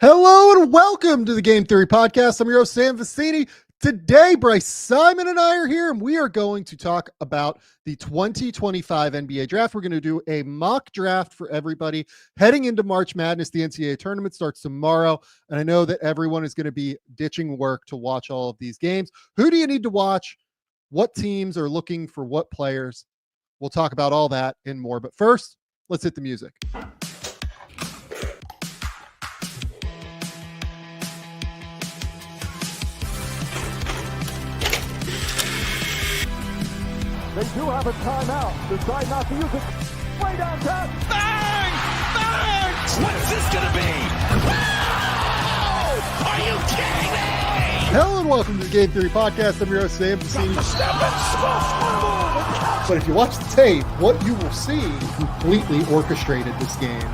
Hello and welcome to the Game Theory Podcast. I'm your host, Sam Vecenie. Today, Bryce Simon and I are here, and we are going to talk about the 2025 NBA Draft. We're going to do a mock draft for everybody heading into March Madness. The NCAA tournament starts tomorrow, and I know that everyone is going to be ditching work to watch all of these games. Who do you need to watch? What teams are looking for what players? We'll talk about all that and more. But first, let's hit the music. They do have a timeout. Decide not to use it. Way downtown. Bang! Bang! What's this going to be? Wow! Are you kidding me? Hello and welcome to the Game Theory Podcast. I'm your host, Sam Vecenie. But if you watch the tape, what you will see completely orchestrated this game.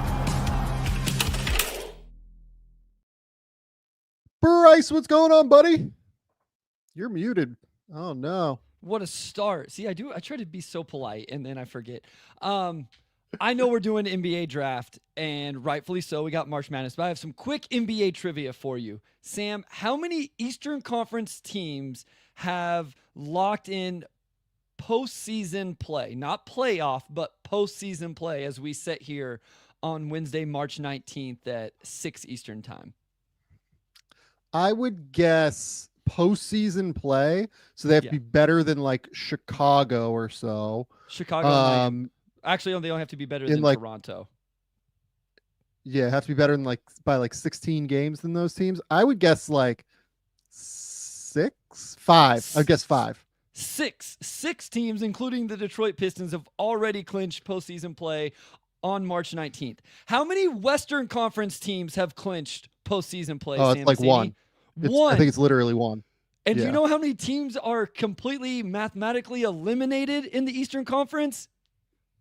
Bryce, what's going on, buddy? You're muted. Oh, no. What a start. See, I try to be so polite and then I forget. I know we're doing NBA draft and rightfully so. We got March Madness, but I have some quick NBA trivia for you. Sam, how many Eastern Conference teams have locked in postseason play? Not playoff, but postseason play as we sit here on Wednesday, March 19th at 6 Eastern time. I would guess postseason play, so they have to be better than like Chicago or so. Chicago, actually, they don't have to be better than Toronto. Yeah, have to be better than by 16 games than those teams. I would guess like 5. I guess 5. Six teams, including the Detroit Pistons, have already clinched postseason play on March 19th. How many Western Conference teams have clinched postseason play? Oh, Sam it's like Vecenie? one. One. I think it's literally one. And do you know how many teams are completely mathematically eliminated in the Eastern Conference?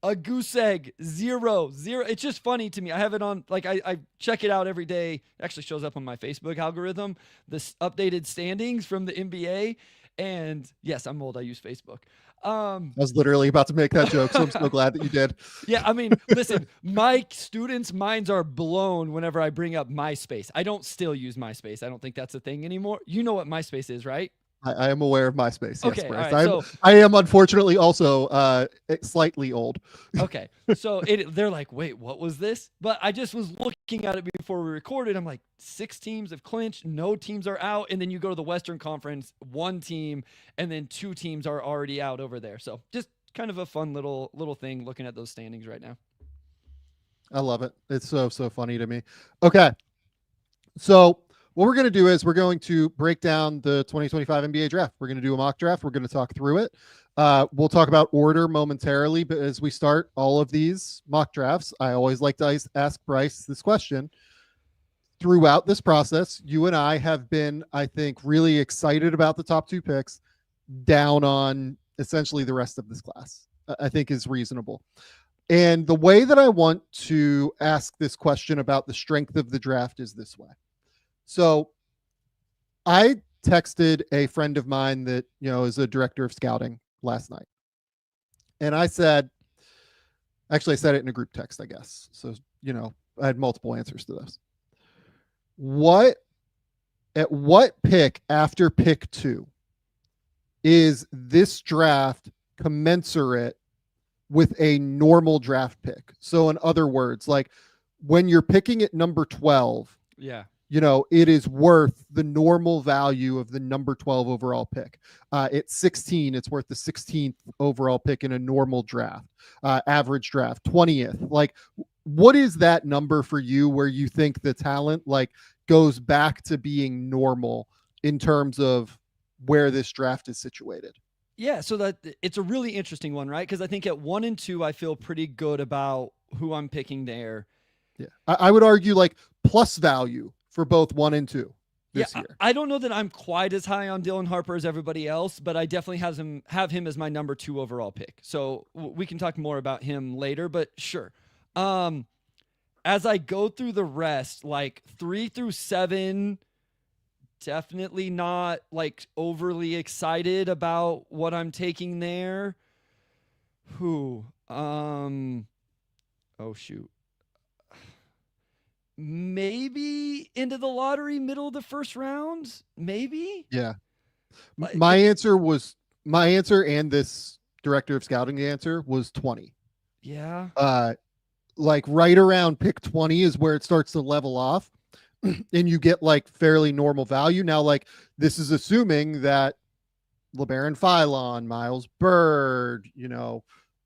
A goose egg. Zero. It's just funny to me. I have it on, I check it out every day. It actually shows up on my Facebook algorithm, this updated standings from the NBA. And yes, I'm old. I use Facebook. I was literally about to make that joke, so I'm so glad that you did. Yeah, I mean, listen, my students' minds are blown whenever I bring up MySpace. I don't still use MySpace. I don't think that's a thing anymore. You know what MySpace is, right? I am aware of MySpace. Okay, yes, Bryce. right, I am unfortunately also slightly old. Okay, so they're like, wait, what was this? But I just was looking at it before we recorded. I'm like, 6 teams have clinched, no teams are out, and then you go to the Western Conference, 1 team, and then 2 teams are already out over there. So just kind of a fun little thing looking at those standings right now. I love it. It's so funny to me. Okay, so what we're going to do is we're going to break down the 2025 NBA draft. We're going to do a mock draft. We're going to talk through it. We'll talk about order momentarily, but as we start all of these mock drafts, I always like to ask Bryce this question. Throughout this process, you and I have been, I think, really excited about the top 2 picks, down on essentially the rest of this class, I think is reasonable. And the way that I want to ask this question about the strength of the draft is this way. So I texted a friend of mine that, is a director of scouting last night. And I said, actually I said it in a group text, I guess. So, I had multiple answers to this. At what pick after pick 2 is this draft commensurate with a normal draft pick? So in other words, like when you're picking at number 12, it is worth the normal value of the number 12 overall pick. At 16, it's worth the 16th overall pick in a normal draft, average draft, 20th. Like, what is that number for you where you think the talent goes back to being normal in terms of where this draft is situated? Yeah, so that it's a really interesting one, right? Because I think at 1 and 2, I feel pretty good about who I'm picking there. Yeah, I would argue plus value for both 1 and 2 this year. I don't know that I'm quite as high on Dylan Harper as everybody else, but I definitely have him as my number 2 overall pick. So we can talk more about him later, but sure. As I go through the rest, 3 through 7, definitely not overly excited about what I'm taking there. Oh shoot. Maybe end of the lottery, middle of the first round, maybe. Yeah. Like, My answer and this director of scouting answer was 20. yeah. Like right around pick 20 is where it starts to level off and you get like fairly normal value. Now, like this is assuming that LeBaron Philon, Miles Bird,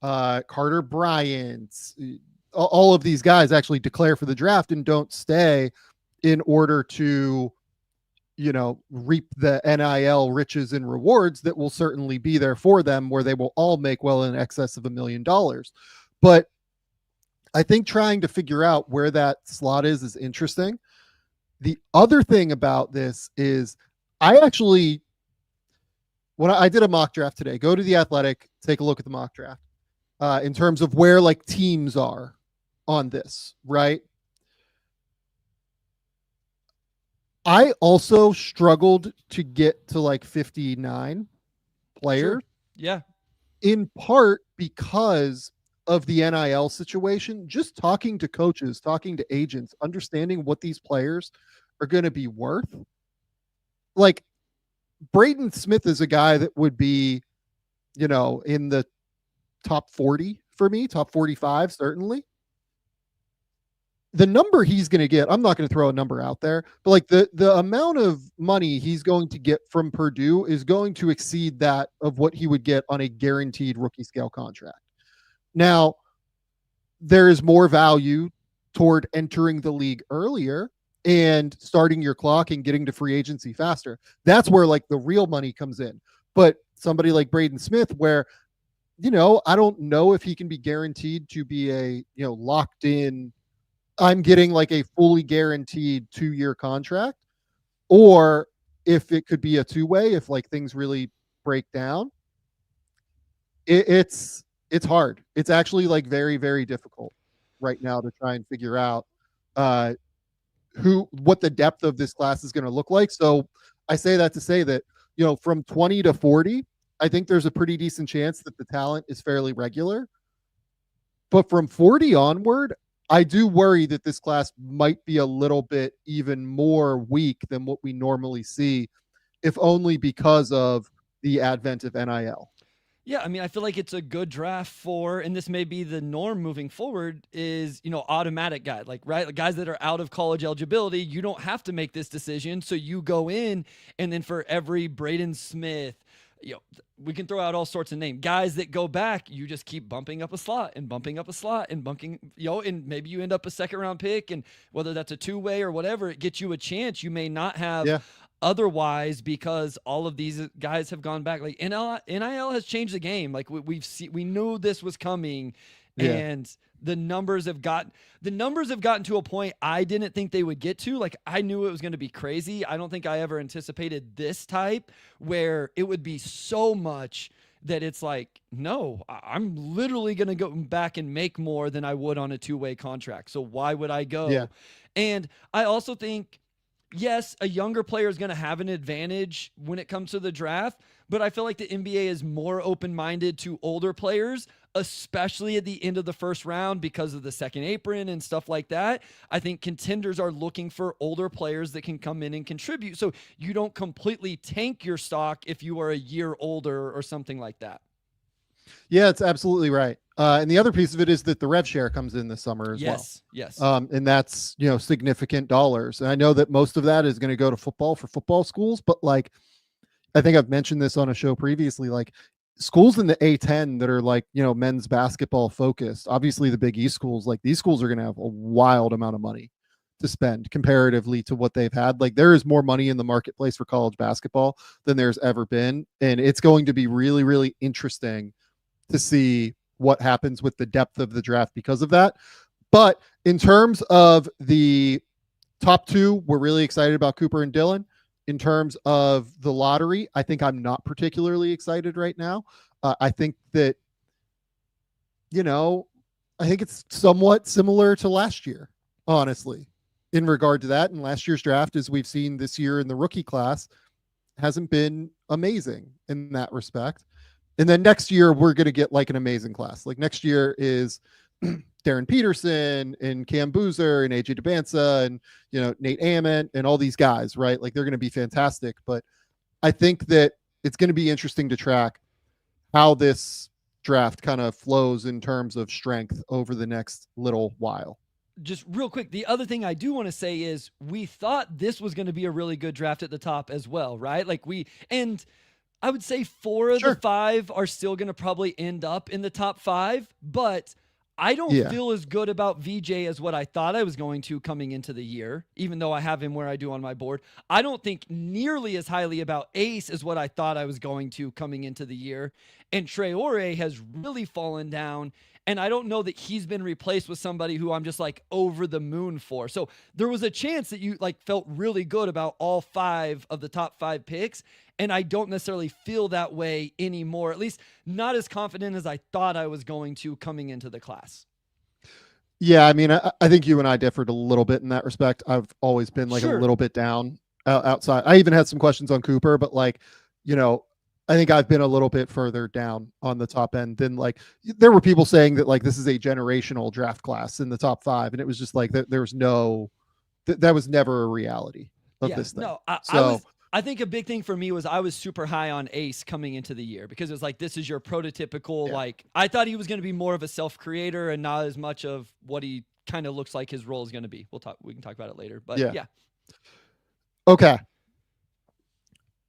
Carter Bryant, all of these guys actually declare for the draft and don't stay in order to, reap the NIL riches and rewards that will certainly be there for them, where they will all make well in excess of $1 million. But I think trying to figure out where that slot is interesting. The other thing about this is I actually, when I did a mock draft today, go to The Athletic, take a look at the mock draft in terms of where like teams are on this, right? I also struggled to get to like 59 players. Sure. Yeah. In part because of the NIL situation, just talking to coaches, talking to agents, understanding what these players are going to be worth. Like Braden Smith is a guy that would be, in the top 40 for me, top 45, certainly. The number he's going to get, I'm not going to throw a number out there, but like the amount of money he's going to get from Purdue is going to exceed that of what he would get on a guaranteed rookie scale contract. Now, there is more value toward entering the league earlier and starting your clock and getting to free agency faster. That's where like the real money comes in. But somebody like Braden Smith, where, I don't know if he can be guaranteed to be a, locked in, I'm getting like a fully guaranteed 2-year contract, or if it could be a two-way, if like things really break down. It's hard. It's actually like very, very difficult right now to try and figure out what the depth of this class is going to look like. So I say that to say that, from 20 to 40, I think there's a pretty decent chance that the talent is fairly regular. But from 40 onward, I do worry that this class might be a little bit even more weak than what we normally see, if only because of the advent of NIL. Yeah, I mean, I feel like it's a good draft for, and this may be the norm moving forward, is, automatic guys, like, right? Like guys that are out of college eligibility, you don't have to make this decision. So you go in, and then for every Braden Smith, we can throw out all sorts of names. Guys that go back, you just keep bumping up a slot and bumping up a slot and and maybe you end up a second round pick, and whether that's a two-way or whatever, it gets you a chance you may not have otherwise, because all of these guys have gone back. Like NIL has changed the game. Like we knew this was coming, and the numbers have gotten to a point I didn't think they would get to. Like I knew it was going to be crazy. I don't think I ever anticipated this type where it would be so much that it's like, no, I'm literally going to go back and make more than I would on a two-way contract. So why would I go? Yeah. And I also think, yes, a younger player is going to have an advantage when it comes to the draft, but I feel like the NBA is more open-minded to older players, especially at the end of the first round because of the second apron and stuff like that. I think contenders are looking for older players that can come in and contribute. So you don't completely tank your stock if you are a year older or something like that. Yeah, it's absolutely right. And the other piece of it is that the rev share comes in this summer as well. Yes. And that's, significant dollars. And I know that most of that is going to go to football for football schools, but like, I think I've mentioned this on a show previously, like schools in the A10 that are like, men's basketball focused, obviously the Big East schools, like these schools are going to have a wild amount of money to spend comparatively to what they've had. Like there is more money in the marketplace for college basketball than there's ever been. And it's going to be really, really interesting to see what happens with the depth of the draft because of that. But in terms of the top two, we're really excited about Cooper and Dylan. In terms of the lottery, I think I'm not particularly excited right now. I think that, I think it's somewhat similar to last year, honestly, in regard to that. And last year's draft, as we've seen this year in the rookie class, hasn't been amazing in that respect. And then next year, we're going to get like an amazing class. Like next year is Darren Peterson and Cam Boozer and AJ DeBanza and, Nate Ament and all these guys, right? Like they're going to be fantastic. But I think that it's going to be interesting to track how this draft kind of flows in terms of strength over the next little while. Just real quick, the other thing I do want to say is we thought this was going to be a really good draft at the top as well, right? And I would say 4 of the 5 are still going to probably end up in the top 5, but I don't feel as good about VJ as what I thought I was going to coming into the year, even though I have him where I do on my board. I don't think nearly as highly about Ace as what I thought I was going to coming into the year. And Traore has really fallen down. And I don't know that he's been replaced with somebody who I'm just like over the moon for. So there was a chance that you like felt really good about all 5 of the top 5 picks. And I don't necessarily feel that way anymore, at least not as confident as I thought I was going to coming into the class. Yeah, I mean, I think you and I differed a little bit in that respect. I've always been like a little bit down outside. I even had some questions on Cooper, but like, I think I've been a little bit further down on the top end than like there were people saying that like this is a generational draft class in the top 5. And it was just like that there was that was never a reality of this thing. No, I think a big thing for me was I was super high on Ace coming into the year because it was like, this is your prototypical, like, I thought he was going to be more of a self-creator and not as much of what he kind of looks like his role is going to be. We can talk about it later, but yeah. Okay.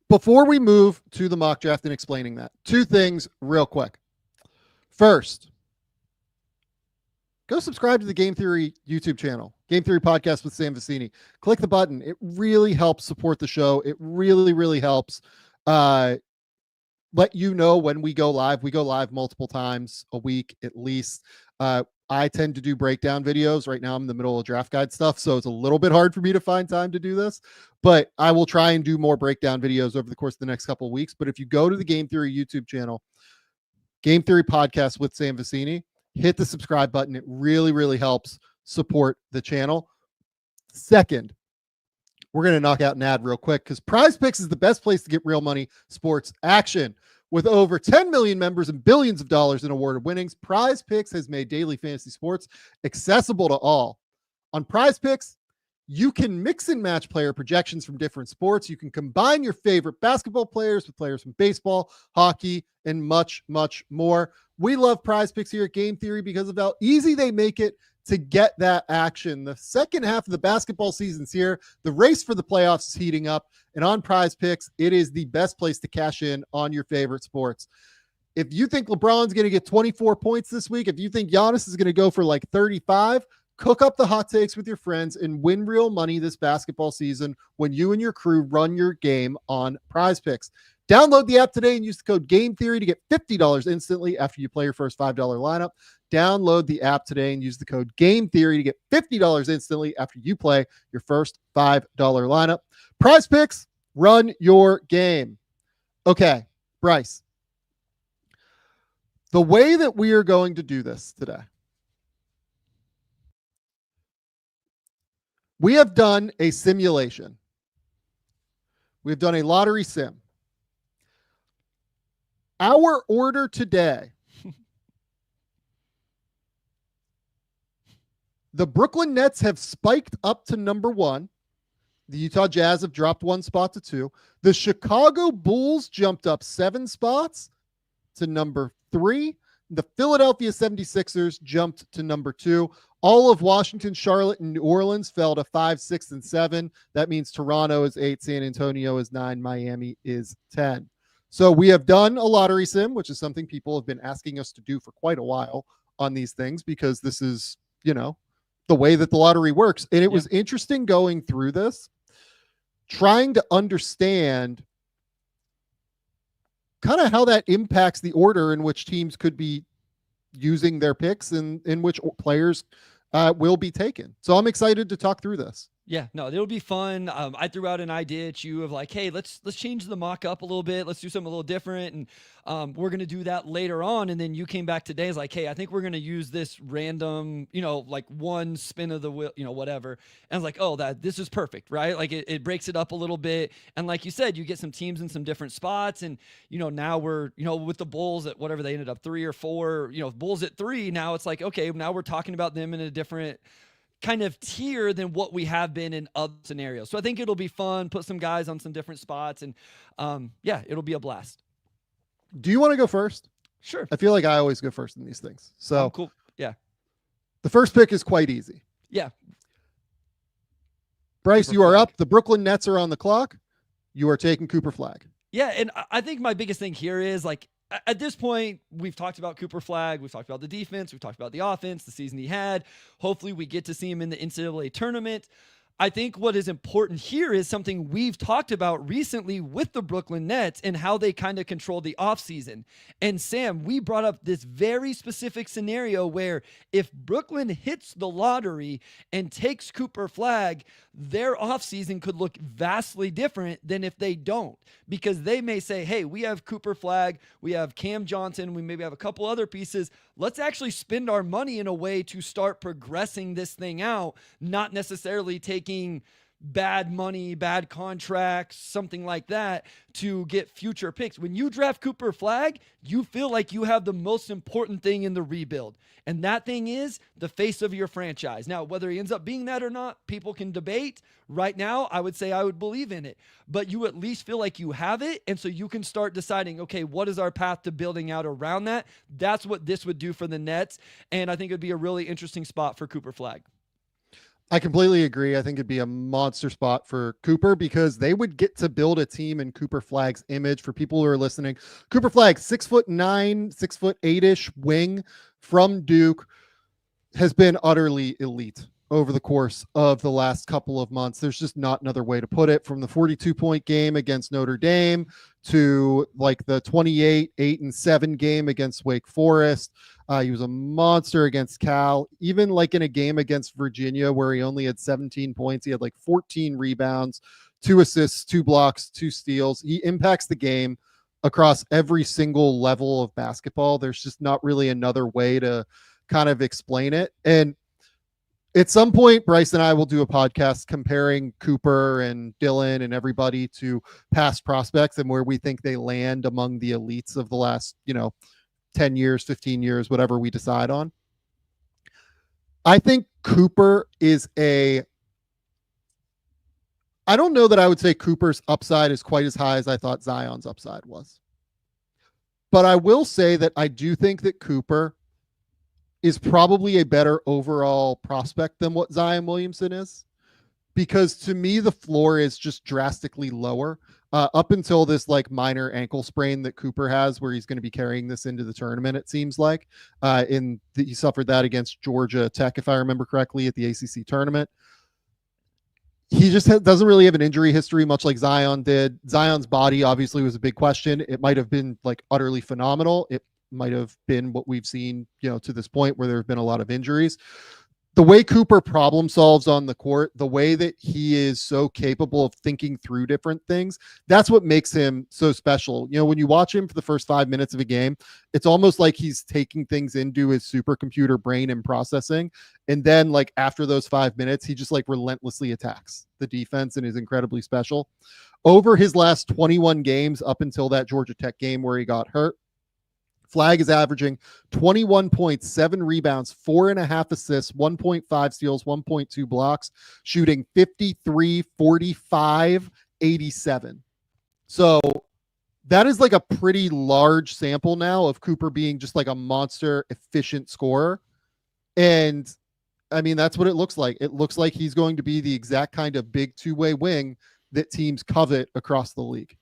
Before we move to the mock draft and explaining that, 2 things real quick. First, go subscribe to the Game Theory YouTube channel, Game Theory Podcast with Sam Vecenie. Click the button. It really helps support the show. It really, really helps let you know when we go live. We go live multiple times a week at least. I tend to do breakdown videos. Right now I'm in the middle of draft guide stuff, so it's a little bit hard for me to find time to do this, but I will try and do more breakdown videos over the course of the next couple of weeks. But if you go to the Game Theory YouTube channel, Game Theory Podcast with Sam Vecenie, hit the subscribe button. It really, really helps support the channel. Second, we're going to knock out an ad real quick because PrizePicks is the best place to get real money sports action. With over 10 million members and billions of dollars in awarded winnings, PrizePicks has made daily fantasy sports accessible to all. On PrizePicks, you can mix and match player projections from different sports. You can combine your favorite basketball players with players from baseball, hockey, and much, much more. We love PrizePicks here at Game Theory because of how easy they make it to get that action. The second half of the basketball season's here. The race for the playoffs is heating up. And on PrizePicks, it is the best place to cash in on your favorite sports. If you think LeBron's going to get 24 points this week, if you think Giannis is going to go for like 35, cook up the hot takes with your friends and win real money this basketball season when you and your crew run your game on PrizePicks. Download the app today and use the code GameTheory to get $50 instantly after you play your first $5 lineup. Download the app today and use the code GameTheory to get $50 instantly after you play your first $5 lineup. PrizePicks, run your game. Okay, Bryce. The way that we are going to do this today, we have done a simulation. We've done a lottery sim. Our order today, the Brooklyn Nets have spiked up to number 1. The Utah Jazz have dropped 1 spot to 2. The Chicago Bulls jumped up 7 spots to number 3. The Philadelphia 76ers jumped to number 2. All of Washington, Charlotte, and New Orleans fell to 5, 6, and 7. That means Toronto is 8, San Antonio is 9, Miami is 10. So we have done a lottery sim, which is something people have been asking us to do for quite a while on these things because this is, the way that the lottery works. And it was interesting going through this, trying to understand kind of how that impacts the order in which teams could be using their picks and in which players will be taken. So I'm excited to talk through this. Yeah, no, it'll be fun. I threw out an idea at you of like, hey, let's change the mock up a little bit. Let's do something a little different, and we're gonna do that later on. And then you came back today, is like, hey, I think we're gonna use this random, like one spin of the wheel, whatever. And I was like, oh, this is perfect, right? Like it breaks it up a little bit, and like you said, you get some teams in some different spots, and now we're with the Bulls at whatever they ended up 3 or 4, Bulls at 3. Now it's like, okay, now we're talking about them in a different kind of tier than what we have been in other scenarios. So I think it'll be fun, put some guys on some different spots, and yeah, it'll be a blast. Do you want to go first? Sure. I feel like I always go first in these things. So cool. Yeah. The first pick is quite easy. Yeah. Bryce, Cooper you are Flag. up. The Brooklyn Nets are on the clock. You are taking Cooper Flag. Yeah, and I think my biggest thing here is like, at this point, we've talked about Cooper Flag. We've talked about the defense. We've talked about the offense, the season he had. Hopefully we get to see him in the NCAA tournament. I think what is important here is something we've talked about recently with the Brooklyn Nets and how they kind of control the offseason. And Sam, we brought up this very specific scenario where if Brooklyn hits the lottery and takes Cooper Flag, their offseason could look vastly different than if they don't, because they may say, hey, we have Cooper Flag, we have Cam Johnson, we maybe have a couple other pieces. Let's actually spend our money in a way to start progressing this thing out, not necessarily taking bad money, bad contracts, something like that to get future picks. When you draft Cooper Flag, you feel like you have the most important thing in the rebuild. And that thing is the face of your franchise. Now, whether he ends up being that or not, people can debate. Right now, I would say I would believe in it. But you at least feel like you have it. And so you can start deciding, okay, what is our path to building out around that? That's what this would do for the Nets. And I think it would be a really interesting spot for Cooper Flag. I completely agree. I think it'd be a monster spot for Cooper because they would get to build a team in Cooper Flag's image. For people who are listening, Cooper Flag, 6'9", 6'8" wing from Duke, has been utterly elite over the course of the last couple of months. There's just not another way to put it. From the 42-point game against Notre Dame to like the 28, 8-7 game against Wake Forest. He was a monster against Cal, even like in a game against Virginia where he only had 17 points. He had like 14 rebounds, 2 assists, 2 blocks, 2 steals. He impacts the game across every single level of basketball. There's just not really another way to kind of explain it. And at some point, Bryce and I will do a podcast comparing Cooper and Dylan and everybody to past prospects and where we think they land among the elites of the last, 10 years, 15 years, whatever we decide on. I think Cooper is I don't know that I would say Cooper's upside is quite as high as I thought Zion's upside was. But I will say that I do think that Cooper is probably a better overall prospect than what Zion Williamson is, because to me, the floor is just drastically lower. Up until this like minor ankle sprain that Cooper has, where he's going to be carrying this into the tournament, it seems like. He suffered that against Georgia Tech, if I remember correctly, at the ACC tournament. He just doesn't really have an injury history, much like Zion did. Zion's body obviously was a big question. It might have been like utterly phenomenal. It might have been what we've seen, to this point where there have been a lot of injuries. The way Cooper problem solves on the court, the way that he is so capable of thinking through different things, that's what makes him so special. When you watch him for the first 5 minutes of a game, it's almost like he's taking things into his supercomputer brain and processing. And then like after those 5 minutes, he just like relentlessly attacks the defense and is incredibly special. Over his last 21 games up until that Georgia Tech game where he got hurt, Flag is averaging 21 points, 7 rebounds, 4.5 assists, 1.5 steals, 1.2 blocks, shooting 53, 45, 87. So that is like a pretty large sample now of Cooper being just like a monster, efficient scorer. And I mean, that's what it looks like. It looks like he's going to be the exact kind of big two-way wing that teams covet across the league.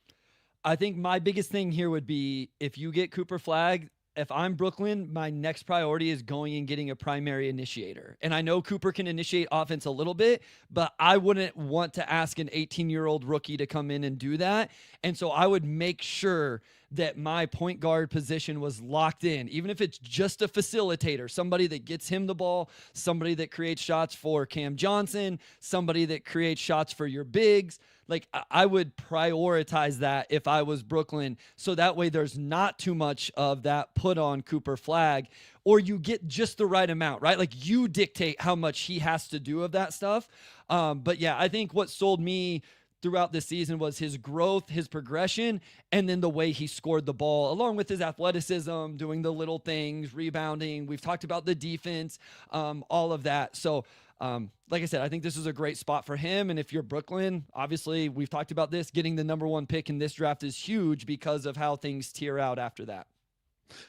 I think my biggest thing here would be if you get Cooper Flag, if I'm Brooklyn, my next priority is going and getting a primary initiator. And I know Cooper can initiate offense a little bit, but I wouldn't want to ask an 18-year-old rookie to come in and do that. And so I would make sure that my point guard position was locked in, even if it's just a facilitator, somebody that gets him the ball, somebody that creates shots for Cam Johnson, somebody that creates shots for your bigs. Like, I would prioritize that if I was Brooklyn, so that way there's not too much of that put on Cooper flag, or you get just the right amount, right? Like, you dictate how much he has to do of that stuff. But yeah, I think what sold me throughout this season was his growth, his progression, and then the way he scored the ball, along with his athleticism, doing the little things, rebounding. We've talked about the defense, all of that. So, like I said, I think this is a great spot for him. And if you're Brooklyn, obviously we've talked about this, getting the number 1 pick in this draft is huge because of how things tier out after that.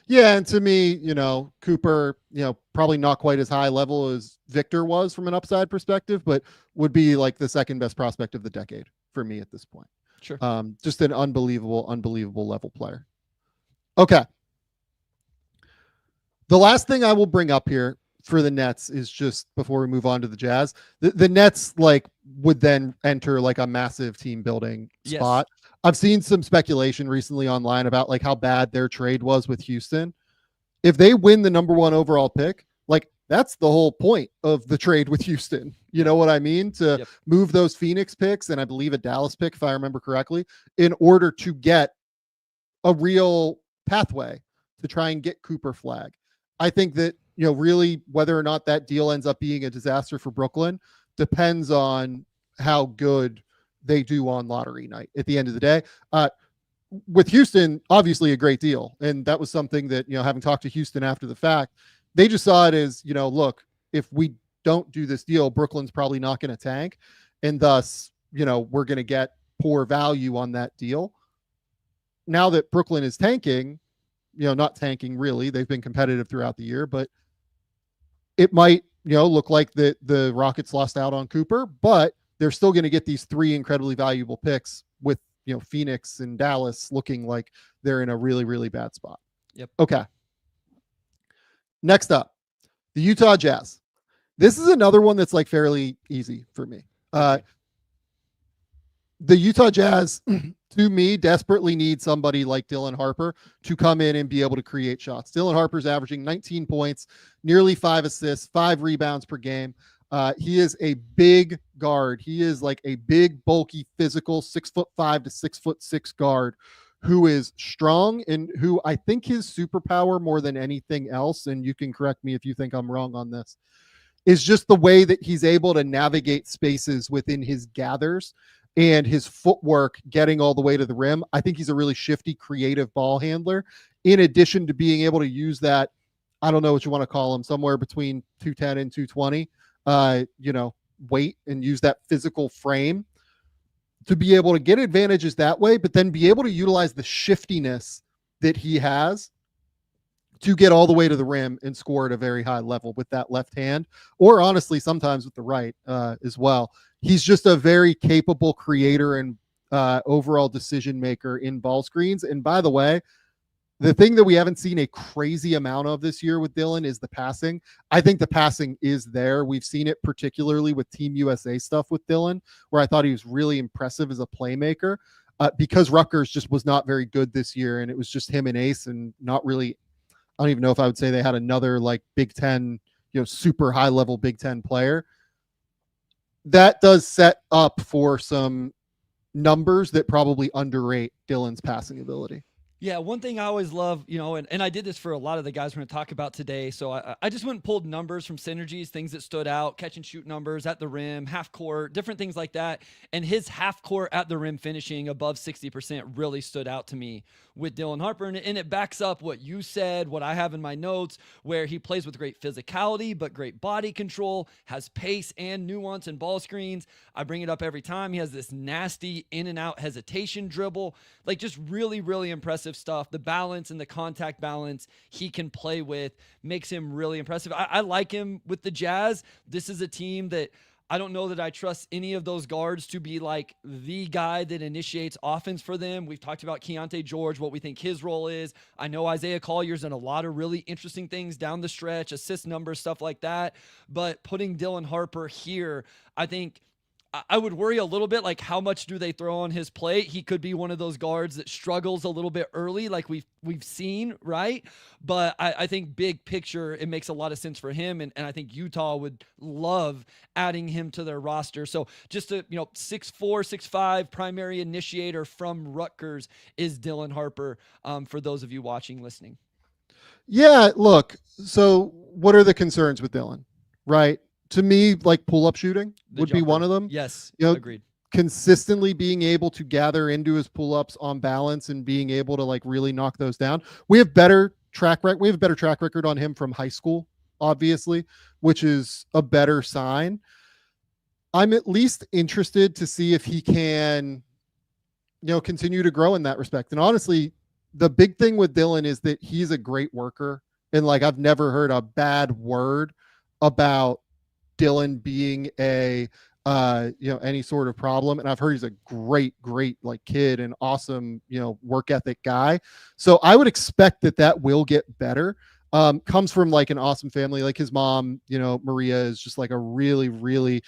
Yeah, and to me, Cooper, probably not quite as high level as Victor was from an upside perspective, but would be like the second best prospect of the decade for me at this point. Sure. Just an unbelievable level player. Okay. The last thing I will bring up here for the Nets is, just before we move on to the Jazz, the Nets would then enter like a massive team building spot. Yes. I've seen some speculation recently online about how bad their trade was with Houston. If they win the number 1 overall pick, that's the whole point of the trade with Houston. You know what I mean? To move those Phoenix picks, and I believe a Dallas pick, if I remember correctly, in order to get a real pathway to try and get Cooper flag. I think that, really whether or not that deal ends up being a disaster for Brooklyn depends on how good they do on lottery night at the end of the day. With Houston, obviously a great deal. And that was something that, having talked to Houston after the fact, they just saw it as, look, if we don't do this deal, Brooklyn's probably not going to tank. And thus, we're going to get poor value on that deal. Now that Brooklyn is tanking, not tanking really, they've been competitive throughout the year, but it might, look like the Rockets lost out on Cooper, but they're still going to get these 3 incredibly valuable picks with, Phoenix and Dallas looking like they're in a really, really bad spot. Yep. Okay. Next up, the Utah Jazz. This is another one that's fairly easy for me. The Utah Jazz, to me, desperately need somebody like Dylan Harper to come in and be able to create shots. Dylan Harper's averaging 19 points, nearly 5 assists, 5 rebounds per game. He is a big guard. He is like a big, bulky, physical 6'5" to 6'6" guard who is strong, and who I think his superpower more than anything else, and you can correct me if you think I'm wrong on this, is just the way that he's able to navigate spaces within his gathers and his footwork getting all the way to the rim. I think he's a really shifty, creative ball handler, in addition to being able to use that, I don't know what you want to call him, somewhere between 210 and 220, weight, and use that physical frame to be able to get advantages that way, but then be able to utilize the shiftiness that he has to get all the way to the rim and score at a very high level with that left hand, or honestly, sometimes with the right as well. He's just a very capable creator and overall decision maker in ball screens. And by the way, the thing that we haven't seen a crazy amount of this year with Dylan is the passing. I think the passing is there. We've seen it particularly with Team USA stuff with Dylan, where I thought he was really impressive as a playmaker, because Rutgers just was not very good this year. And it was just him and Ace, and not really, I don't even know if I would say they had another Big Ten, super high level Big Ten player. That does set up for some numbers that probably underrate Dylan's passing ability. Yeah, one thing I always love, and I did this for a lot of the guys we're going to talk about today. So I just went and pulled numbers from Synergies, things that stood out, catch and shoot numbers at the rim, half court, different things like that. And his half court at the rim finishing above 60% really stood out to me with Dylan Harper. And it backs up what you said, what I have in my notes, where he plays with great physicality, but great body control, has pace and nuance in ball screens. I bring it up every time. He has this nasty in and out hesitation dribble, just really, really impressive stuff. The balance and the contact balance he can play with makes him really impressive. I like him with the Jazz. This is a team that I don't know that I trust any of those guards to be the guy that initiates offense for them. We've talked about Keontae George, what we think his role is. I know Isaiah Collier's done a lot of really interesting things down the stretch, assist numbers, stuff like that. But putting Dylan Harper here, I think I would worry a little bit, like how much do they throw on his plate? He could be one of those guards that struggles a little bit early, like we've seen, right? But I think big picture, it makes a lot of sense for him, and I think Utah would love adding him to their roster. So just a 6'4", 6'5", primary initiator from Rutgers is Dylan Harper. For those of you watching, listening. Yeah, look. So what are the concerns with Dylan? Right. To me, like pull-up shooting would be one of them. Yes, agreed. Consistently being able to gather into his pull-ups on balance and being able to like really knock those down. We have better track record. We have a better track record on him from high school, obviously, which is a better sign. I'm at least interested to see if he can, continue to grow in that respect. And honestly, the big thing with Dylan is that he's a great worker. And like, I've never heard a bad word about Dylan being a any sort of problem, and I've heard he's a great like kid and awesome work ethic guy. So I would expect that will get better. Comes from like an awesome family. Like his mom, Maria, is just like a really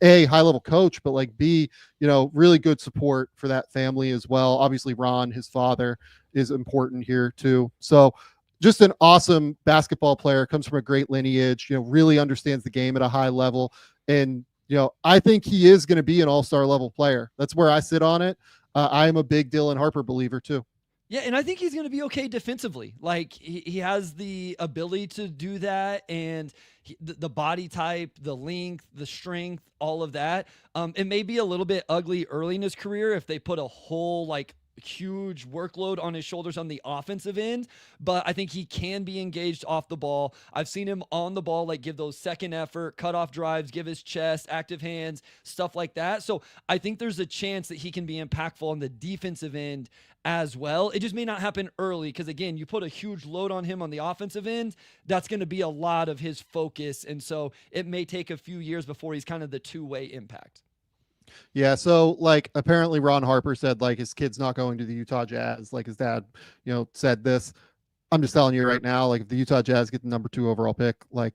A, high level coach, but like B, really good support for that family as well. Obviously Ron, his father, is important here too. So just an awesome basketball player, comes from a great lineage, really understands the game at a high level. And, I think he is going to be an all-star level player. That's where I sit on it. I am a big Dylan Harper believer too. Yeah, and I think he's going to be okay defensively. Like he has the ability to do that, and the body type, the length, the strength, all of that. It may be a little bit ugly early in his career if they put a whole like huge workload on his shoulders on the offensive end, but I think he can be engaged off the ball. I've seen him on the ball, like give those second effort, cut off drives, give his chest, active hands, stuff like that. So I think there's a chance that he can be impactful on the defensive end as well. It just may not happen early because, again, you put a huge load on him on the offensive end. That's going to be a lot of his focus. And so it may take a few years before he's kind of the two-way impact. Yeah, so like apparently Ron Harper said like his kid's not going to the Utah Jazz. Like his dad, said this. I'm just telling you right now, like if the Utah Jazz get the number 2 overall pick, like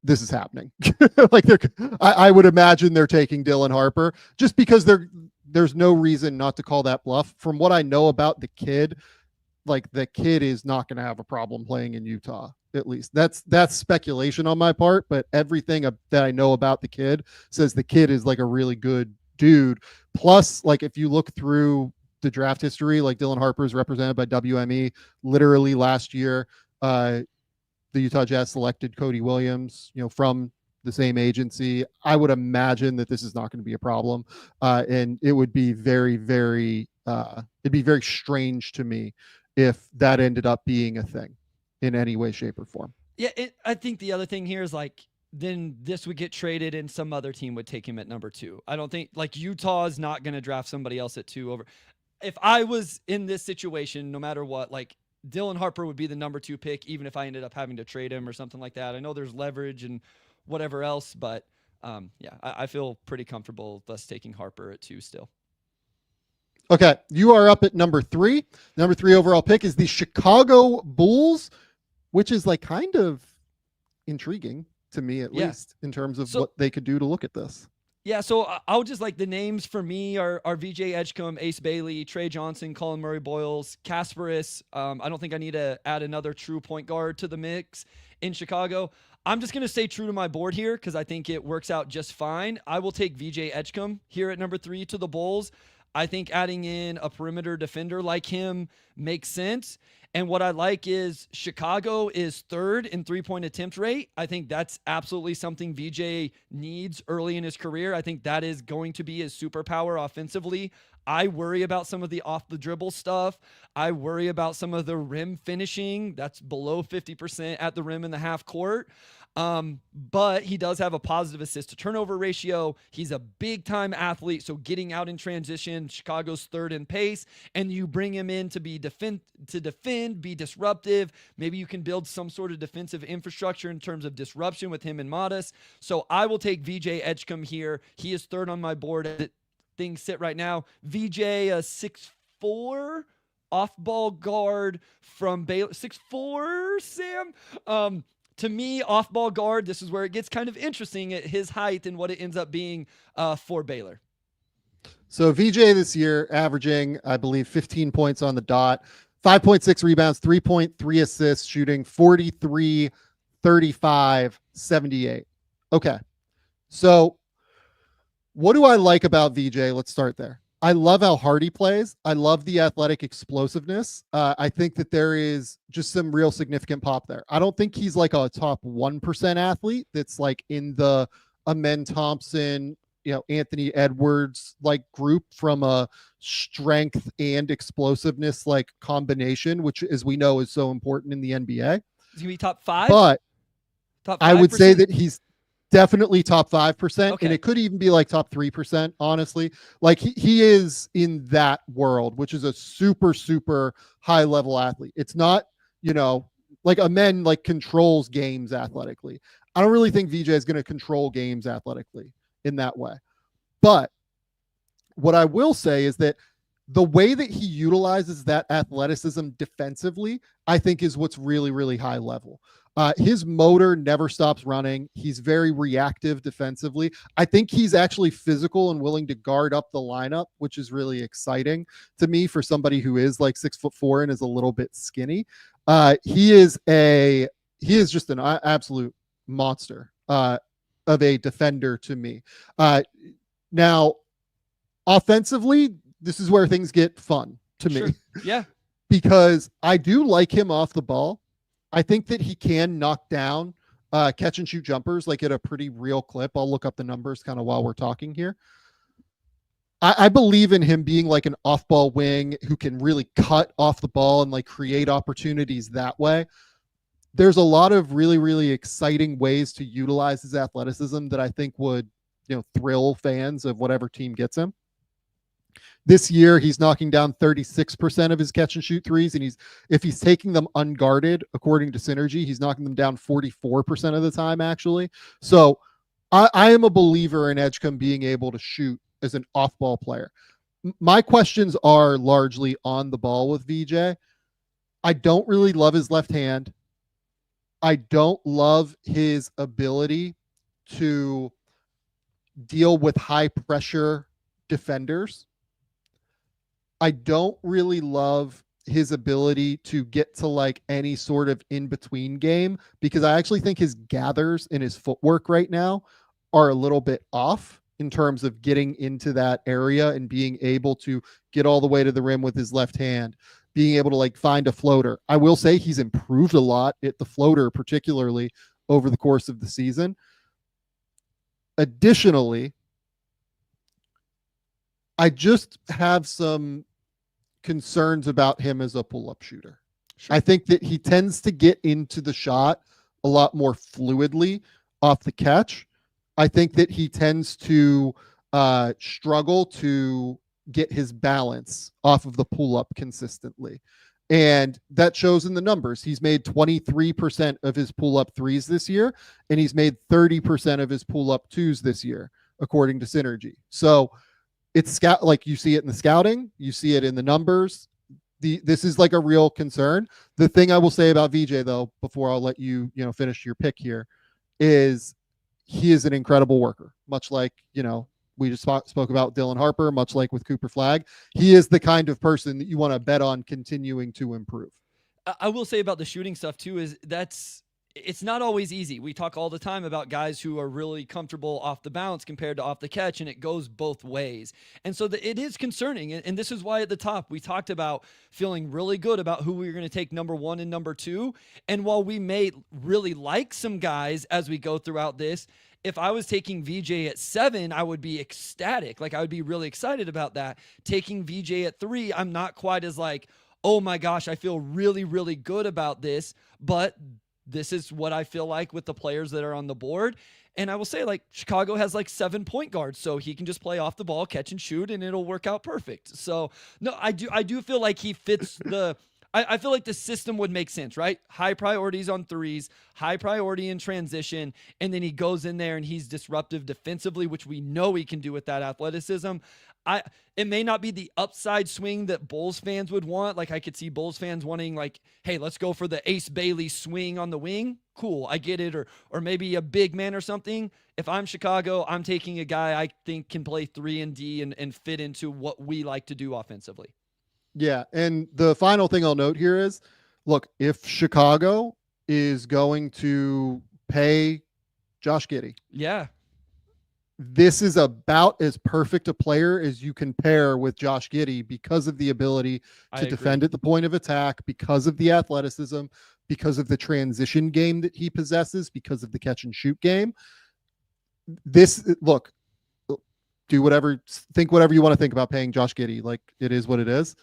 this is happening. Like I would imagine they're taking Dylan Harper just because there's no reason not to call that bluff. From what I know about the kid, like the kid is not going to have a problem playing in Utah. At least that's speculation on my part, but everything that I know about the kid says the kid is like a really good dude. Plus, like if you look through the draft history, like Dylan Harper is represented by WME. Literally last year, the Utah Jazz selected Cody Williams, from the same agency. I would imagine that this is not going to be a problem, and it would be very, very, it'd be very strange to me if that ended up being a thing in any way, shape, or form. Yeah, I think the other thing here is like then this would get traded and some other team would take him at number 2. I don't think like Utah is not going to draft somebody else at 2 over. If I was in this situation, no matter what, like Dylan Harper would be the number 2 pick, even if I ended up having to trade him or something like that. I know there's leverage and whatever else, but I feel pretty comfortable with us taking Harper at 2 still. Okay, you are up at number 3. Number 3 overall pick is the Chicago Bulls, which is like kind of intriguing to me, at least in terms of what they could do to look at this. Yeah, so I'll just like the names for me are VJ Edgecombe, Ace Bailey, Trey Johnson, Colin Murray Boyles, Kasparis. I don't think I need to add another true point guard to the mix in Chicago. I'm just going to stay true to my board here because I think it works out just fine. I will take VJ Edgecombe here at number 3 to the Bulls. I think adding in a perimeter defender like him makes sense. And what I like is Chicago is 3rd in 3-point attempt rate. I think that's absolutely something VJ needs early in his career. I think that is going to be his superpower offensively. I worry about some of the off the dribble stuff. I worry about some of the rim finishing. That's below 50% at the rim in the half court. But he does have a positive assist to turnover ratio. He's a big time athlete. So getting out in transition, Chicago's 3rd in pace, and you bring him in to be defend, be disruptive. Maybe you can build some sort of defensive infrastructure in terms of disruption with him and Modest. So I will take VJ Edgecombe here. He is 3rd on my board as things sit right now. VJ, a 6'4" off-ball guard from Baylor. 6'4", Sam? to me, off-ball guard, this is where it gets kind of interesting at his height and what it ends up being for Baylor. So VJ this year averaging, I believe, 15 points on the dot, 5.6 rebounds, 3.3 assists, shooting 43, 35, 78. Okay. So what do I like about VJ? Let's start there. I love how hard he plays. I love the athletic explosiveness. I think that there is just some real significant pop there. I don't think he's like a top 1% athlete that's like in the Amen Thompson, Anthony Edwards like group from a strength and explosiveness like combination, which, as we know, is so important in the NBA. He's gonna be top 5. But top 5%? I would say that he's definitely top 5%, Okay. and it could even be like top 3%, honestly. Like he is in that world, which is a super, super high level athlete. It's not, like Amen like controls games athletically. I don't really think VJ is going to control games athletically in that way. But what I will say is that the way that he utilizes that athleticism defensively, I think is what's really, really high level. His motor never stops running. He's very reactive defensively. I think he's actually physical and willing to guard up the lineup, which is really exciting to me for somebody who is like 6'4" and is a little bit skinny. He is just an absolute monster of a defender to me. Now, offensively, this is where things get fun to me. Sure. Yeah. Because I do like him off the ball. I think that he can knock down catch and shoot jumpers like at a pretty real clip. I'll look up the numbers kind of while we're talking here. I believe in him being like an off-ball wing who can really cut off the ball and like create opportunities that way. There's a lot of really, really exciting ways to utilize his athleticism that I think would, thrill fans of whatever team gets him. This year, he's knocking down 36% of his catch and shoot threes, and if he's taking them unguarded, according to Synergy, he's knocking them down 44% of the time, actually. So I am a believer in Edgecombe being able to shoot as an off-ball player. My questions are largely on the ball with VJ. I don't really love his left hand. I don't love his ability to deal with high-pressure defenders. I don't really love his ability to get to like any sort of in-between game because I actually think his gathers and his footwork right now are a little bit off in terms of getting into that area and being able to get all the way to the rim with his left hand, being able to like find a floater. I will say he's improved a lot at the floater, particularly over the course of the season. Additionally, I just have some concerns about him as a pull-up shooter. Sure. I think that he tends to get into the shot a lot more fluidly off the catch. I think that he tends to struggle to get his balance off of the pull-up consistently. And that shows in the numbers. He's made 23% of his pull-up threes this year, and he's made 30% of his pull-up twos this year, according to Synergy. So it's like you see it in the scouting, you see it in the numbers. This is like a real concern. The thing I will say about VJ, though, before I'll let you, finish your pick here, is he is an incredible worker, much like, we just spoke about Dylan Harper, much like with Cooper Flagg. He is the kind of person that you want to bet on continuing to improve. I will say about the shooting stuff too, it's not always easy. We talk all the time about guys who are really comfortable off the bounce compared to off the catch, and it goes both ways. And so it is concerning. And this is why at the top we talked about feeling really good about who we were going to take number 1 and number 2. And while we may really like some guys as we go throughout this, if I was taking VJ at 7, I would be ecstatic. Like I would be really excited about that. Taking VJ at 3, I'm not quite as like, oh my gosh, I feel really, really good about this. But this is what I feel like with the players that are on the board. And I will say, like, Chicago has like 7 point guards, so he can just play off the ball, catch and shoot, and it'll work out perfect. So no, I do feel like he fits I feel like the system would make sense, right? High priorities on threes, high priority in transition, and then he goes in there and he's disruptive defensively, which we know he can do with that athleticism. It may not be the upside swing that Bulls fans would want. Like I could see Bulls fans wanting like, hey, let's go for the Ace Bailey swing on the wing. Cool, I get it. Or maybe a big man or something. If I'm Chicago, I'm taking a guy I think can play 3 and D and fit into what we like to do offensively. Yeah. And the final thing I'll note here is, look, if Chicago is going to pay Josh Giddey, yeah, this is about as perfect a player as you can pair with Josh Giddey because of the ability to defend at the point of attack, because of the athleticism, because of the transition game that he possesses, because of the catch and shoot game. Look, do whatever, think whatever you want to think about paying Josh Giddey. Like, it is what it is.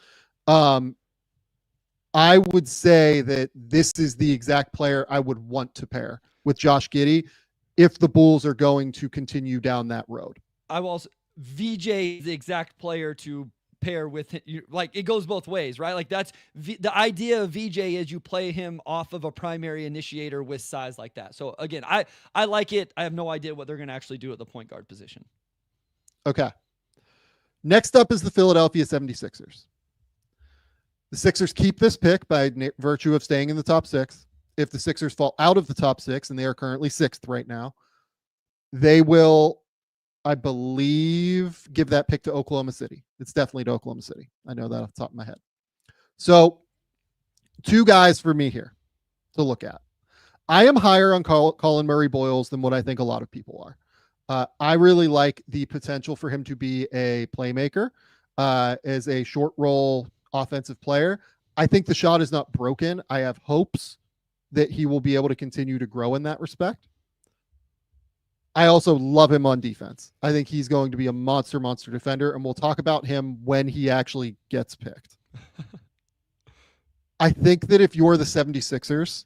I would say that this is the exact player I would want to pair with Josh Giddey if the Bulls are going to continue down that road. I will also, VJ is the exact player to pair with him. Like, it goes both ways, right? Like, that's the idea of VJ is you play him off of a primary initiator with size like that. So again, I like it. I have no idea what they're going to actually do at the point guard position. Okay. Next up is the Philadelphia 76ers. The Sixers keep this pick by virtue of staying in the top 6. If the Sixers fall out of the top 6, and they are currently 6th right now, they will, I believe, give that pick to Oklahoma City. It's definitely to Oklahoma City. I know that off the top of my head. So 2 guys for me here to look at. I am higher on Colin Murray-Boyles than what I think a lot of people are. I really like the potential for him to be a playmaker as a short roll offensive player. I think the shot is not broken. I have hopes that he will be able to continue to grow in that respect. I also love him on defense. I think he's going to be a monster defender, and we'll talk about him when he actually gets picked. I think that if you're the 76ers,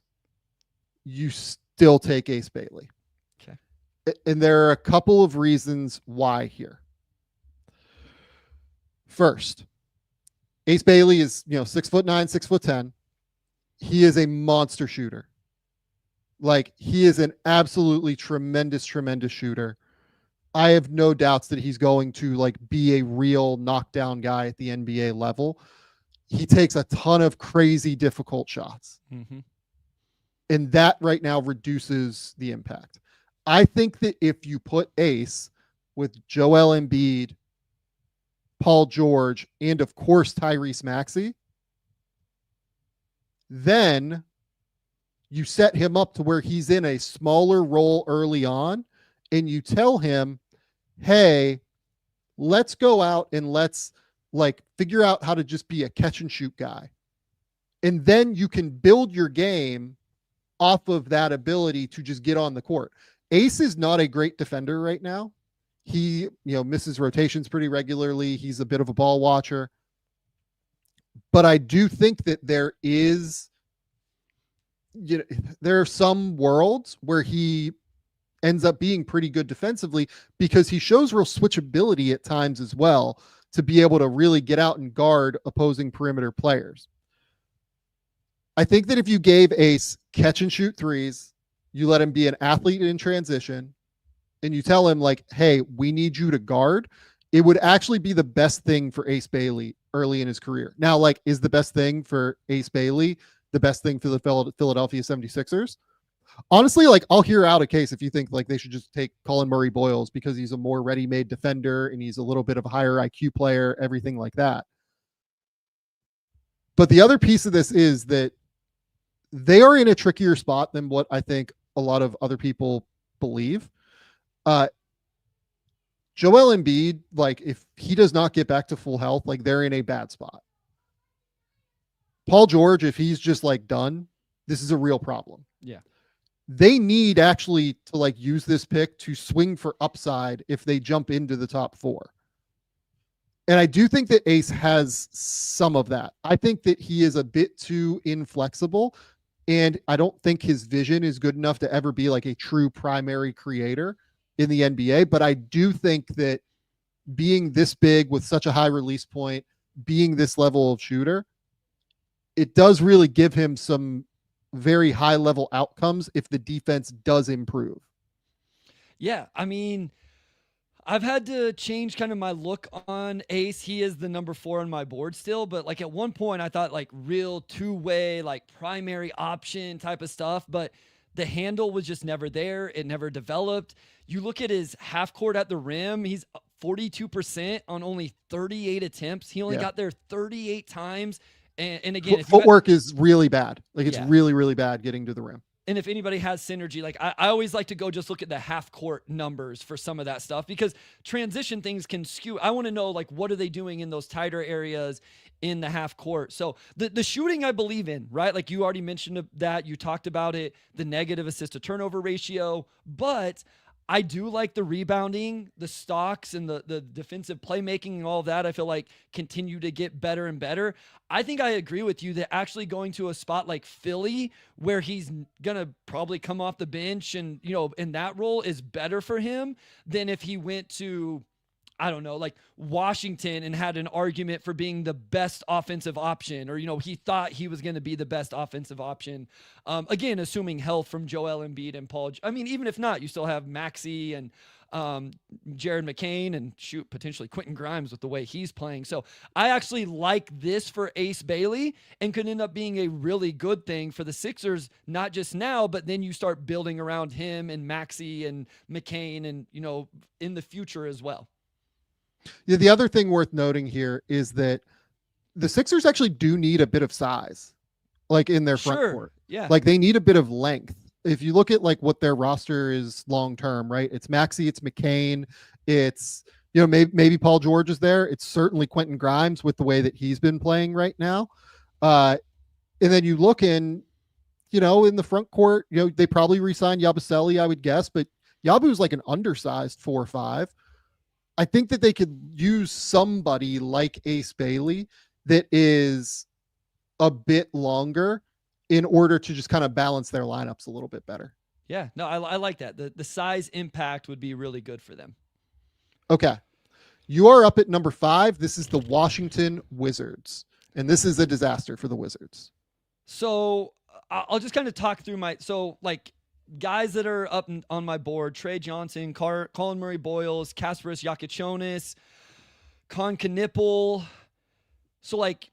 you still take Ace Bailey. Okay. And there are a couple of reasons why here. First, Ace Bailey is, 6'9", 6'10". He is a monster shooter. Like, he is an absolutely tremendous shooter. I have no doubts that he's going to be a real knockdown guy at the NBA level. He takes a ton of crazy difficult shots. Mm-hmm. And that right now reduces the impact. I think that if you put Ace with Joel Embiid, Paul George, and of course Tyrese Maxey, then you set him up to where he's in a smaller role early on, and you tell him, hey, let's go out and let's figure out how to just be a catch and shoot guy. And then you can build your game off of that ability to just get on the court. Ace is not a great defender right now. He, misses rotations pretty regularly. He's a bit of a ball watcher. But I do think that there are some worlds where he ends up being pretty good defensively because he shows real switchability at times as well to be able to really get out and guard opposing perimeter players. I think that if you gave Ace catch and shoot threes, you let him be an athlete in transition, and you tell him hey, we need you to guard, it would actually be the best thing for Ace Bailey early in his career. Now, is the best thing for Ace Bailey the best thing for the Philadelphia 76ers? Honestly, I'll hear out a case if you think they should just take Colin Murray-Boyles because he's a more ready-made defender and he's a little bit of a higher IQ player, everything like that. But the other piece of this is that they are in a trickier spot than what I think a lot of other people believe. Joel Embiid, if he does not get back to full health, they're in a bad spot. Paul George, if he's just done, this is a real problem. Yeah. They need actually to use this pick to swing for upside if they jump into the top 4. And I do think that Ace has some of that. I think that he is a bit too inflexible, and I don't think his vision is good enough to ever be a true primary creator in the NBA. But I do think that being this big with such a high release point, being this level of shooter, it does really give him some very high level outcomes if the defense does improve. Yeah, I mean, I've had to change kind of my look on Ace. He is the number 4 on my board still, but like at one point I thought like real two-way, like primary option type of stuff, but the handle was just never there. It never developed. You look at his half court at the rim, he's 42% on only 38 attempts. He only got there 38 times. And again, if footwork is really bad. Like it's Yeah. really, really bad getting to the rim. And if anybody has synergy, like I always like to go just look at the half court numbers for some of that stuff, because transition things can skew. I want to know, like, what are they doing in those tighter areas in the half court? So the shooting I believe in, right? Like you already mentioned that, you talked about it, the negative assist to turnover ratio, but I do like the rebounding, the stocks, and the defensive playmaking and all of that. I feel like continue to get better and better. I think I agree with you that actually going to a spot like Philly, where he's going to probably come off the bench and, you know, in that role, is better for him than if he went to, I don't know, like Washington and had an argument for being the best offensive option, or, you know, he thought he was going to be the best offensive option. Again, assuming health from Joel Embiid and Paul. I mean, even if not, you still have Maxey and Jared McCain and potentially Quentin Grimes with the way he's playing. So I actually like this for Ace Bailey, and could end up being a really good thing for the Sixers, not just now, but then you start building around him and Maxey and McCain and, you know, in the future as well. Yeah, the other thing worth noting here is that the Sixers actually do need a bit of size, like in their front court. Yeah. Like they need a bit of length. If you look at like what their roster is long term, right? It's Maxey, it's McCain, it's, you know, maybe Paul George is there. It's certainly Quentin Grimes with the way that he's been playing right now. And then you look in, you know, in the front court, you know, they probably re-signed Yabusele, I would guess, but Yabu's like an undersized 4-5. I think that they could use somebody like Ace Bailey that is a bit longer in order to just kind of balance their lineups a little bit better. Yeah, no, I like that. The size impact would be really good for them. Okay. You are up at number 5. This is the Washington Wizards, and this is a disaster for the Wizards. So I'll just kind of talk through like guys that are up on my board: Trey Johnson, Colin Murray-Boyles, Kasparas Jakubonis, Con Knipple. So like,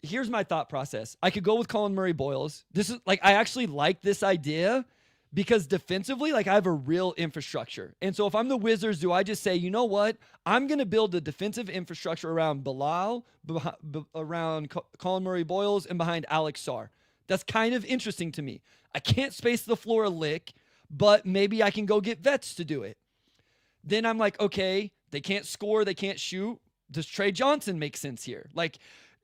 here's my thought process. I could go with Colin Murray-Boyles. This is like, I actually like this idea because defensively, like I have a real infrastructure. And so if I'm the Wizards, do I just say, you know what? I'm going to build a defensive infrastructure around Bilal, around Colin Murray-Boyles, and behind Alex Sarr. That's kind of interesting to me. I can't space the floor a lick, but maybe I can go get vets to do it. Then I'm like, okay, they can't score, they can't shoot. Does Trey Johnson make sense here? Like,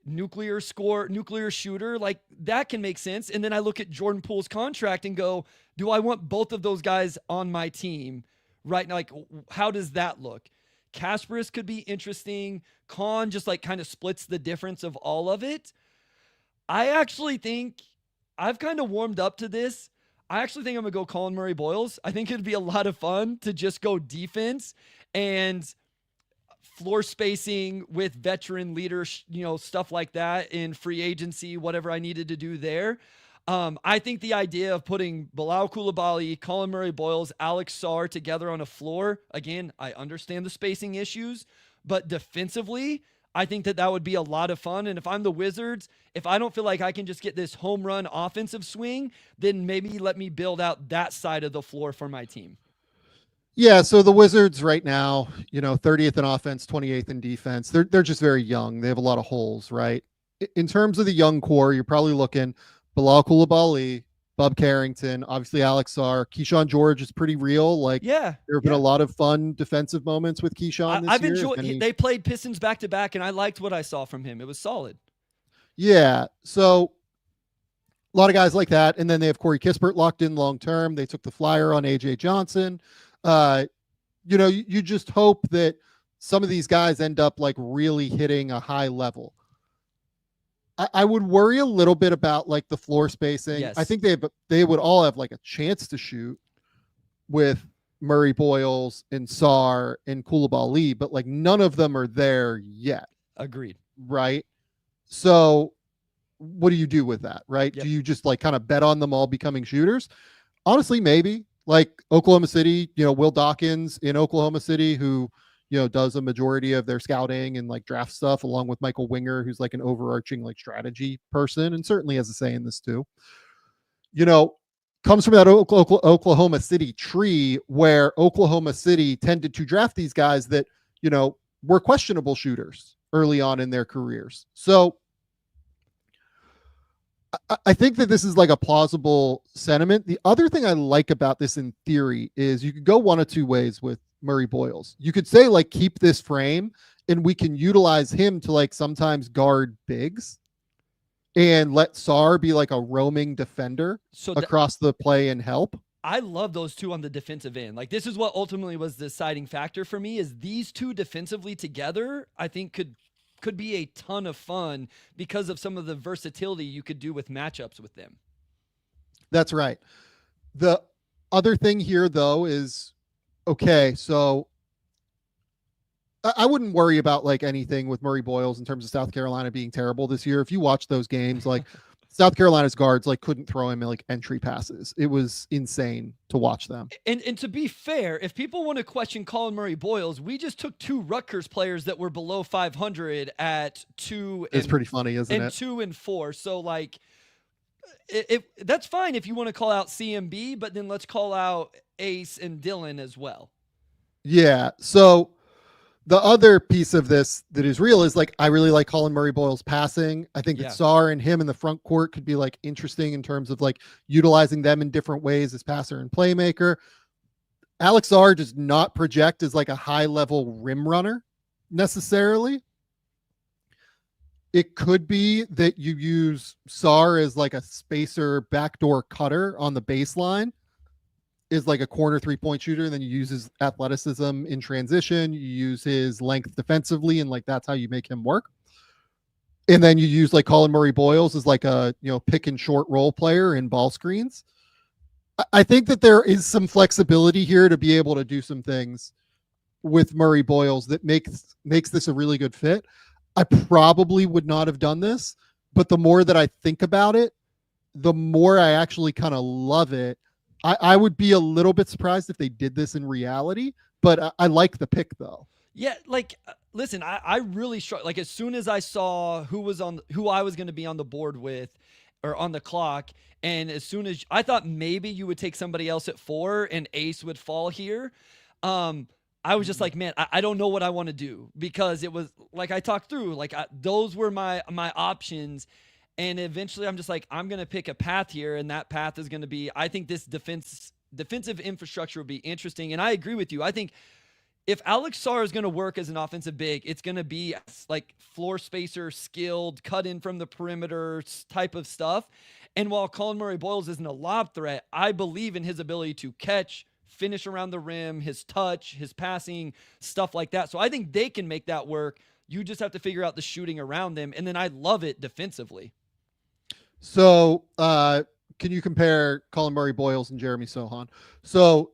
nuclear shooter, like that can make sense. And then I look at Jordan Poole's contract and go, do I want both of those guys on my team right now? Like, how does that look? Kasparas could be interesting. Con just like kind of splits the difference of all of it. I actually think I've kind of warmed up to this. I actually think I'm going to go Colin Murray-Boyles. I think it'd be a lot of fun to just go defense and floor spacing with veteran leaders, you know, stuff like that in free agency, whatever I needed to do there. I think the idea of putting Bilal Coulibaly, Colin Murray-Boyles, Alex Sarr together on a floor, again, I understand the spacing issues, but defensively, I think that would be a lot of fun. And if I'm the Wizards, if I don't feel like I can just get this home run offensive swing, then maybe let me build out that side of the floor for my team. Yeah, so the Wizards right now, you know, 30th in offense, 28th in defense. They're just very young. They have a lot of holes, right? In terms of the young core, you're probably looking Bilal Coulibaly, Bub Carrington, obviously Alex Sarr. Keyshawn George is pretty real. Like, there have been a lot of fun defensive moments with Keyshawn this year. Enjoyed. They played Pistons back to back, and I liked what I saw from him. It was solid. Yeah, so a lot of guys like that, and then they have Corey Kispert locked in long term. They took the flyer on AJ Johnson. You know, you just hope that some of these guys end up like really hitting a high level. I would worry a little bit about like the floor spacing. Yes. I think they would all have like a chance to shoot with Murray-Boyles and Sarr and Coulibaly, but like none of them are there yet. Agreed. Right. So what do you do with that, right? Yep. Do you just like kind of bet on them all becoming shooters? Honestly, maybe. Like Oklahoma City, Will Dawkins in Oklahoma City, who does a majority of their scouting and like draft stuff, along with Michael Winger, who's like an overarching like strategy person and certainly has a say in this too. Comes from that Oklahoma City tree where Oklahoma City tended to draft these guys that were questionable shooters early on in their careers. So I think that this is like a plausible sentiment. The other thing I like about this in theory is you could go one of two ways with Murray Boyles. You could say like keep this frame and we can utilize him to like sometimes guard bigs and let Sarr be like a roaming defender across the play and help. I love those two on the defensive end. Like this is what ultimately was the deciding factor for me is these two defensively together, I think could be a ton of fun because of some of the versatility you could do with matchups with them. That's right. The other thing here though is, okay, so I wouldn't worry about like anything with Murray Boyles in terms of South Carolina being terrible this year. If you watch those games, like South Carolina's guards like couldn't throw him like entry passes. It was insane to watch them. And to be fair, if people want to question Colin Murray Boyles, we just took two Rutgers players that were below 500 at 2. It's pretty funny, isn't it? 2 and 4. So like, that's fine if you want to call out CMB, but then let's call out Ace and Dylan as well. Yeah. So the other piece of this that is real is like I really like Colin Murray Boyles passing. I think that Sarr and him in the front court could be like interesting in terms of like utilizing them in different ways as passer and playmaker. Alex Sarr does not project as like a high level rim runner necessarily. It could be that you use Sarr as like a spacer backdoor cutter on the baseline, is like a corner 3-point shooter, and then you use his athleticism in transition, you use his length defensively, and like that's how you make him work. And then you use like Colin Murray Boyles as like a pick and short role player in ball screens. I think that there is some flexibility here to be able to do some things with Murray Boyles that makes this a really good fit. I probably would not have done this, but the more that I think about it, the more I actually kind of love it. I would be a little bit surprised if they did this in reality, but I like the pick though. Yeah, like listen, I really like as soon as I saw who I was going to be on the board with or on the clock, and as soon as I thought maybe you would take somebody else at 4 and Ace would fall here, I was just like, man, I don't know what I want to do, because it was like I talked through, like those were my options. And eventually I'm just like, I'm going to pick a path here. And that path is going to be, I think this defensive infrastructure will be interesting. And I agree with you. I think if Alex Sarr is going to work as an offensive big, it's going to be like floor spacer, skilled, cut in from the perimeter type of stuff. And while Colin Murray Boyles isn't a lob threat, I believe in his ability to catch, finish around the rim, his touch, his passing, stuff like that. So I think they can make that work. You just have to figure out the shooting around them. And then I love it defensively. So can you compare Colin Murray Boyles and Jeremy Sochan? So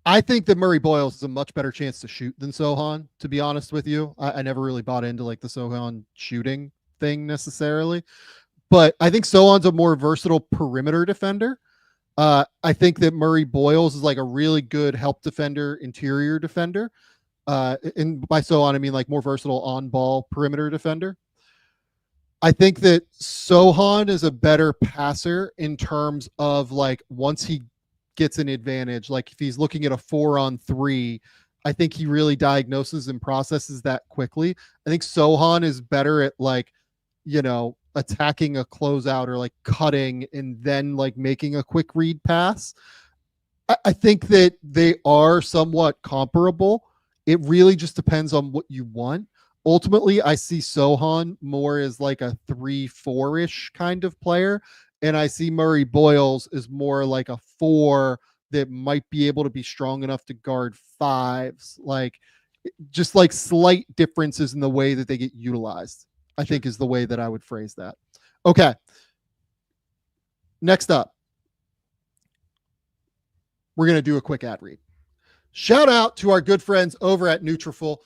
I think that Murray Boyles has a much better chance to shoot than Sochan, to be honest with you. I never really bought into like the Sochan shooting thing necessarily, but I think Sochan's a more versatile perimeter defender. I think that Murray Boyles is like a really good help defender, interior defender. And by Sochan, I mean like more versatile on ball perimeter defender. I think that Sochan is a better passer in terms of like once he gets an advantage, like if he's looking at a 4-on-3, I think he really diagnoses and processes that quickly. I think Sochan is better at like, attacking a closeout or like cutting and then like making a quick read pass. I think that they are somewhat comparable. It really just depends on what you want. Ultimately, I see Sochan more as like a 3-4-ish kind of player, and I see Murray Boyles as more like a 4 that might be able to be strong enough to guard 5s. Like just like slight differences in the way that they get utilized, I think is the way that I would phrase that. Okay. Next up, we're going to do a quick ad read. Shout out to our good friends over at NUTRAFOL.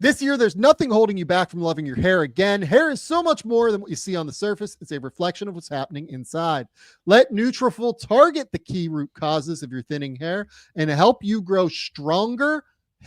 This year, there's nothing holding you back from loving your hair again. Hair is so much more than what you see on the surface. It's a reflection of what's happening inside. Let NUTRAFOL target the key root causes of your thinning hair and help you grow stronger,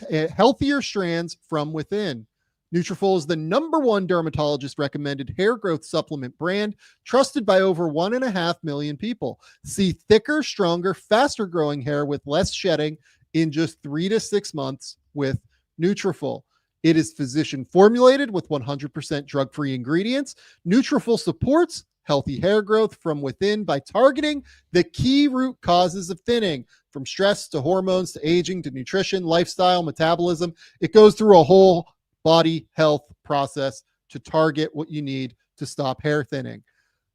healthier strands from within. NUTRAFOL is the #1 dermatologist recommended hair growth supplement brand, trusted by over 1.5 million people. See thicker, stronger, faster growing hair with less shedding in just 3 to 6 months with NUTRAFOL. It is physician formulated with 100% drug-free ingredients. NUTRAFOL supports healthy hair growth from within by targeting the key root causes of thinning, from stress to hormones to aging to nutrition, lifestyle, metabolism. It goes through a whole body health process to target what you need to stop hair thinning.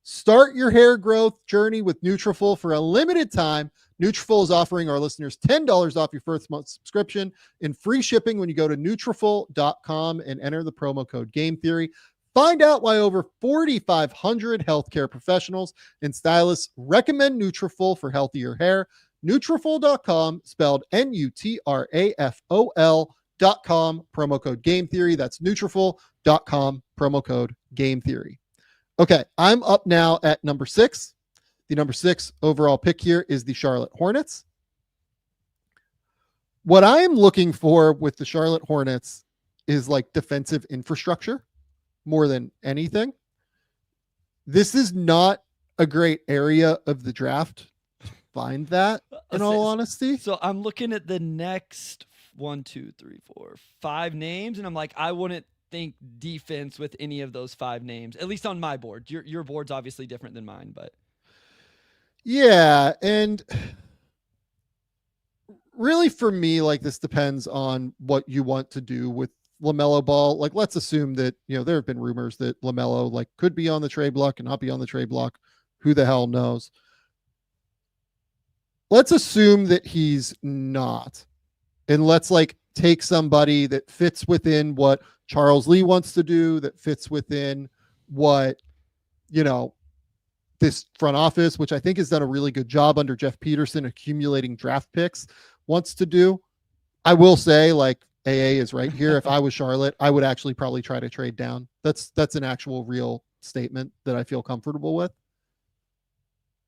Start your hair growth journey with NUTRAFOL for a limited time. NUTRAFOL is offering our listeners $10 off your first month subscription and free shipping when you go to NUTRAFOL.com and enter the promo code Game Theory. Find out why over 4,500 healthcare professionals and stylists recommend NUTRAFOL for healthier hair. NUTRAFOL.com, spelled NUTRAFOL.com, promo code Game Theory. That's NUTRAFOL.com, promo code Game Theory. Okay, I'm up now at number 6. The number 6 overall pick here is the Charlotte Hornets. What I am looking for with the Charlotte Hornets is like defensive infrastructure more than anything. This is not a great area of the draft to find that, in all honesty. So I'm looking at the next 1, 2, 3, 4, 5 names, and I'm like, I wouldn't think defense with any of those 5 names, at least on my board. Your board's obviously different than mine, but yeah. And really for me, like, this depends on what you want to do with LaMelo Ball. Like, let's assume that, there have been rumors that LaMelo like could be on the trade block and not be on the trade block. Who the hell knows? Let's assume that he's not. And let's like take somebody that fits within what Charles Lee wants to do, that fits within what, this front office, which I think has done a really good job under Jeff Peterson accumulating draft picks, wants to do. I will say, like, AA is right here. If I was Charlotte, I would actually probably try to trade down. That's an actual real statement that I feel comfortable with.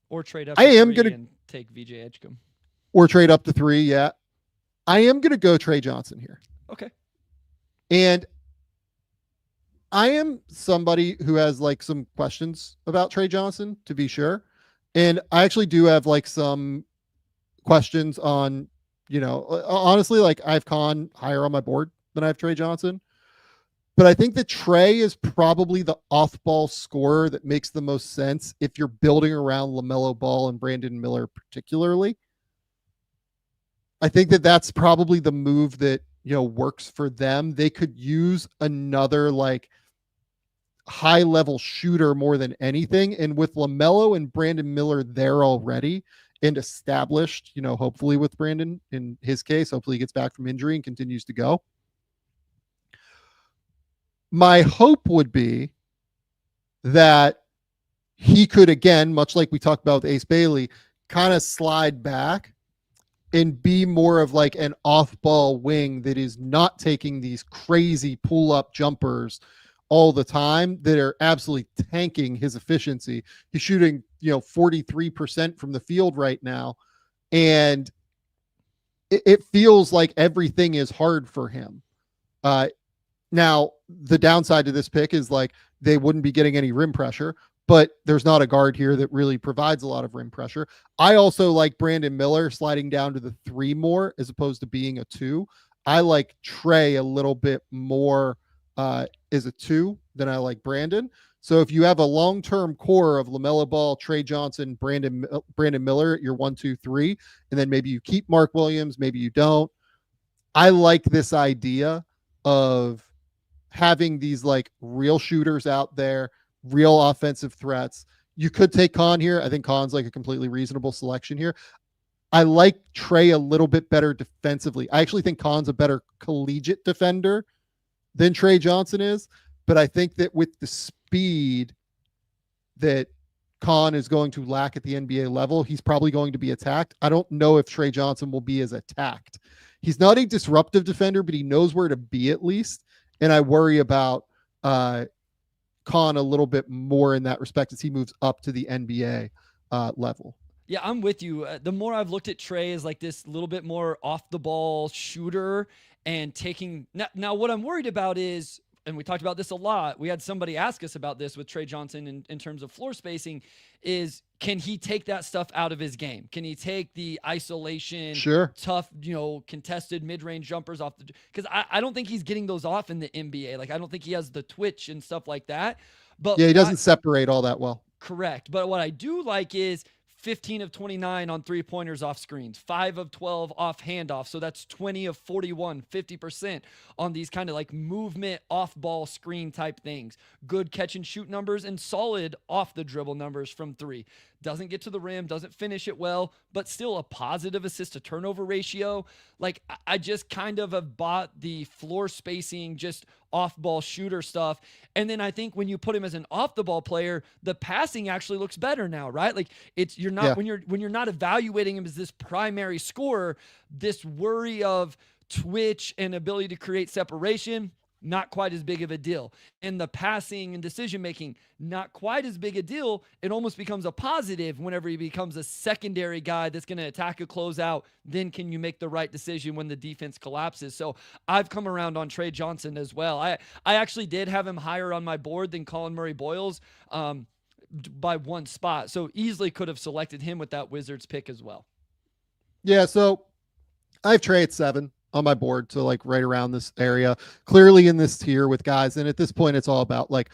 Or trade up. I am going to take VJ Edgecombe. Or trade up to 3. Yeah. I am going to go Trey Johnson here. Okay. And I am somebody who has like some questions about Trey Johnson, to be sure. And I actually do have like some questions on, honestly, like I have Con higher on my board than I have Trey Johnson. But I think that Trey is probably the off-ball scorer that makes the most sense if you're building around LaMelo Ball and Brandon Miller particularly. I think that that's probably the move that, works for them. They could use another like high-level shooter more than anything. And with LaMelo and Brandon Miller there already and established, hopefully with Brandon in his case, hopefully he gets back from injury and continues to go. My hope would be that he could, again, much like we talked about with Ace Bailey, kind of slide back and be more of like an off-ball wing that is not taking these crazy pull-up jumpers all the time that are absolutely tanking his efficiency. He's shooting, 43% from the field right now. And it feels like everything is hard for him. Now, the downside to this pick is like they wouldn't be getting any rim pressure, but there's not a guard here that really provides a lot of rim pressure. I also like Brandon Miller sliding down to the 3 more as opposed to being a 2. I like Trey a little bit more as a 2 than I like Brandon. So if you have a long-term core of LaMelo Ball, Trey Johnson, Brandon Miller at your 1, 2, 3, and then maybe you keep Mark Williams, maybe you don't. I like this idea of having these like real shooters out there, real offensive threats. You could take Con here. I think Con's like a completely reasonable selection here. I like Trey a little bit better defensively. I actually think Con's a better collegiate defender than Trey Johnson is, but I think that with the speed that Con is going to lack at the NBA level, he's probably going to be attacked. I don't know if Trey Johnson will be as attacked. He's not a disruptive defender, but he knows where to be at least. And I worry about Con a little bit more in that respect as he moves up to the NBA level. Yeah, I'm with you. The more I've looked at Trey as like this little bit more off the ball shooter and taking now what I'm worried about is, and we talked about this a lot. We had somebody ask us about this with Trey Johnson in terms of floor spacing, is can he take that stuff out of his game? Can he take the isolation, Sure, tough, contested mid-range jumpers off the, because I don't think he's getting those off in the NBA. Like I don't think he has the twitch and stuff like that. But yeah, he doesn't separate all that well. Correct. But what I do like is 15 of 29 on 3-pointers off screens, 5 of 12 off handoffs. So that's 20 of 41, 50% on these kind of like movement off ball screen type things. Good catch and shoot numbers and solid off the dribble numbers from 3. Doesn't get to the rim, doesn't finish it well, but still a positive assist to turnover ratio. Like I just kind of have bought the floor spacing, just off ball shooter stuff. And then I think when you put him as an off the ball player, the passing actually looks better now, right? Like you're not, when you're not evaluating him as this primary scorer, this worry of twitch and ability to create separation, not quite as big of a deal. And the passing and decision-making, not quite as big a deal. It almost becomes a positive whenever he becomes a secondary guy that's going to attack a closeout. Then can you make the right decision when the defense collapses? So I've come around on Trey Johnson as well. I actually did have him higher on my board than Colin Murray-Boyles by one spot. So easily could have selected him with that Wizards pick as well. Yeah, so I have Trey at 7 on my board, so like right around this area, clearly in this tier with guys. And at this point, it's all about like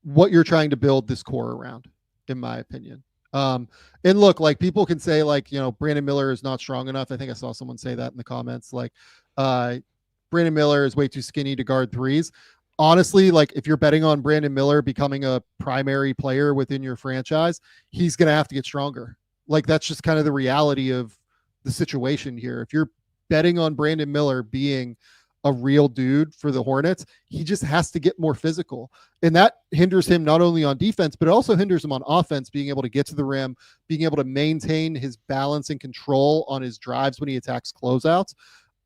what you're trying to build this core around, in my opinion. And look, like people can say like, Brandon Miller is not strong enough. I think I saw someone say that in the comments, like Brandon Miller is way too skinny to guard threes. Honestly, like if you're betting on Brandon Miller becoming a primary player within your franchise, he's going to have to get stronger. Like that's just kind of the reality of the situation here. If you're betting on Brandon Miller being a real dude for the Hornets, he just has to get more physical. And that hinders him not only on defense, but it also hinders him on offense, being able to get to the rim, being able to maintain his balance and control on his drives when he attacks closeouts.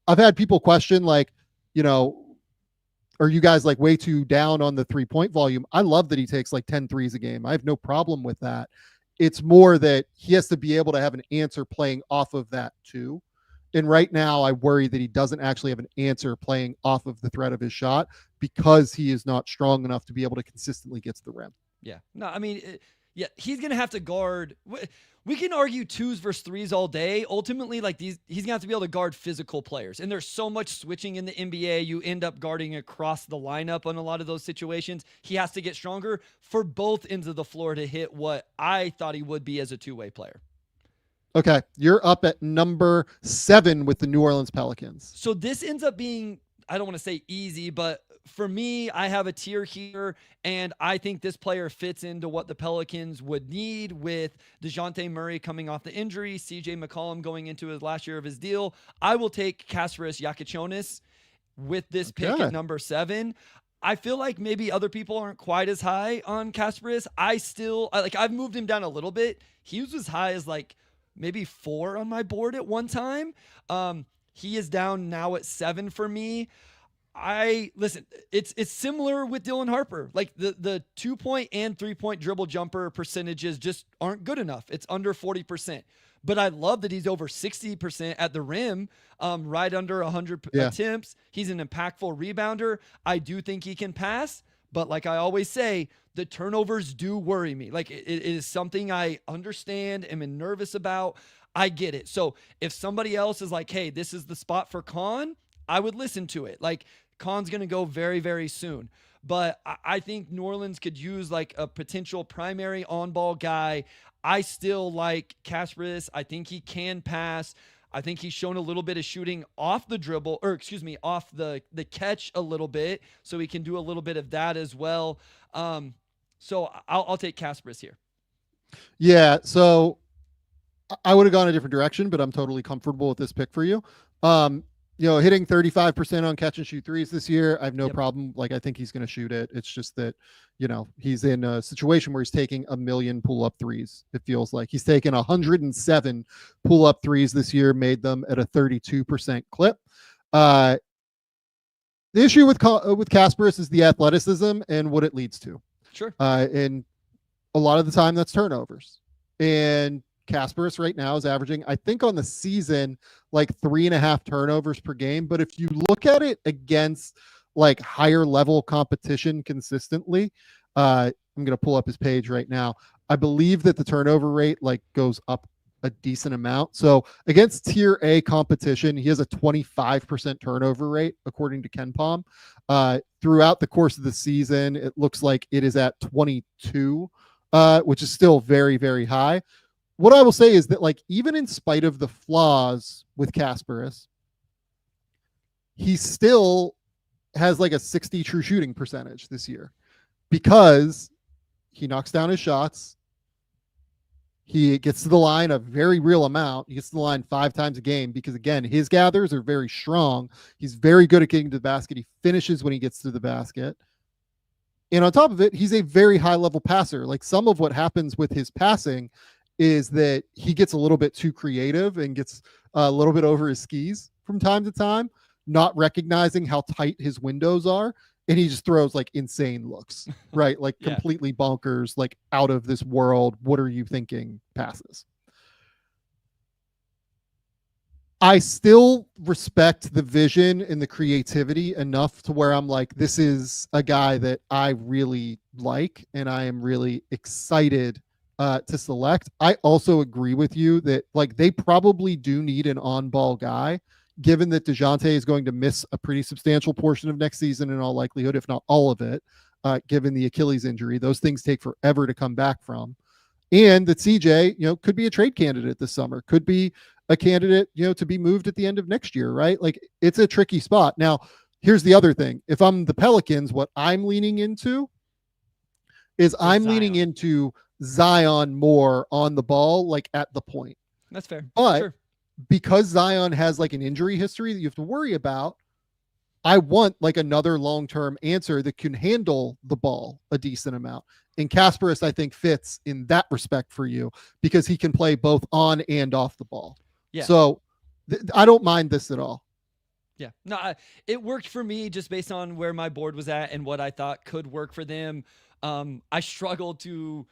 I've had people question, like, are you guys like way too down on the 3-point volume? I love that he takes like 10 threes a game. I have no problem with that. It's more that he has to be able to have an answer playing off of that too. And right now, I worry that he doesn't actually have an answer playing off of the threat of his shot because he is not strong enough to be able to consistently get to the rim. Yeah. No, I mean, he's going to have to guard. We can argue 2s versus 3s all day. Ultimately, like he's going to have to be able to guard physical players. And there's so much switching in the NBA. You end up guarding across the lineup on a lot of those situations. He has to get stronger for both ends of the floor to hit what I thought he would be as a 2-way player. Okay, you're up at number 7 with the New Orleans Pelicans. So this ends up being, I don't want to say easy, but for me, I have a tier here, and I think this player fits into what the Pelicans would need with DeJounte Murray coming off the injury, CJ McCollum going into his last year of his deal. I will take Kasparas Jakičionis with this pick at number 7. I feel like maybe other people aren't quite as high on Kasparas. I've moved him down a little bit. He was as high as like maybe 4 on my board at one time. He is down now at 7 for me. It's similar with Dylan Harper. Like the 2-point and 3-point dribble jumper percentages just aren't good enough. It's under 40%. But I love that he's over 60% at the rim, right under 100 attempts. He's an impactful rebounder. I do think he can pass. But like I always say, the turnovers do worry me. Like it is something I understand, am nervous about. I get it. So if somebody else is like, hey, this is the spot for Con, I would listen to it. Like Con's going to go very, very soon. But I think New Orleans could use like a potential primary on-ball guy. I still like Kasparas. I think he can pass. I think he's shown a little bit of shooting off the dribble, off the catch a little bit. So he can do a little bit of that as well. So I'll take Kasparas here. Yeah. So I would have gone a different direction, but I'm totally comfortable with this pick for you. Hitting 35% on catch and shoot threes this year, I have no problem. Like, I think he's going to shoot it. It's just that, he's in a situation where he's taking 1 million pull-up threes. It feels like he's taken 107 pull-up threes this year, made them at a 32% clip. The issue with Kasparis is the athleticism and what it leads to. Sure. And a lot of the time that's turnovers. And Kasparis right now is averaging, I think on the season, like 3.5 turnovers per game. But if you look at it against like higher level competition consistently, I'm going to pull up his page right now. I believe that the turnover rate like goes up a decent amount. So against tier A competition, he has a 25% turnover rate, according to KenPom. Throughout the course of the season, it looks like it is at 22, which is still very, very high. What I will say is that, like, even in spite of the flaws with Kasparis, he still has like a 60 true shooting percentage this year because he knocks down his shots. He gets to the line a very real amount. He gets to the line 5 times a game because, again, his gathers are very strong. He's very good at getting to the basket. He finishes when he gets to the basket. And on top of it, he's a very high-level passer. Like, some of what happens with his passing is that he gets a little bit too creative and gets a little bit over his skis from time to time, not recognizing how tight his windows are. And he just throws like insane looks, right? Like Yeah. completely bonkers, like out of this world. What are you thinking passes? I still respect the vision and the creativity enough to where I'm like, this is a guy that I really like and I am really excited to select. I also agree with you that like they probably do need an on-ball guy, given that DeJounte is going to miss a pretty substantial portion of next season in all likelihood, if not all of it, given the Achilles injury. Those things take forever to come back from. And that CJ, could be a trade candidate this summer, could be a candidate, to be moved at the end of next year, right? Like, it's a tricky spot. Now, here's the other thing. If I'm the Pelicans, what I'm leaning into is leaning into Zion more on the ball, like at the point. That's fair. But sure. Because Zion has like an injury history that you have to worry about, I want like another long-term answer that can handle the ball a decent amount. And Kasparis, I think, fits in that respect for you because he can play both on and off the ball. Yeah. So I don't mind this at all. Yeah, no, it worked for me just based on where my board was at and what I thought could work for them. I struggled to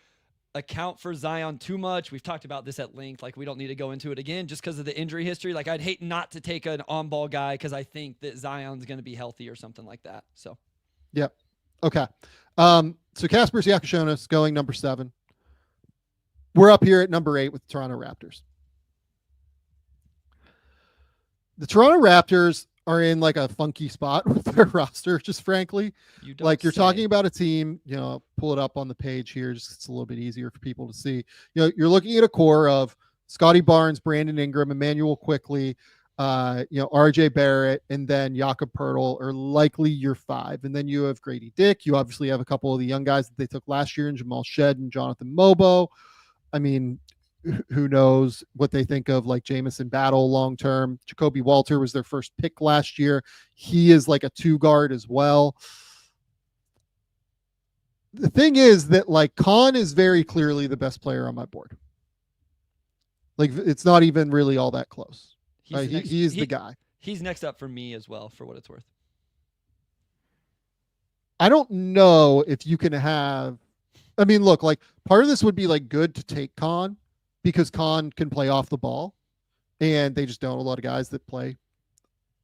account for Zion too much. We've talked about this at length. Like, we don't need to go into it again just because of the injury history. Like, I'd hate not to take an on-ball guy because I think that Zion's going to be healthy or something like that. So, yeah. Okay. So Kasparis Yakashonis going number 7. We're up here at number 8 with the Toronto Raptors. The Toronto Raptors are in like a funky spot with their roster, just frankly. You're talking about a team, pull it up on the page here, just it's a little bit easier for people to see. You're looking at a core of Scotty Barnes, Brandon Ingram, Emmanuel Quickley, RJ Barrett, and then Jakob Poeltl are likely your 5. And then you have Grady Dick. You obviously have a couple of the young guys that they took last year in Jamal Shed and Jonathan Mobo. I mean, who knows what they think of like Jamison Battle long-term. Jacoby Walter was their first pick last year. He is like a 2 guard as well. The thing is that like Khan is very clearly the best player on my board. Like, it's not even really all that close. He is the guy. He's next up for me as well, for what it's worth. I don't know if you can have, I mean, look, like part of this would be like good to take Khan because Khan can play off the ball and they just don't have a lot of guys that play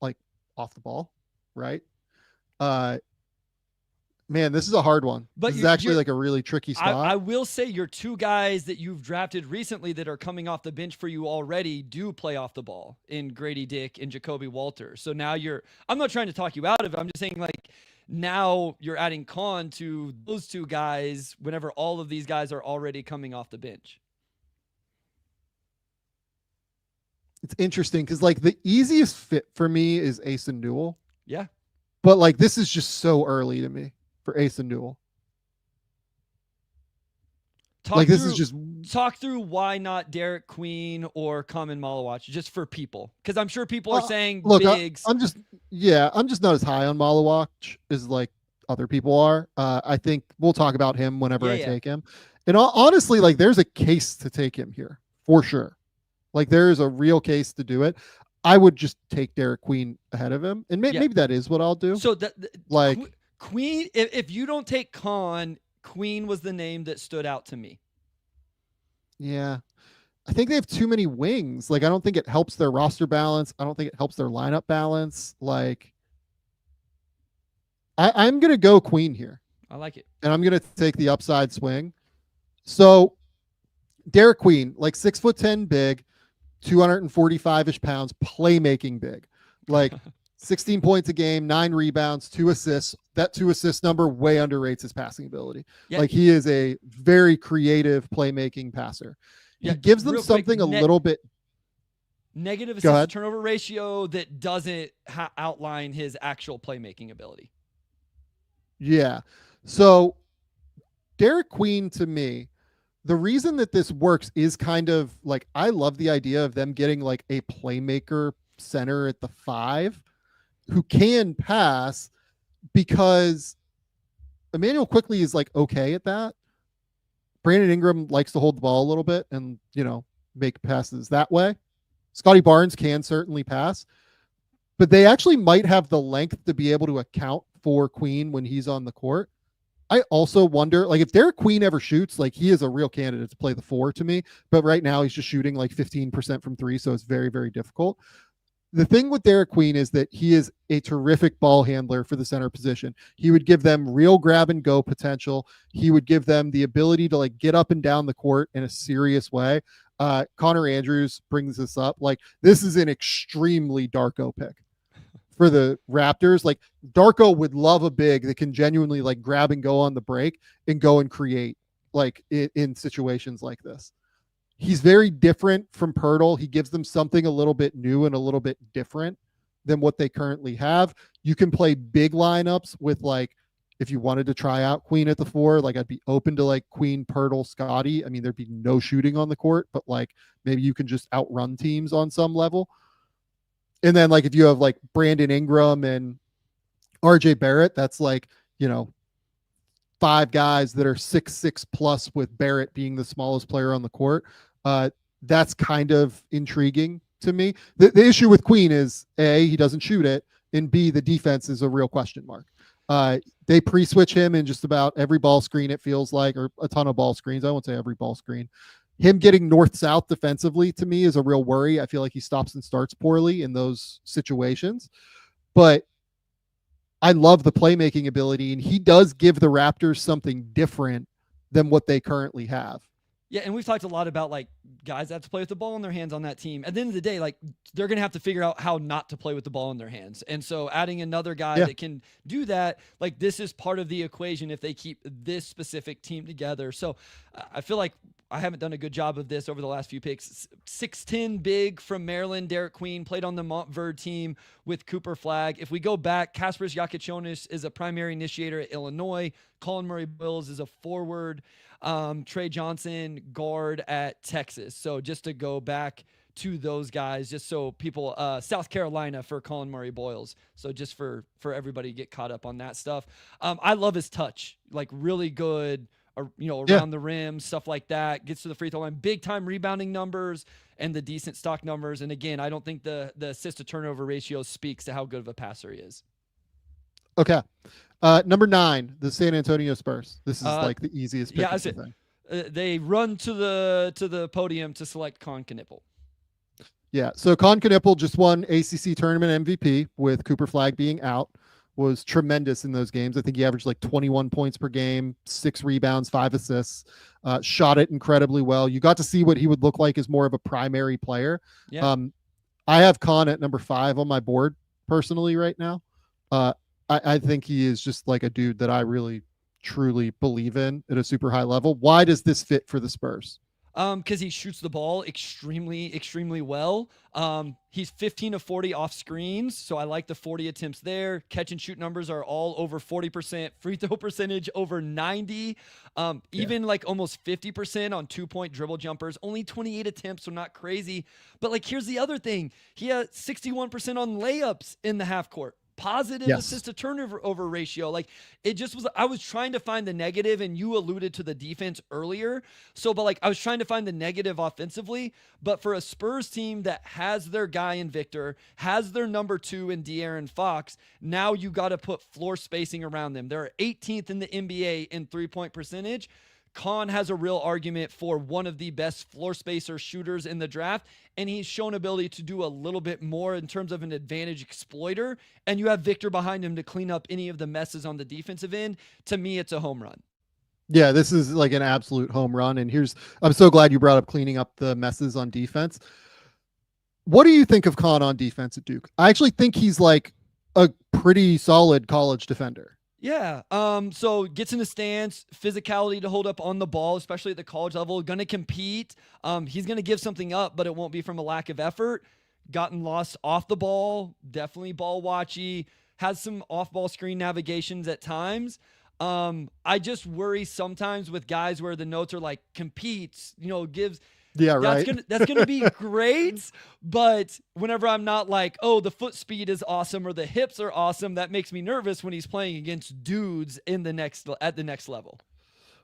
like off the ball. Right. Man, this is a hard one. But this is actually like a really tricky spot. I will say your 2 guys that you've drafted recently that are coming off the bench for you already do play off the ball in Grady Dick and Jacoby Walter. So now I'm not trying to talk you out of it. I'm just saying like now you're adding Khan to those 2 guys whenever all of these guys are already coming off the bench. It's interesting because like the easiest fit for me is Ace and Newell. Yeah. But like this is just so early to me for Ace and Newell. Talk through why not Derek Queen or Common Malawach just for people, because I'm sure people are saying bigs. I'm just not as high on Malawach as like other people are. I think we'll talk about him whenever I take him. And honestly, like there's a case to take him here for sure. Like there is a real case to do it. I would just take Derek Queen ahead of him, and Yeah. maybe that is what I'll do. So Like, Queen, if you don't take Con, Queen was the name that stood out to me. yeah, I think they have too many wings. Like, I don't think it helps their roster balance. I don't think it helps their lineup balance. Like, I'm gonna go Queen here, I like it. and I'm gonna take the upside swing. So Derek Queen, like 6'10" big, 245-ish pounds, playmaking big, like 16 points a game, 9 rebounds, 2 assists. That 2 assist number way underrates his passing ability. Yeah. Like, he is a very creative playmaking passer. Yeah, He gives them real quick, something a little bit. Negative Go assist ahead. to turnover ratio that doesn't outline his actual playmaking ability. Yeah. So Derek Queen, to me, the reason that this works is kind of like, I love the idea of them getting like a playmaker center at the 5 who can pass, because Emmanuel Quickly is like okay at that. Brandon Ingram likes to hold the ball a little bit and, make passes that way. Scotty Barnes can certainly pass, but they actually might have the length to be able to account for Queen when he's on the court. I also wonder, like, if Derek Queen ever shoots, like, he is a real candidate to play the 4 to me, but right now he's just shooting like 15% from 3, so it's very, very difficult. The thing with Derek Queen is that he is a terrific ball handler for the center position. He would give them real grab and go potential. He would give them the ability to like get up and down the court in a serious way. Connor Andrews brings this up. Like, this is an extremely Darko pick for the Raptors. Like, Darko would love a big that can genuinely like grab and go on the break and go and create, like, in situations like this. He's very different from Pirtle. He gives them something a little bit new and a little bit different than what they currently have. You can play big lineups with, like, if you wanted to try out Queen at the 4, like, I'd be open to like Queen, Pirtle, Scotty. I mean, there'd be no shooting on the court, but like maybe you can just outrun teams on some level. And then, like, if you have like Brandon Ingram and RJ Barrett, that's like, 5 guys that are 6'6" plus, with Barrett being the smallest player on the court. That's kind of intriguing to me. The issue with Queen is, A, he doesn't shoot it, and B, the defense is a real question mark. They pre-switch him in just about every ball screen, it feels like, or a ton of ball screens. I won't say every ball screen. Him getting north-south defensively, to me, is a real worry. I feel like he stops and starts poorly in those situations. But I love the playmaking ability, and he does give the Raptors something different than what they currently have. Yeah, and we've talked a lot about like guys that have to play with the ball in their hands on that team. At the end of the day, like, they're going to have to figure out how not to play with the ball in their hands. And so adding another guy that can do that, like, this is part of the equation if they keep this specific team together. So I feel like I haven't done a good job of this over the last few picks. 6'10" big from Maryland, Derek Queen, played on the Montverde team with Cooper Flagg. If we go back, Kasparas Yakichonis is a primary initiator at Illinois. Colin Murray-Boyles is a forward. Trey Johnson, guard at Texas. So just to go back to those guys, just so people, South Carolina for Colin Murray-Boyles. So just for everybody to get caught up on that stuff. I love his touch, like, really good, around the rim, stuff like that. Gets to the free throw line, big time rebounding numbers, and the decent stock numbers. And again, I don't think the assist to turnover ratio speaks to how good of a passer he is. Okay. Number 9, the San Antonio Spurs. This is like the easiest pick. Yeah, thing. They run to the podium to select Con Knipple. Yeah, so Con Knipple just won ACC tournament MVP with Cooper Flagg being out. Was tremendous in those games. I think he averaged like 21 points per game, 6 rebounds, 5 assists, shot it incredibly well. You got to see what he would look like as more of a primary player. Yeah. I have Con at number 5 on my board personally right now. I think he is just like a dude that I really, truly believe in at a super high level. Why does this fit for the Spurs? Because he shoots the ball extremely, extremely well. He's 15 of 40 off screens, so I like the 40 attempts there. Catch and shoot numbers are all over 40%. Free throw percentage over 90. Even like almost 50% on 2-point dribble jumpers. Only 28 attempts, so not crazy. But like, here's the other thing: he had 61% on layups in the half court. positive Yes. assist to turnover ratio. Like it just was, I was trying to find the negative, and you alluded to the defense earlier. So, but like I was trying to find the negative offensively, but for a Spurs team that has their guy in Victor, has their number 2 in De'Aaron Fox, now you got to put floor spacing around them. They're 18th in the NBA in 3-point percentage. Khan has a real argument for one of the best floor spacer shooters in the draft, and he's shown ability to do a little bit more in terms of an advantage exploiter, and you have Victor behind him to clean up any of the messes on the defensive end. To me, it's a home run. Yeah, this is like an absolute home run. And I'm so glad you brought up cleaning up the messes on defense. What do you think of Khan on defense at Duke? I actually think he's like a pretty solid college defender. Yeah. So gets in the stance, physicality to hold up on the ball, especially at the college level, going to compete. He's going to give something up, but it won't be from a lack of effort. Gotten lost off the ball, definitely ball watchy, has some off ball screen navigations at times. I just worry sometimes with guys where the notes are like competes, gives. Yeah, right. That's gonna be great, but whenever I'm not like, oh, the foot speed is awesome or the hips are awesome, that makes me nervous when he's playing against dudes at the next level.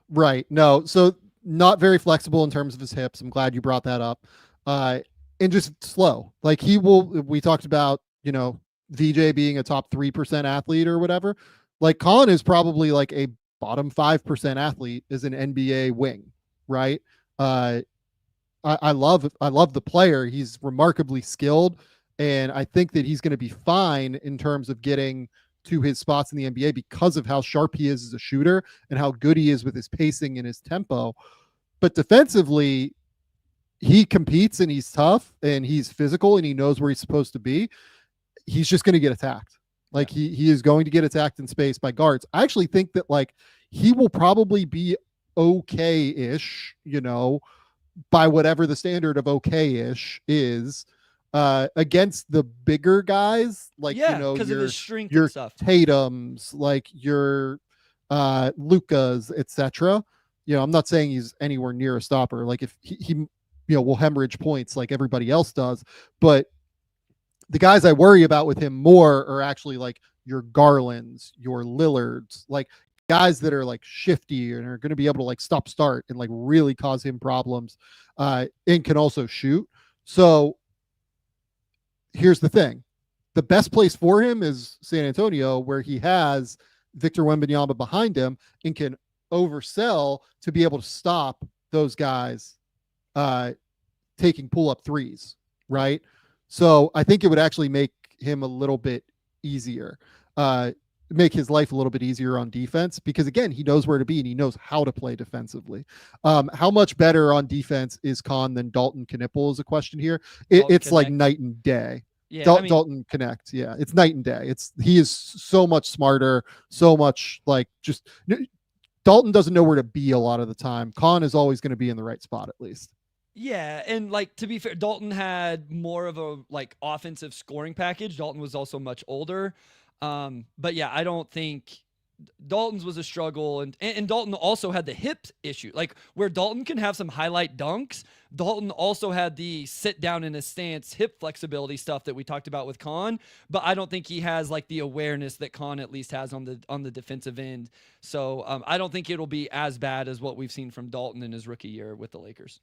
Right. No, so not very flexible in terms of his hips. I'm glad you brought that up. And just slow. Like we talked about, VJ being a top 3% athlete or whatever. Like Khan is probably like a bottom 5% athlete as an NBA wing, right? I love the player. He's remarkably skilled, and I think that he's going to be fine in terms of getting to his spots in the NBA because of how sharp he is as a shooter and how good he is with his pacing and his tempo. But defensively, he competes and he's tough and he's physical and he knows where he's supposed to be. He's just going to get attacked. Like he is going to get attacked in space by guards. I actually think that like he will probably be okay-ish, by whatever the standard of okay-ish is, against the bigger guys, like because of his strength your and stuff. Tatums, like your Lucas, etc. I'm not saying he's anywhere near a stopper. Like if he will hemorrhage points like everybody else does, but the guys I worry about with him more are actually like your Garlands, your Lillards, like guys that are like shifty and are going to be able to like stop start and like really cause him problems, and can also shoot. So here's the thing. The best place for him is San Antonio, where he has Victor Wembanyama behind him and can oversell to be able to stop those guys taking pull-up threes, right? So I think it would actually make him a little bit easier, make his life a little bit easier on defense, because again, he knows where to be and he knows how to play defensively. How much better on defense is Khan than Dalton Knippel is a question here. It's like night and day. Yeah, Dalton Connect. Yeah, it's night and day. He is so much smarter, so much like just Dalton doesn't know where to be a lot of the time. Khan is always going to be in the right spot at least. Yeah, and like to be fair, Dalton had more of a like offensive scoring package. Dalton was also much older. But yeah, I don't think Dalton's was a struggle, and Dalton also had the hip issue. Like where Dalton can have some highlight dunks, Dalton also had the sit down in a stance, hip flexibility stuff that we talked about with Khan. But I don't think he has like the awareness that Khan at least has on the defensive end. So I don't think it'll be as bad as what we've seen from Dalton in his rookie year with the Lakers.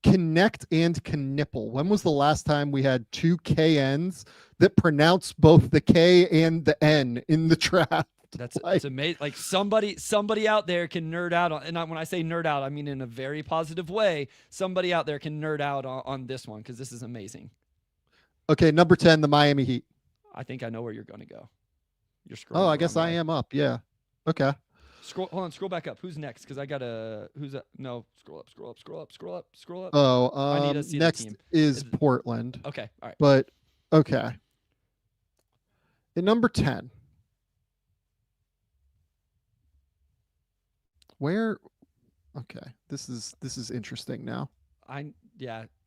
Connect and Knippel. When was the last time we had two KNs that pronounce both the K and the N in the draft? It's amazing. Like somebody out there can nerd out on, and when I say nerd out, I mean in a very positive way. Somebody out there can nerd out on this one because this is amazing. Okay, number 10, the Miami Heat. I think I know where you're going to go. You're scrolling. Oh, I guess I am up. Yeah. Okay. Scroll back up. Who's next? Because I gotta. No, scroll up. Oh, I need to see next the team. is Portland. Okay, all right. But okay. At number 10. Where? Okay, this is interesting now.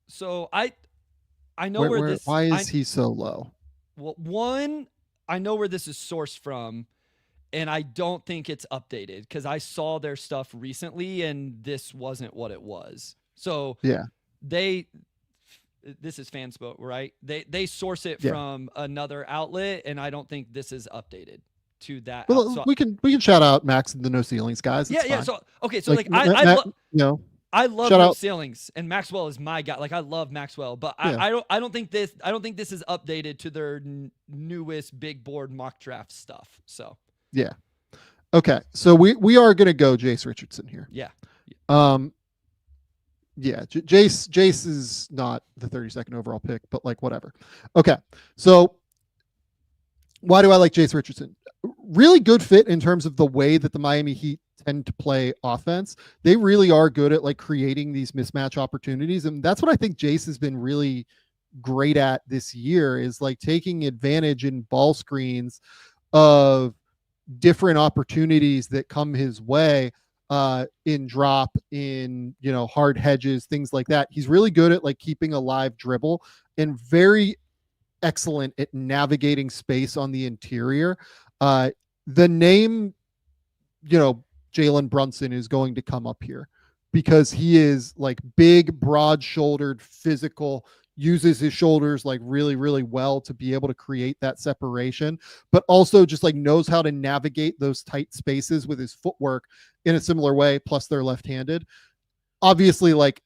So I know where this. Why is he so low? Well, one, I know where this is sourced from. And I don't think it's updated because I saw their stuff recently and this wasn't what it was. So yeah, this is Fanspo, right? They source it Yeah. from another outlet, and I don't think this is updated to that. Well, So we can shout out Max and the No Ceilings guys. It's yeah. fine. So okay, so like Matt, I love shout No out. Ceilings, and Maxwell is my guy. Like I love Maxwell, but Yeah. I don't think this is updated to their newest big board mock draft stuff. So Yeah. Okay. So we are gonna go Jace Richardson here. yeah. Yeah, Jace is not the 32nd overall pick, but like whatever. Okay. So why do I like Jace Richardson? Really good fit in terms of the way that the Miami Heat tend to play offense. They really are good at like creating these mismatch opportunities. And that's what I think Jace has been really great at this year, is like taking advantage in ball screens of different opportunities that come his way, in drop, in, hard hedges, things like that. He's really good at like keeping a live dribble and very excellent at navigating space on the interior. The name, Jalen Brunson is going to come up here because he is like big, broad-shouldered, physical, uses his shoulders like really, really well to be able to create that separation, but also just like knows how to navigate those tight spaces with his footwork in a similar way. Plus they're left-handed. Obviously, like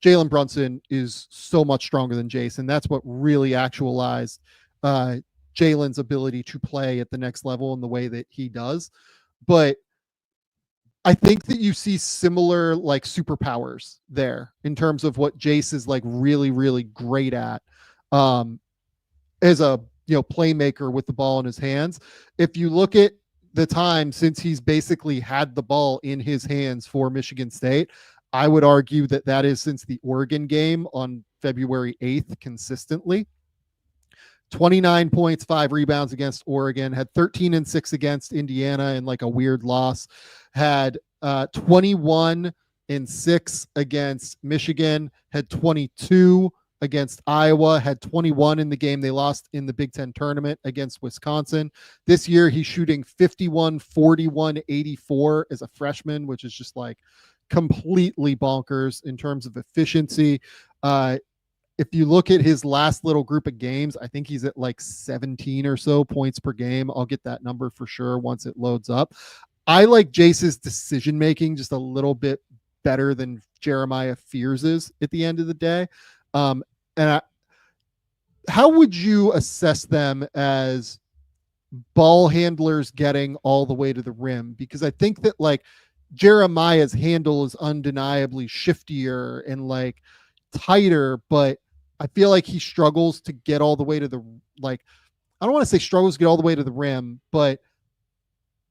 Jalen Brunson is so much stronger than Jason. That's what really actualized Jalen's ability to play at the next level in the way that he does. But I think that you see similar like superpowers there in terms of what Jace is like really, really great at, as a playmaker with the ball in his hands. If you look at the time since he's basically had the ball in his hands for Michigan State, I would argue that that is since the Oregon game on February 8th consistently. 29 points, 5 rebounds against Oregon, had 13 and 6 against Indiana in like a weird loss, had 21 and 6 against Michigan, had 22 against Iowa, had 21 in the game they lost in the Big Ten tournament against Wisconsin. This year he's shooting 51, 41, 84 as a freshman, which is just like completely bonkers in terms of efficiency. If you look at his last little group of games, I think he's at like 17 or so points per game. I'll get that number for sure once it loads up. I like Jace's decision making just a little bit better than Jeremiah Fears's at the end of the day. How would you assess them as ball handlers getting all the way to the rim? Because I think that like Jeremiah's handle is undeniably shiftier and like tighter, but I feel like he struggles to get all the way to the, like, I don't want to say struggles to get all the way to the rim, but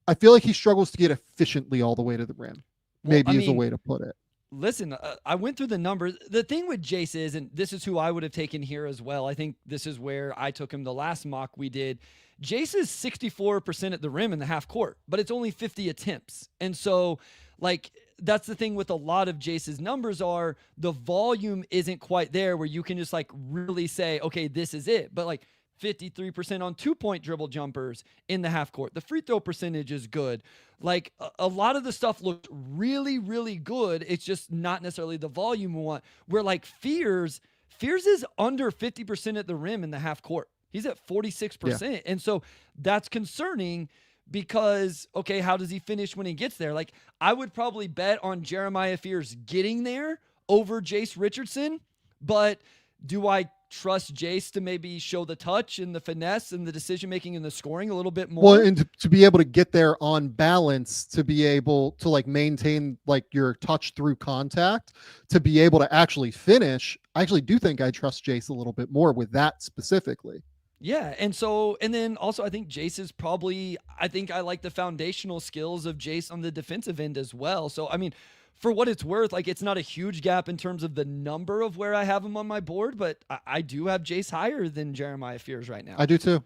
I feel like he struggles to get efficiently all the way to the rim. Maybe is a way to put it. Listen, I went through the numbers. The thing with Jace is, and this is who I would have taken here as well, I think this is where I took him the last mock we did. Jace is 64% at the rim in the half court, but it's only 50 attempts. And so, like, that's the thing with a lot of Jace's numbers are the volume isn't quite there where you can just like really say, okay, this is it. But like 53% on 2-point dribble jumpers in the half court. The free throw percentage is good. Like a lot of the stuff looked really, really good. It's just not necessarily the volume we want. Where like Fears is under 50% at the rim in the half court. He's at 46%. Yeah. And so that's concerning because, okay, how does he finish when he gets there? Like I would probably bet on Jeremiah Fears getting there over Jace Richardson, but do I trust Jace to maybe show the touch and the finesse and the decision-making and the scoring a little bit more? Well, and to be able to get there on balance, to be able to like maintain like your touch through contact, to be able to actually finish, I actually do think I trust Jace a little bit more with that specifically. Yeah. And so, and then also I think Jace is probably, I think I like the foundational skills of Jace on the defensive end as well. So, I mean, for what it's worth, like it's not a huge gap in terms of the number of where I have him on my board, but I do have Jace higher than Jeremiah Fears right now. I do too.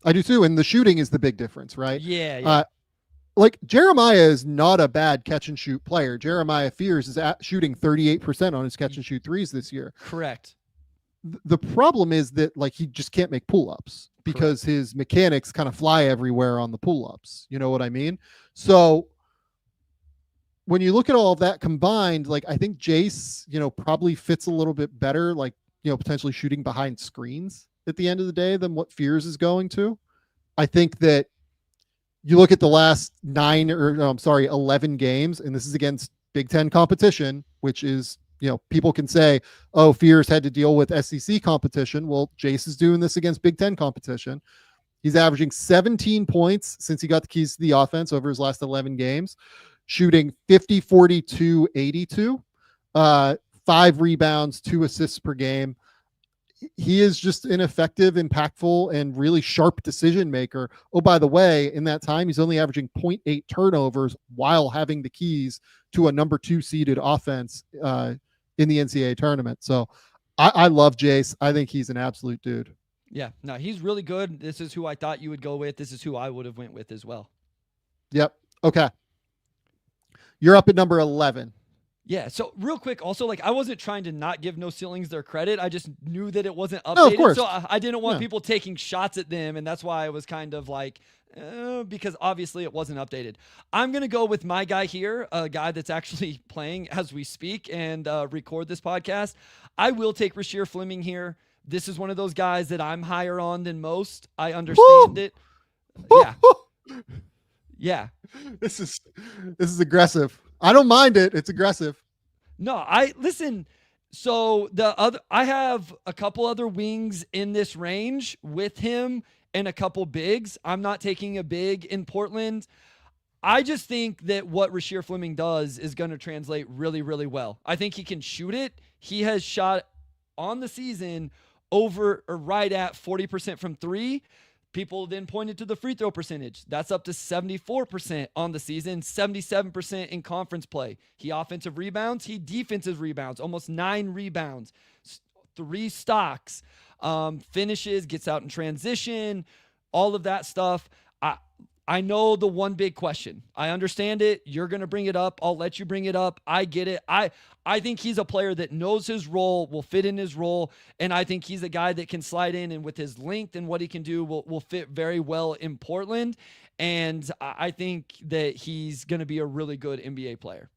And the shooting is the big difference, right? Yeah. Like Jeremiah is not a bad catch and shoot player. Jeremiah Fears is shooting 38% on his catch and shoot threes this year. Correct. The problem is that like he just can't make pull-ups because his mechanics kind of fly everywhere on the pull-ups. You know what I mean? So when you look at all of that combined, like I think Jace, probably fits a little bit better, like, potentially shooting behind screens at the end of the day than what Fears is going to. I think that you look at the last 11 games, and this is against Big Ten competition, which is, people can say, oh, Fears had to deal with SEC competition. Well, Jace is doing this against Big Ten competition. He's averaging 17 points since he got the keys to the offense over his last 11 games, shooting 50, 42, 82, 5 rebounds, 2 assists per game. He is just an effective, impactful, and really sharp decision maker. Oh, by the way, in that time, he's only averaging 0.8 turnovers while having the keys to a number 2 seeded offense in the NCAA tournament. So I love Jace. I think he's an absolute dude. Yeah, no, he's really good. This is who I thought you would go with. This is who I would have went with as well. Yep. Okay. You're up at number 11. Yeah. So real quick, also, like, I wasn't trying to not give No Ceilings their credit. I just knew that it wasn't updated. No, of course. So I didn't want people taking shots at them. And that's why I was kind of like, because obviously it wasn't updated. I'm going to go with my guy here, a guy that's actually playing as we speak and record this podcast. I will take Rasheer Fleming here. This is one of those guys that I'm higher on than most. I understand it. Yeah. Yeah. This is aggressive. I don't mind it. It's aggressive. No, listen. So I have a couple other wings in this range with him and a couple bigs. I'm not taking a big in Portland. I just think that what Rasheer Fleming does is going to translate really, really well. I think he can shoot it. He has shot on the season over or right at 40% from 3. People then pointed to the free throw percentage. That's up to 74% on the season, 77% in conference play. He offensive rebounds, he defensive rebounds, almost 9 rebounds, 3 stocks, finishes, gets out in transition, all of that stuff. I know the one big question. I understand it. You're going to bring it up. I'll let you bring it up. I get it. I think he's a player that knows his role, will fit in his role, and I think he's a guy that can slide in and with his length and what he can do will fit very well in Portland, and I think that he's going to be a really good NBA player.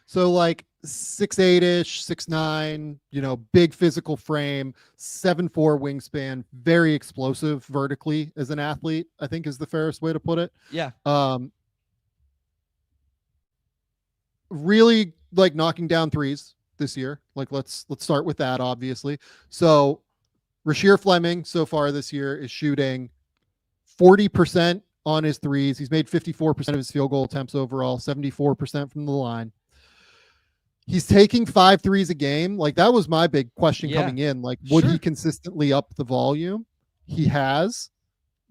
So like 6'8"-ish, 6'9", big physical frame, 7'4" wingspan, very explosive vertically as an athlete, I think is the fairest way to put it. Yeah. Really like knocking down threes this year. Like let's start with that, obviously. So Rasheer Fleming so far this year is shooting 40% on his threes. He's made 54% of his field goal attempts overall, 74% from the line. He's taking 5 threes a game. Like that was my big question coming in. Like, would he consistently up the volume? He has.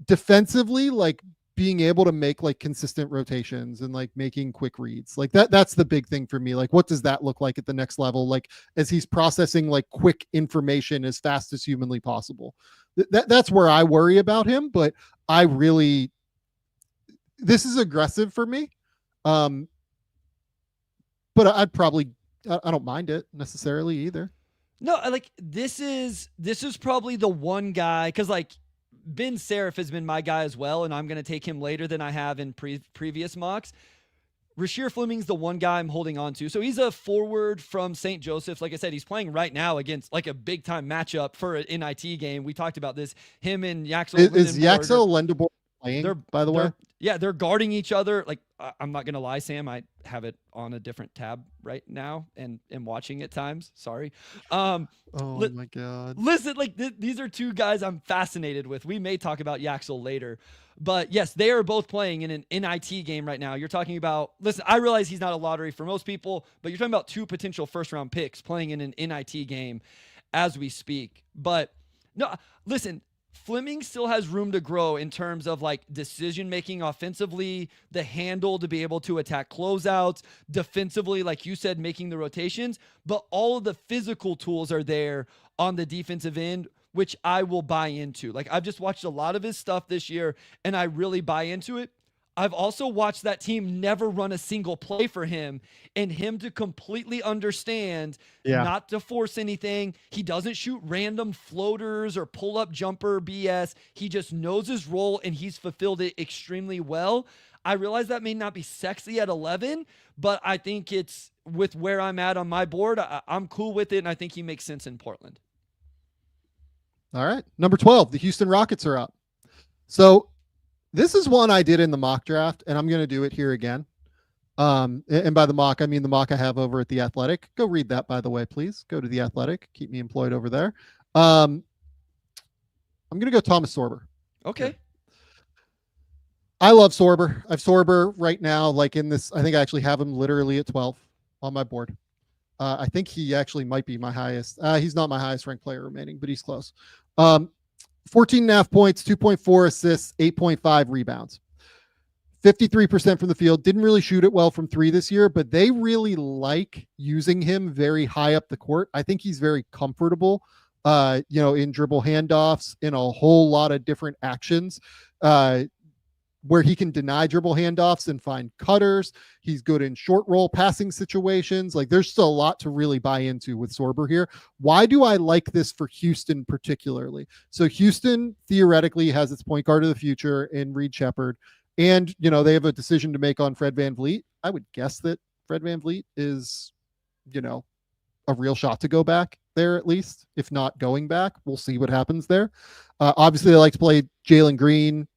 Defensively, like being able to make like consistent rotations and like making quick reads. Like that's the big thing for me. Like, what does that look like at the next level? Like as he's processing like quick information as fast as humanly possible. That's where I worry about him, but this is aggressive for me. But I don't mind it necessarily either. No, like this is probably the one guy, because like Ben Seraph has been my guy as well, and I'm going to take him later than I have in previous mocks. Rasheer Fleming's the one guy I'm holding on to. So he's a forward from St. Joseph's. Like I said, he's playing right now against like a big time matchup for an NIT game. We talked about this. Him and Yaxel. Is Yaxel Lendeboer playing, by the way? Yeah, they're guarding each other. Like, I'm not going to lie, Sam. I have it on a different tab right now and am watching at times. Sorry. Oh, my God. Listen, like, these are 2 guys I'm fascinated with. We may talk about Yaxel later. But, yes, they are both playing in an NIT game right now. You're talking about – listen, I realize he's not a lottery for most people, but you're talking about 2 potential first-round picks playing in an NIT game as we speak. But, no, listen – Fleming still has room to grow in terms of like decision making offensively, the handle to be able to attack closeouts, defensively, like you said, making the rotations, but all of the physical tools are there on the defensive end, which I will buy into. Like I've just watched a lot of his stuff this year and I really buy into it. I've also watched that team never run a single play for him, and him to completely understand not to force anything. He doesn't shoot random floaters or pull-up jumper BS. He just knows his role, and he's fulfilled it extremely well. I realize that may not be sexy at 11, but I think it's with where I'm at on my board. I'm cool with it, and I think he makes sense in Portland. All right. Number 12, the Houston Rockets are up. So this is one I did in the mock draft, and I'm going to do it here again. And by the mock, I mean the mock I have over at The Athletic. Go read that, by the way, please. Go to The Athletic. Keep me employed over there. I'm going to go Thomas Sorber. Okay. Here. I love Sorber. I have Sorber right now, like in this. I think I actually have him literally at 12 on my board. I think he actually might be my highest. He's not my highest ranked player remaining, but he's close. 14.5 points, 2.4 assists, 8.5 rebounds. 53% from the field. Didn't really shoot it well from 3 this year, but they really like using him very high up the court. I think he's very comfortable, in dribble handoffs, in a whole lot of different actions, where he can deny dribble handoffs and find cutters. He's good in short roll passing situations. Like, there's still a lot to really buy into with Sorber here. Why do I like this for Houston particularly? So Houston theoretically has its point guard of the future in Reed Shepherd. And, they have a decision to make on Fred VanVleet. I would guess that Fred VanVleet is, a real shot to go back there, at least, if not going back. We'll see what happens there. Obviously, they like to play Jalen Green,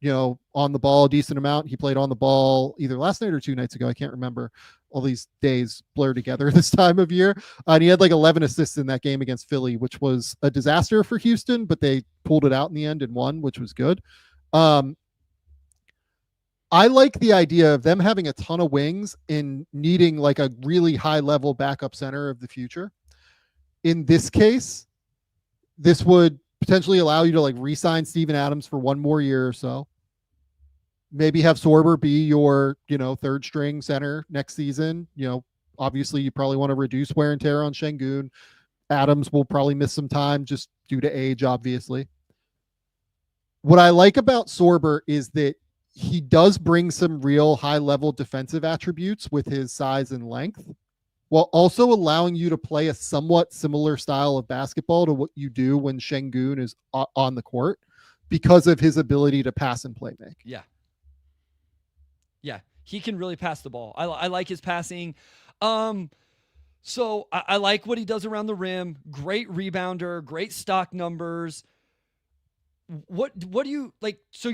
on the ball a decent amount. He played on the ball either last night or 2 nights ago. I can't remember. All these days blur together this time of year. And he had like 11 assists in that game against Philly, which was a disaster for Houston, but they pulled it out in the end and won, which was good. I like the idea of them having a ton of wings and needing like a really high level backup center of the future. In this case, this would potentially allow you to like re-sign Steven Adams for 1 more year or so. Maybe have Sorber be your, 3rd string center next season. Obviously you probably want to reduce wear and tear on Şengün. Adams will probably miss some time just due to age, obviously. What I like about Sorber is that he does bring some real high-level defensive attributes with his size and length, while also allowing you to play a somewhat similar style of basketball to what you do when Şengün is on the court because of his ability to pass and play make. Yeah. Yeah, he can really pass the ball. I like his passing. So I like what he does around the rim. Great rebounder, great stock numbers. What do you like? So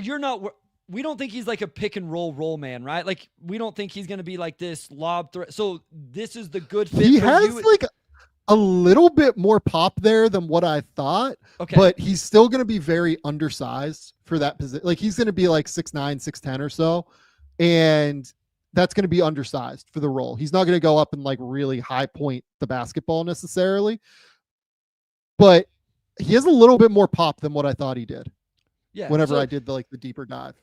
we don't think he's like a pick and roll man, right? Like, we don't think he's going to be like this lob threat. So this is the good fit. He for has you. like a little bit more pop there than what I thought. Okay. But he's still going to be very undersized for that position. Like, he's going to be like 6'9", 6'10" or so. And that's going to be undersized for the role. He's not going to go up and like really high point the basketball necessarily. But he has a little bit more pop than what I thought he did. Yeah. Whenever I did the deeper dive.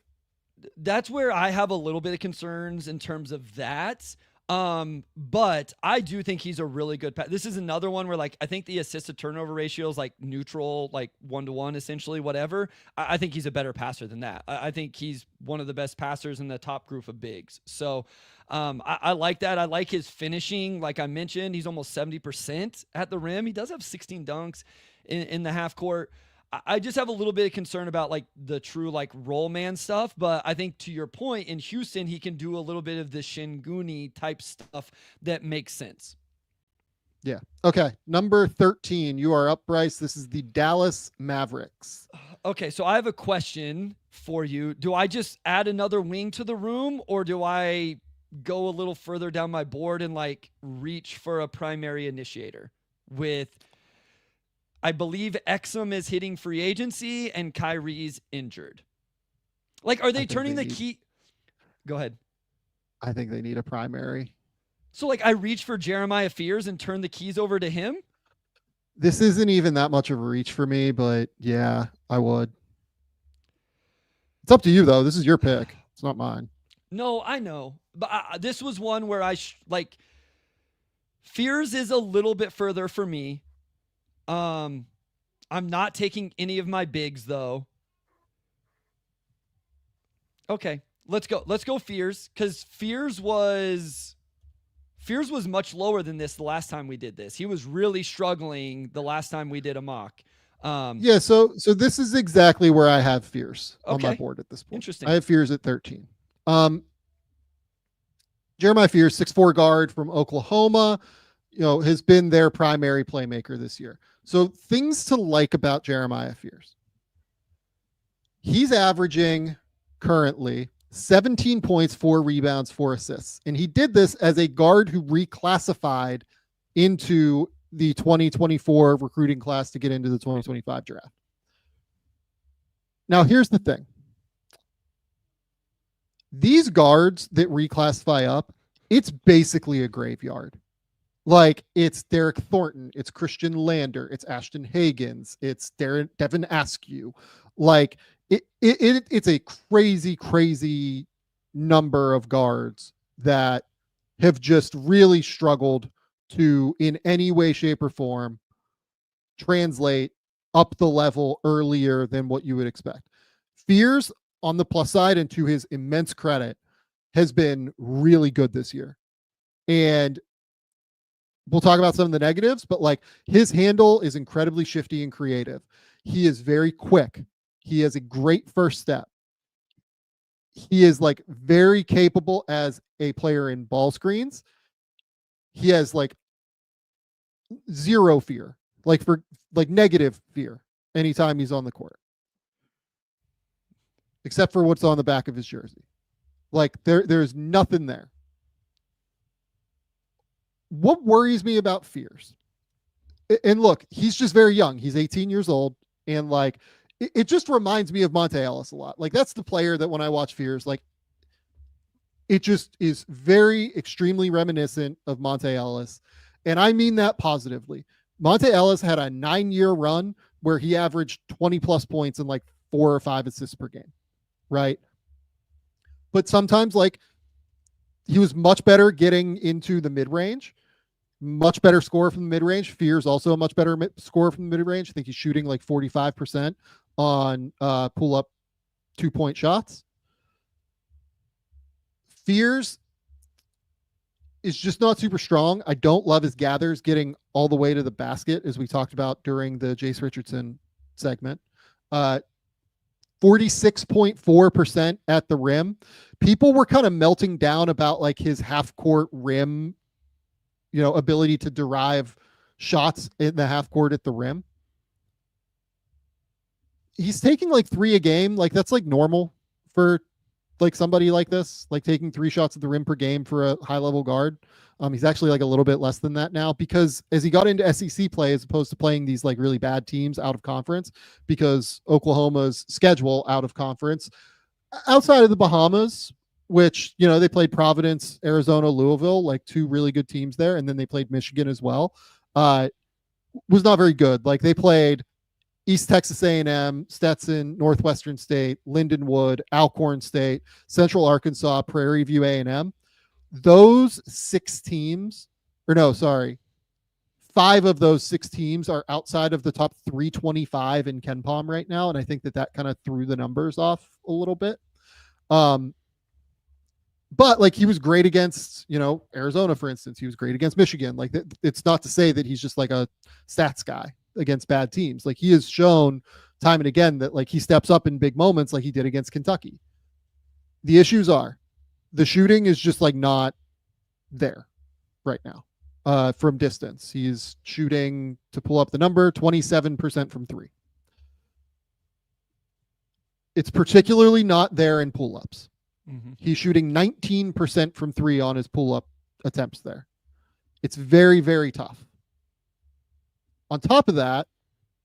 That's where I have a little bit of concerns in terms of that. But I do think he's a really good this is another one where like I think the assist to turnover ratio is like neutral, like 1-to-1 essentially, whatever. I think he's a better passer than that. I think he's one of the best passers in the top group of bigs. So I like that. I like his finishing. Like I mentioned, he's almost 70% at the rim. He does have 16 dunks in the half court. I just have a little bit of concern about like the true like roll man stuff, but I think to your point in Houston, he can do a little bit of the Şengün type stuff that makes sense. Yeah. Okay. Number 13, you are up, Bryce. This is the Dallas Mavericks. Okay. So I have a question for you. Do I just add another wing to the room, or do I go a little further down my board and like reach for a primary initiator with, I believe Exum is hitting free agency and Kyrie's injured. Like, are they turning the key? Go ahead. I think they need a primary. So like I reach for Jeremiah Fears and turn the keys over to him? This isn't even that much of a reach for me, but yeah, I would. It's up to you though. This is your pick. It's not mine. No, I know. But this was one where like Fears is a little bit further for me. I'm not taking any of my bigs though. Okay, let's go Fears, because Fears was much lower than this the last time we did this. He was really struggling the last time we did a mock. Yeah, so this is exactly where I have Fears on my board at this point. Interesting. I have Fears at 13. Jeremiah Fears, 6'4" guard from Oklahoma, has been their primary playmaker this year. So things to like about Jeremiah Fears. He's averaging currently 17 points, 4 rebounds, 4 assists. And he did this as a guard who reclassified into the 2024 recruiting class to get into the 2025 draft. Now, here's the thing. These guards that reclassify up, it's basically a graveyard. Like, it's Derek Thornton, it's Christian Lander, it's Ashton Hagans, it's Devin Askew. Like, it's a crazy number of guards that have just really struggled to, in any way, shape, or form, translate up the level earlier than what you would expect. Fears, on the plus side, and to his immense credit, has been really good this year. And we'll talk about some of the negatives, but like, his handle is incredibly shifty and creative. He is very quick. He has a great first step. He is like very capable as a player in ball screens. He has like zero fear, like negative fear anytime he's on the court, except for what's on the back of his jersey. Like, there's nothing there. What worries me about Fears, and look, he's just very young. He's 18 years old, and like, it just reminds me of Monte Ellis a lot. Like, that's the player that when I watch Fears, like, it just is very extremely reminiscent of Monte Ellis. And I mean that positively. Monte Ellis had a 9-year run where he averaged 20 plus points and like 4 or 5 assists per game. Right. But sometimes, like, he was much better getting into the mid-range, much better scorer from the mid-range. Fears also a much better scorer from the mid-range. I think he's shooting like 45% on pull-up 2-point shots. Fears is just not super strong. I don't love his gathers getting all the way to the basket, as we talked about during the Jace Richardson segment. 46.4% at the rim. People were kind of melting down about like his half-court rim, ability to derive shots in the half-court at the rim. He's taking like 3 a game. Like, that's like normal for like somebody like this, like taking 3 shots at the rim per game for a high-level guard. He's actually like a little bit less than that now, because as he got into SEC play, as opposed to playing these like really bad teams out of conference, because Oklahoma's schedule out of conference, outside of the Bahamas, which, they played Providence, Arizona, Louisville, like 2 really good teams there. And then they played Michigan as well. Was not very good. Like, they played East Texas A&M, Stetson, Northwestern State, Lindenwood, Alcorn State, Central Arkansas, Prairie View A&M. Those 6 teams, 5 of those 6 teams are outside of the top 325 in KenPom right now. And I think that kind of threw the numbers off a little bit. But like, he was great against, Arizona, for instance. He was great against Michigan. Like, it's not to say that he's just like a stats guy against bad teams. Like, he has shown time and again that like he steps up in big moments, like he did against Kentucky. The issues are the shooting is just like not there right now. From distance, he's shooting, to pull up the number, 27% from 3. It's particularly not there in pull-ups. Mm-hmm. He's shooting 19% from 3 on his pull-up attempts there. It's very, very tough. On top of that,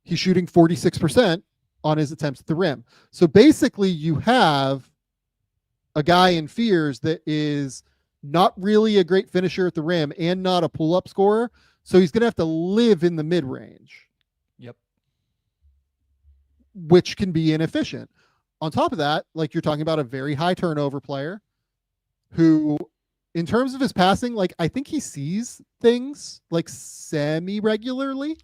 he's shooting 46% on his attempts at the rim. So basically, you have a guy in Fears that is not really a great finisher at the rim and not a pull-up scorer. So he's going to have to live in the mid-range. Yep. Which can be inefficient. On top of that, like, you're talking about a very high turnover player who, in terms of his passing, like, I think he sees things like semi-regularly.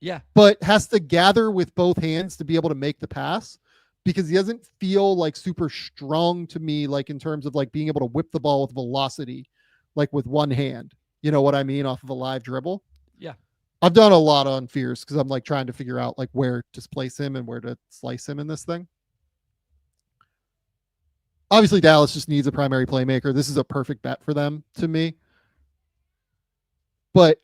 Yeah. But has to gather with both hands to be able to make the pass, because he doesn't feel like super strong to me, like in terms of like being able to whip the ball with velocity, like with one hand, you know what I mean? Off of a live dribble. Yeah. I've done a lot on Fears because I'm like trying to figure out like where to place him and where to slice him in this thing. obviously Dallas just needs a primary playmaker. This is a perfect bet for them to me. But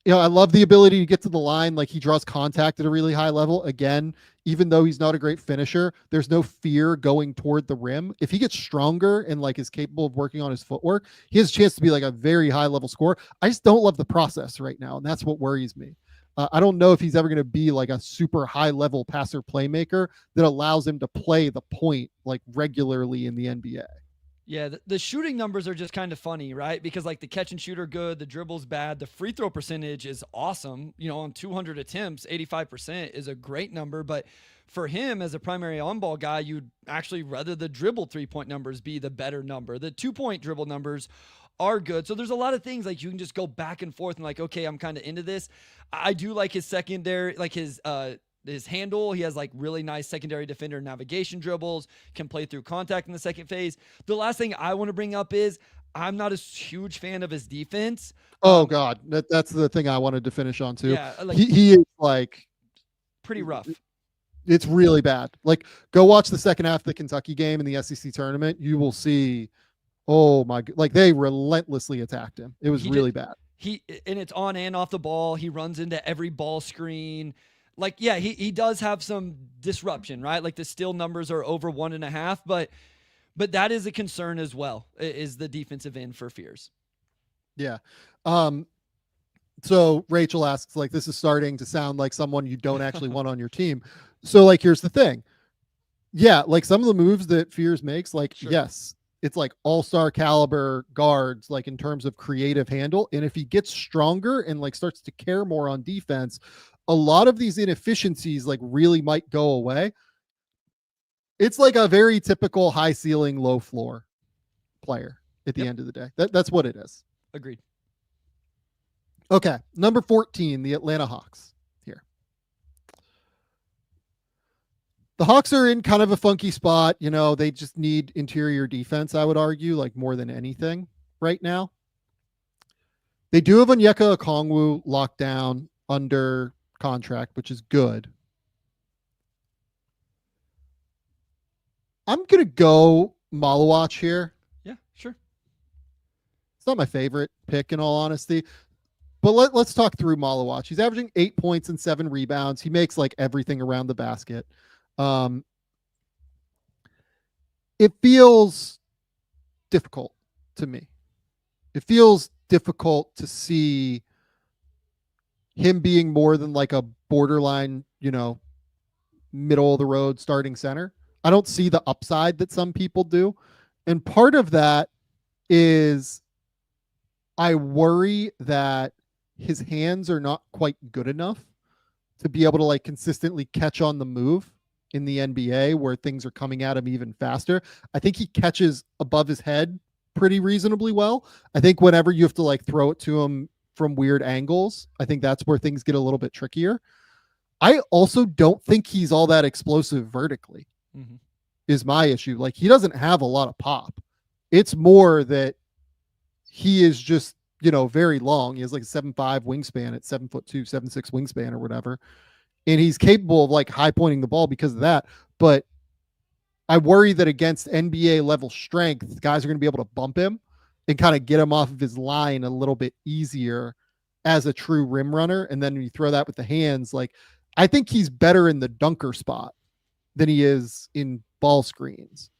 I love the ability to get to the line. Like, he draws contact at a really high level. Again, even though he's not a great finisher, there's no fear going toward the rim. If he gets stronger and like is capable of working on his footwork, he has a chance to be like a very high level scorer. I just don't love the process right now, and that's what worries me. I don't know if he's ever going to be like a super high level passer playmaker that allows him to play the point like regularly in the NBA. Yeah, the shooting numbers are just kind of funny, right? Because like the catch and shoot are good, the dribble's bad, the free throw percentage is awesome. On 200 attempts, 85% is a great number. But for him as a primary on-ball guy, you'd actually rather the dribble 3-point numbers be the better number. The 2-point dribble numbers are good. So there's a lot of things like you can just go back and forth and like, okay, I'm kind of into this. I do like his secondary, like his handle. He has like really nice secondary defender navigation dribbles, can play through contact in the second phase. The last thing I want to bring up is I'm not a huge fan of his defense. Oh God, that's the thing I wanted to finish on too. Yeah, like, he is like pretty rough. It's really bad. Like, go watch the second half of the Kentucky game in the SEC tournament. You will see, oh my, like they relentlessly attacked him. It was really bad. And it's on and off the ball. He runs into every ball screen. Like, yeah, he does have some disruption, right? Like the steal numbers are over 1.5, but that is a concern as well, is the defensive end for Fears. Yeah. So Rachel asks, like, this is starting to sound like someone you don't actually want on your team. So like, here's the thing. Yeah. Like some of the moves that Fears makes, like, sure. Yes, it's like all-star caliber guards, like in terms of creative handle. And if he gets stronger and like starts to care more on defense, a lot of these inefficiencies like really might go away. It's like a very typical high ceiling, low floor player at the end of the day. That's what it is. Agreed. Okay. Number 14, the Atlanta Hawks here. The Hawks are in kind of a funky spot. They just need interior defense, I would argue, like more than anything right now. They do have Onyeka Okongwu locked down under contract, which is good. I'm going to go Malawach here. Yeah, sure. It's not my favorite pick in all honesty, but let's talk through Malawach. He's averaging 8 points and 7 rebounds. He makes like everything around the basket. It feels difficult to me. It feels difficult to see him being more than like a borderline, middle of the road starting center. I don't see the upside that some people do. And part of that is I worry that his hands are not quite good enough to be able to like consistently catch on the move in the NBA where things are coming at him even faster. I think he catches above his head pretty reasonably well. I think whenever you have to like throw it to him from weird angles, I think that's where things get a little bit trickier. I also don't think he's all that explosive vertically, is my issue. Like, he doesn't have a lot of pop. It's more that he is just, very long. He has like a 7'5" wingspan at 7'2", 7'6" wingspan or whatever. And he's capable of like high pointing the ball because of that. But I worry that against NBA level strength, guys are going to be able to bump him and kind of get him off of his line a little bit easier as a true rim runner. And then when you throw that with the hands, like, I think he's better in the dunker spot than he is in ball screens.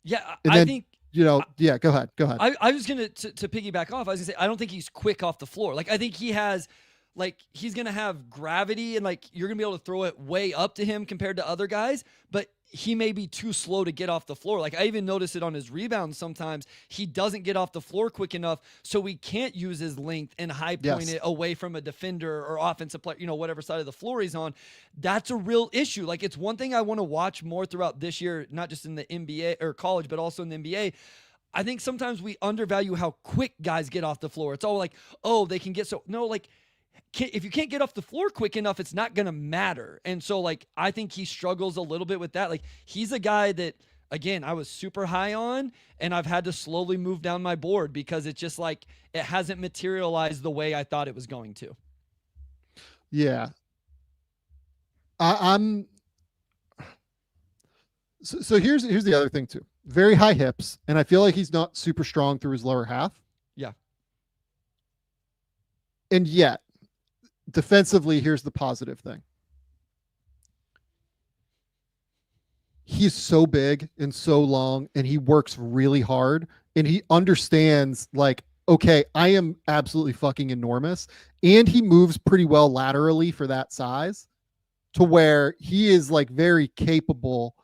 Yeah, I think, yeah, go ahead. I was going to piggyback off. I was going to say, I don't think he's quick off the floor. Like, I think he has, like, he's going to have gravity and like, you're going to be able to throw it way up to him compared to other guys, but he may be too slow to get off the floor. Like, I even notice it on his rebounds sometimes. He doesn't get off the floor quick enough, so we can't use his length and high point it away from a defender or offensive player, whatever side of the floor he's on. That's a real issue. Like, it's one thing I want to watch more throughout this year, not just in the NBA or college, but also in the NBA. I think sometimes we undervalue how quick guys get off the floor. It's all like, oh, they can get so... No, like, if you can't get off the floor quick enough, it's not going to matter. And so, like, I think he struggles a little bit with that. Like, he's a guy that, again, I was super high on, and I've had to slowly move down my board because it's just like it hasn't materialized the way I thought it was going to. Yeah. I'm So here's the other thing too. Very high hips, and I feel like he's not super strong through his lower half. Yeah. And yet, defensively, here's the positive thing. He's so big and so long, and he works really hard, and he understands, like, okay, I am absolutely fucking enormous, and he moves pretty well laterally for that size, to where he is like very capable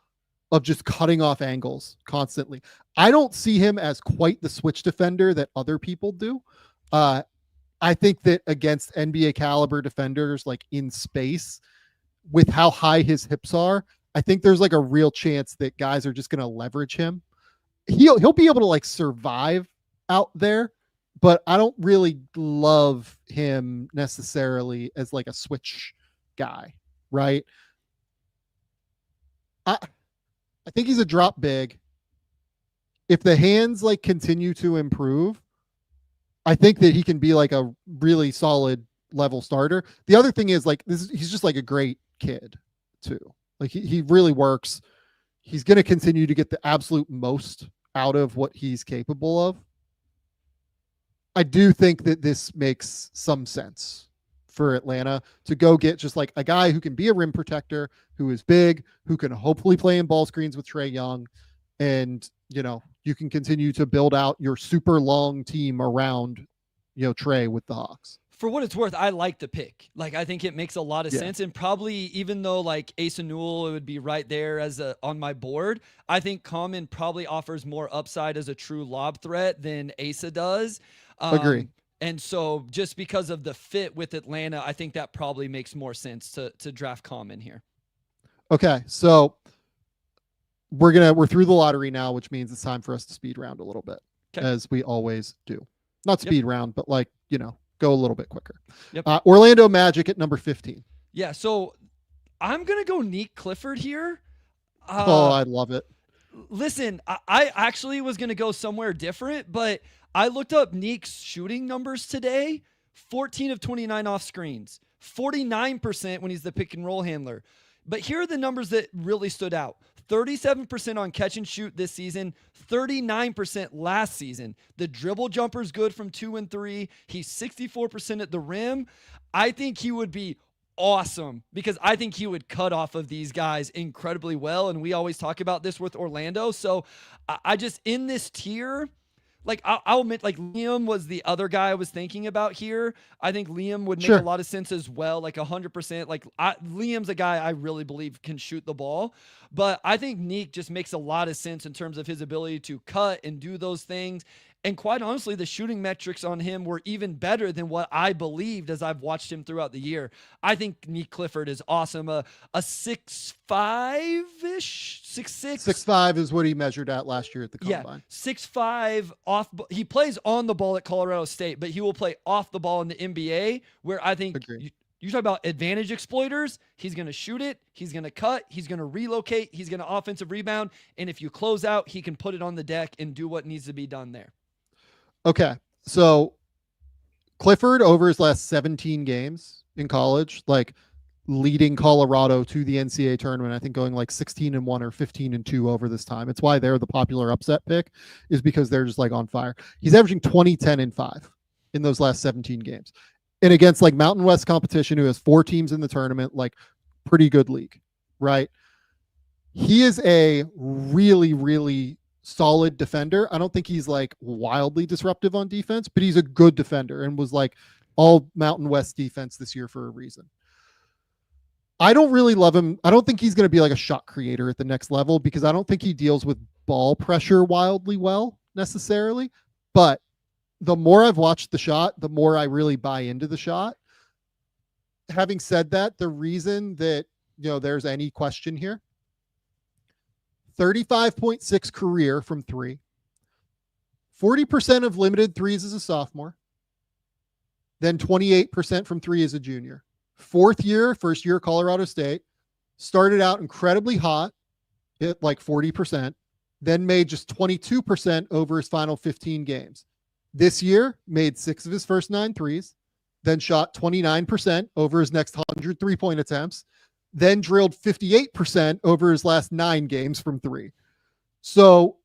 of just cutting off angles constantly. I don't see him as quite the switch defender that other people do. I think that against NBA caliber defenders, like in space, with how high his hips are, I think there's like a real chance that guys are just going to leverage him. He'll be able to like survive out there, but I don't really love him necessarily as like a switch guy, right? I think he's a drop big. If the hands like continue to improve, I think that he can be like a really solid level starter. The other thing is like he's just like a great kid too. Like he really works. He's going to continue to get the absolute most out of what he's capable of. I do think that this makes some sense for Atlanta to go get just like a guy who can be a rim protector, who is big, who can hopefully play in ball screens with Trae Young. And, you know, you can continue to build out your super long team around, you know, Trae with the Hawks. For what it's worth, I like the pick. Like, I think it makes a lot of sense. And probably, even though like Asa Newell would be right there as on my board, I think Common probably offers more upside as a true lob threat than Asa does. Agree. And so just because of the fit with Atlanta, I think that probably makes more sense to draft Common here. Okay. So we're through the lottery now, which means it's time for us to speed round a little bit, as we always do. Not speed round, but like, you know, go a little bit quicker. Orlando Magic at number 15. Yeah. So I'm going to go Nick Clifford here. I love it. Listen, I actually was going to go somewhere different, but I looked up Nick's shooting numbers today. 14 of 29 off screens, 49% when he's the pick and roll handler. But here are the numbers that really stood out. 37% on catch and shoot this season, 39% last season. The dribble jumper's good from 2 and 3. He's 64% at the rim. I think he would be awesome because I think he would cut off of these guys incredibly well. And we always talk about this with Orlando. So I just, in this tier, like I'll admit, like Liam was the other guy I was thinking about here. I think Liam would make a lot of sense as well, like 100%. Like Liam's a guy I really believe can shoot the ball, but I think Nick just makes a lot of sense in terms of his ability to cut and do those things. And quite honestly, the shooting metrics on him were even better than what I believed as I've watched him throughout the year. I think Nick Clifford is awesome. A 6'5"-ish, 6'6". 6'5" is what he measured at last year at the Combine. 6'5" off. He plays on the ball at Colorado State, but he will play off the ball in the NBA, where I think you talk about advantage exploiters. He's going to shoot it. He's going to cut. He's going to relocate. He's going to offensive rebound. And if you close out, he can put it on the deck and do what needs to be done there. Okay, so Clifford over his last 17 games in college, like leading Colorado to the NCAA tournament, I think going like 16-1 or 15-2 over this time. It's why they're the popular upset pick, is because they're just like on fire. He's averaging 20, 10, and 5 in those last 17 games. And against like Mountain West competition, who has 4 teams in the tournament, like pretty good league, right? He is a really, really solid defender. I don't think he's like wildly disruptive on defense, but he's a good defender and was like all Mountain West defense this year for a reason. I don't really love him. I don't think he's going to be like a shot creator at the next level because I don't think he deals with ball pressure wildly well necessarily. But the more I've watched the shot, the more I really buy into the shot. Having said that, the reason that, you know, there's any question here, 35.6 career from 3, 40% of limited threes as a sophomore, then 28% from 3 as a junior. First year, Colorado State, started out incredibly hot at like 40%, then made just 22% over his final 15 games. This year, made 6 of his first 9 threes, then shot 29% over his next 100 3-point attempts, then drilled 58% over his last 9 games from 3. So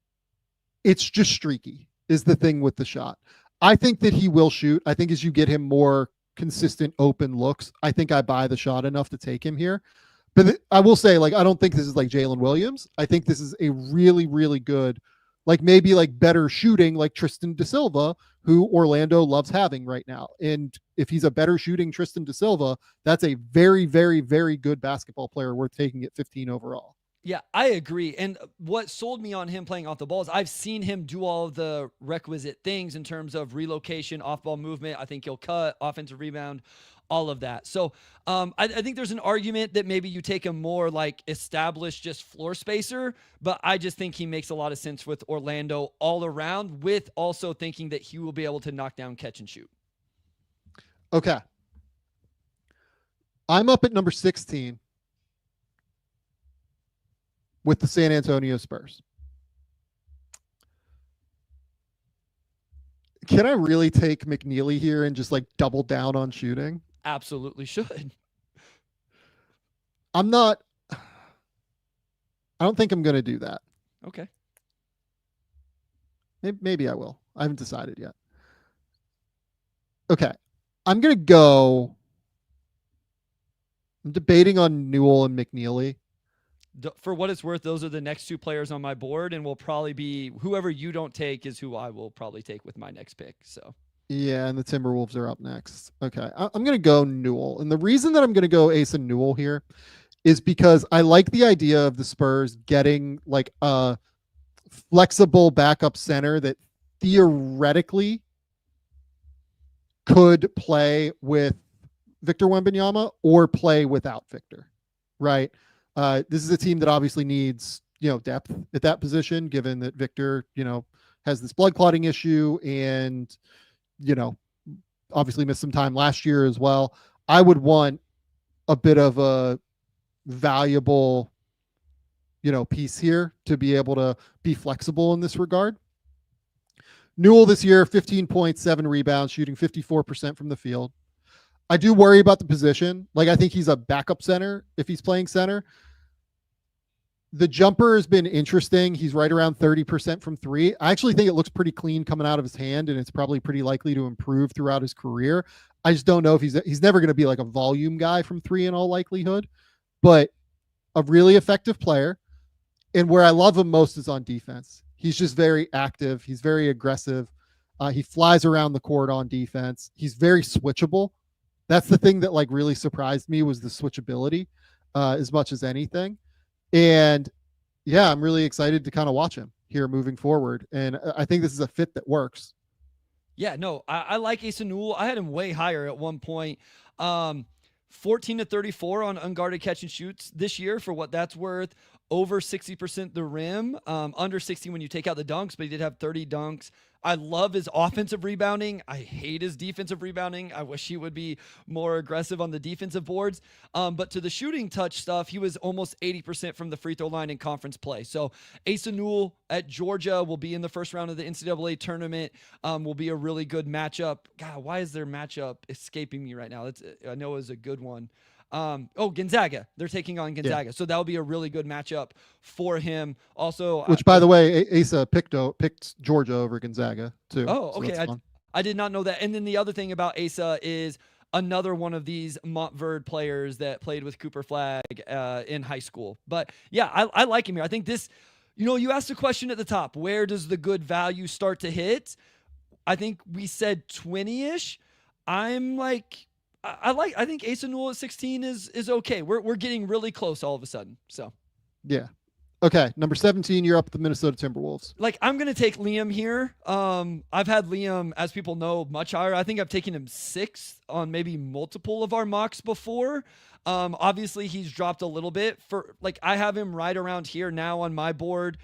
it's just streaky is the thing with the shot. I think that he will shoot. I think as you get him more consistent open looks, I think I buy the shot enough to take him here. But I will say, like, I don't think this is like Jalen Williams. I think this is a really, really good, like maybe like better shooting, like Tristan da Silva, who Orlando loves having right now. And if he's a better shooting Tristan da Silva, that's a very, very, very good basketball player worth taking at 15 overall. Yeah, I agree. And what sold me on him playing off the ball is I've seen him do all of the requisite things in terms of relocation, off-ball movement. I think he'll cut, offensive rebound, all of that. So I think there's an argument that maybe you take a more like established just floor spacer, but I just think he makes a lot of sense with Orlando all around, with also thinking that he will be able to knock down, catch, and shoot. Okay. I'm up at number 16. With the San Antonio Spurs. Can I really take McNeely here and just like double down on shooting? Absolutely should. I don't think I'm going to do that. Okay. Maybe I will. I haven't decided yet. Okay. I'm debating on Newell and McNeely. For what it's worth, those are the next 2 players on my board, and will probably be whoever you don't take is who I will probably take with my next pick. So yeah, and the Timberwolves are up next. Okay, I'm going to go Newell, and the reason that I'm going to go Asa Newell here is because I like the idea of the Spurs getting like a flexible backup center that theoretically could play with Victor Wembanyama or play without Victor, right? This is a team that obviously needs, depth at that position, given that Victor, has this blood clotting issue and, obviously missed some time last year as well. I would want a bit of a valuable, piece here to be able to be flexible in this regard. Newell this year, 15.7 rebounds, shooting 54% from the field. I do worry about the position. Like, I think he's a backup center if he's playing center. The jumper has been interesting. He's right around 30% from 3. I actually think it looks pretty clean coming out of his hand, and it's probably pretty likely to improve throughout his career. I just don't know if he's never going to be like a volume guy from 3 in all likelihood, but a really effective player. And where I love him most is on defense. He's just very active. He's very aggressive. He flies around the court on defense. He's very switchable. That's the thing that like really surprised me, was the switchability as much as anything. And yeah, I'm really excited to kind of watch him here moving forward. And I think this is a fit that works. Yeah, no, I like Asa Newell. I had him way higher at one point. 14 to 34 on unguarded catch and shoots this year, for what that's worth. Over 60% the rim, under 60 when you take out the dunks, but he did have 30 dunks. I love his offensive rebounding. I hate his defensive rebounding. I wish he would be more aggressive on the defensive boards. But to the shooting touch stuff, he was almost 80% from the free throw line in conference play. So Asa Newell at Georgia will be in the first round of the NCAA tournament. Will be a really good matchup. God, why is their matchup escaping me right now? I know it was a good one. Gonzaga. They're taking on Gonzaga. Yeah. So that'll be a really good matchup for him. Also, which, by the way, Asa picked Georgia over Gonzaga too. Oh, okay. I did not know that. And then the other thing about Asa is another one of these Montverde players that played with Cooper Flag in high school. But yeah, I like him here. I think this, you asked the question at the top, where does the good value start to hit? I think we said 20-ish. I'm like, I think Asa Newell at 16 is okay. We're getting really close all of a sudden. So yeah. Okay. Number 17, you're up at the Minnesota Timberwolves. Like, I'm gonna take Liam here. I've had Liam, as people know, much higher. I think I've taken him 6th on maybe multiple of our mocks before. Obviously he's dropped a little bit. I have him right around here now on my board.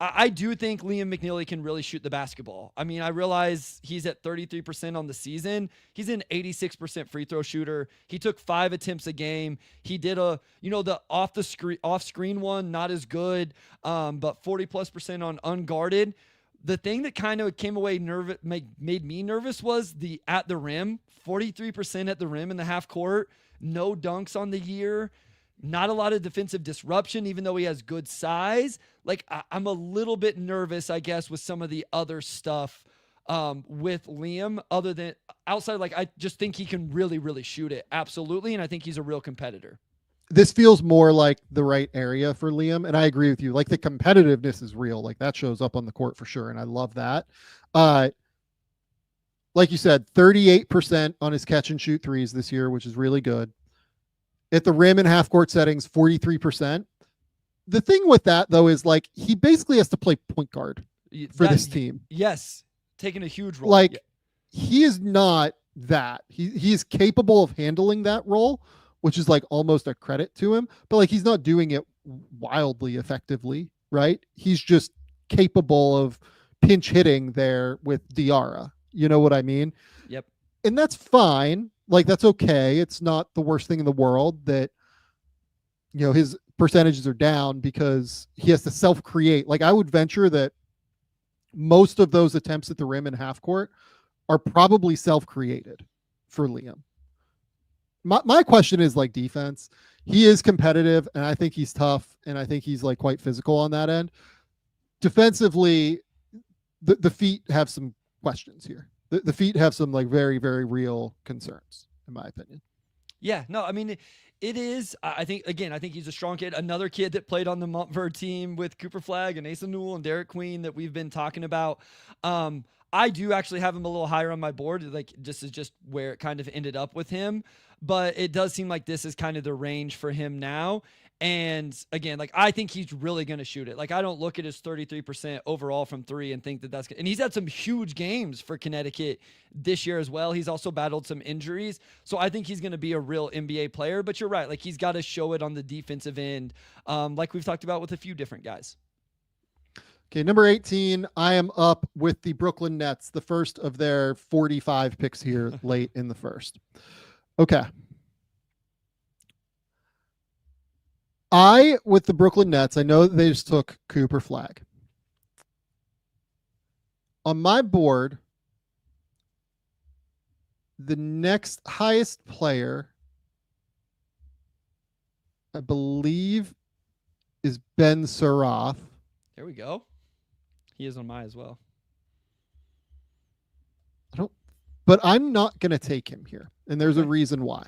I do think Liam McNeely can really shoot the basketball. I mean, I realize he's at 33% on the season. He's an 86% free throw shooter. He took 5 attempts a game. He did the off screen one, not as good, but 40+% on unguarded. The thing that kind of came away made me nervous was the at the rim, 43% at the rim in the half court, no dunks on the year. Not a lot of defensive disruption, even though he has good size. Like I'm a little bit nervous, I guess, with some of the other stuff with Liam, other than outside. Like, I just think he can really, really shoot it. Absolutely. And I think he's a real competitor. This feels more like the right area for Liam. And I agree with you. Like, the competitiveness is real. Like, that shows up on the court for sure. And I love that. Like you said, 38% on his catch and shoot threes this year, which is really good. At the rim and half court settings, 43%. The thing with that, though, is like he basically has to play point guard for this team. Yes. Taking a huge role. Like, he is not that. He is capable of handling that role, which is like almost a credit to him. But like, he's not doing it wildly effectively, right? He's just capable of pinch hitting there with Diarra. You know what I mean? Yep. And that's fine. Like, that's okay. It's not the worst thing in the world that, you know, his percentages are down because he has to self-create. Like, I would venture that most of those attempts at the rim and half court are probably self-created for Liam. My question is like defense. He is competitive, and I think he's tough, and I think he's like quite physical on that end. Defensively, the feet have some questions here. The feet have some like very, very real concerns, in my opinion. Yeah, no, I mean, it is. I think he's a strong kid. Another kid that played on the Montverde team with Cooper Flagg and Asa Newell and Derek Queen that we've been talking about. I do actually have him a little higher on my board. Like, this is just where it kind of ended up with him. But it does seem like this is kind of the range for him now. And again, like, I think he's really going to shoot it. Like, I don't look at his 33% overall from three and think that that's good. And he's had some huge games for Connecticut this year as well. He's also battled some injuries. So I think he's going to be a real NBA player. But you're right. Like, he's got to show it on the defensive end, like we've talked about with a few different guys. Okay, number 18, I am up with the Brooklyn Nets, the first of their 45 picks here late in the first. Okay. With the Brooklyn Nets, I know that they just took Cooper Flagg. On my board, the next highest player, I believe, is Ben Sarath. There we go. He is on mine as well. But I'm not going to take him here. And there's a reason why.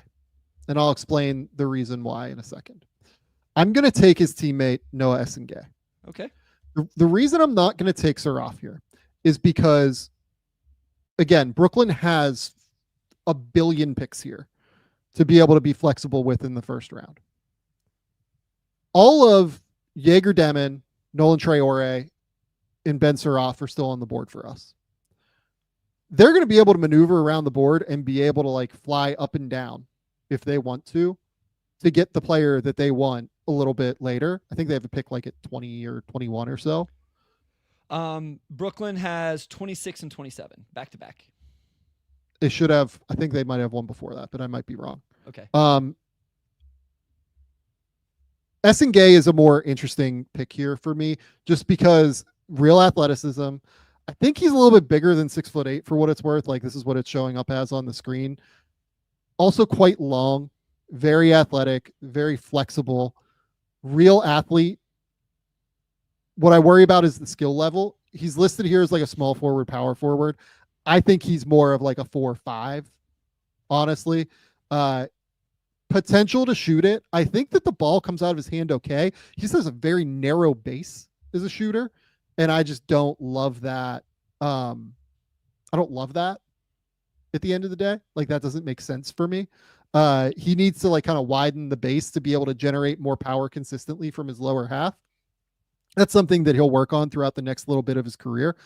And I'll explain the reason why in a second. I'm going to take his teammate, Noah Essengay. Okay. The reason I'm not going to take Sarath here is because, again, Brooklyn has a billion picks here to be able to be flexible with in the first round. All of Jaeger Demon, Nolan Traore, and Ben Sarath are still on the board for us. They're going to be able to maneuver around the board and be able to like fly up and down if they want to get the player that they want a little bit later. I think they have a pick like at 20 or 21 or so. Brooklyn has 26 and 27 back to back. They should have, I think they might have one before that, but I might be wrong. Okay. Essengay is a more interesting pick here for me just because real athleticism. I think he's a little bit bigger than 6'8" for what it's worth. Like, this is what it's showing up as on the screen. Also quite long, very athletic, very flexible, real athlete. What I worry about is the skill level. He's listed here as like a small forward, power forward. I think he's more of like a 4-5, honestly. Potential to shoot it. I think that the ball comes out of his hand okay. He just has a very narrow base as a shooter. And I just don't love that. I don't love that at the end of the day. Like, that doesn't make sense for me. He needs to like kind of widen the base to be able to generate more power consistently from his lower half. That's something that he'll work on throughout the next little bit of his career.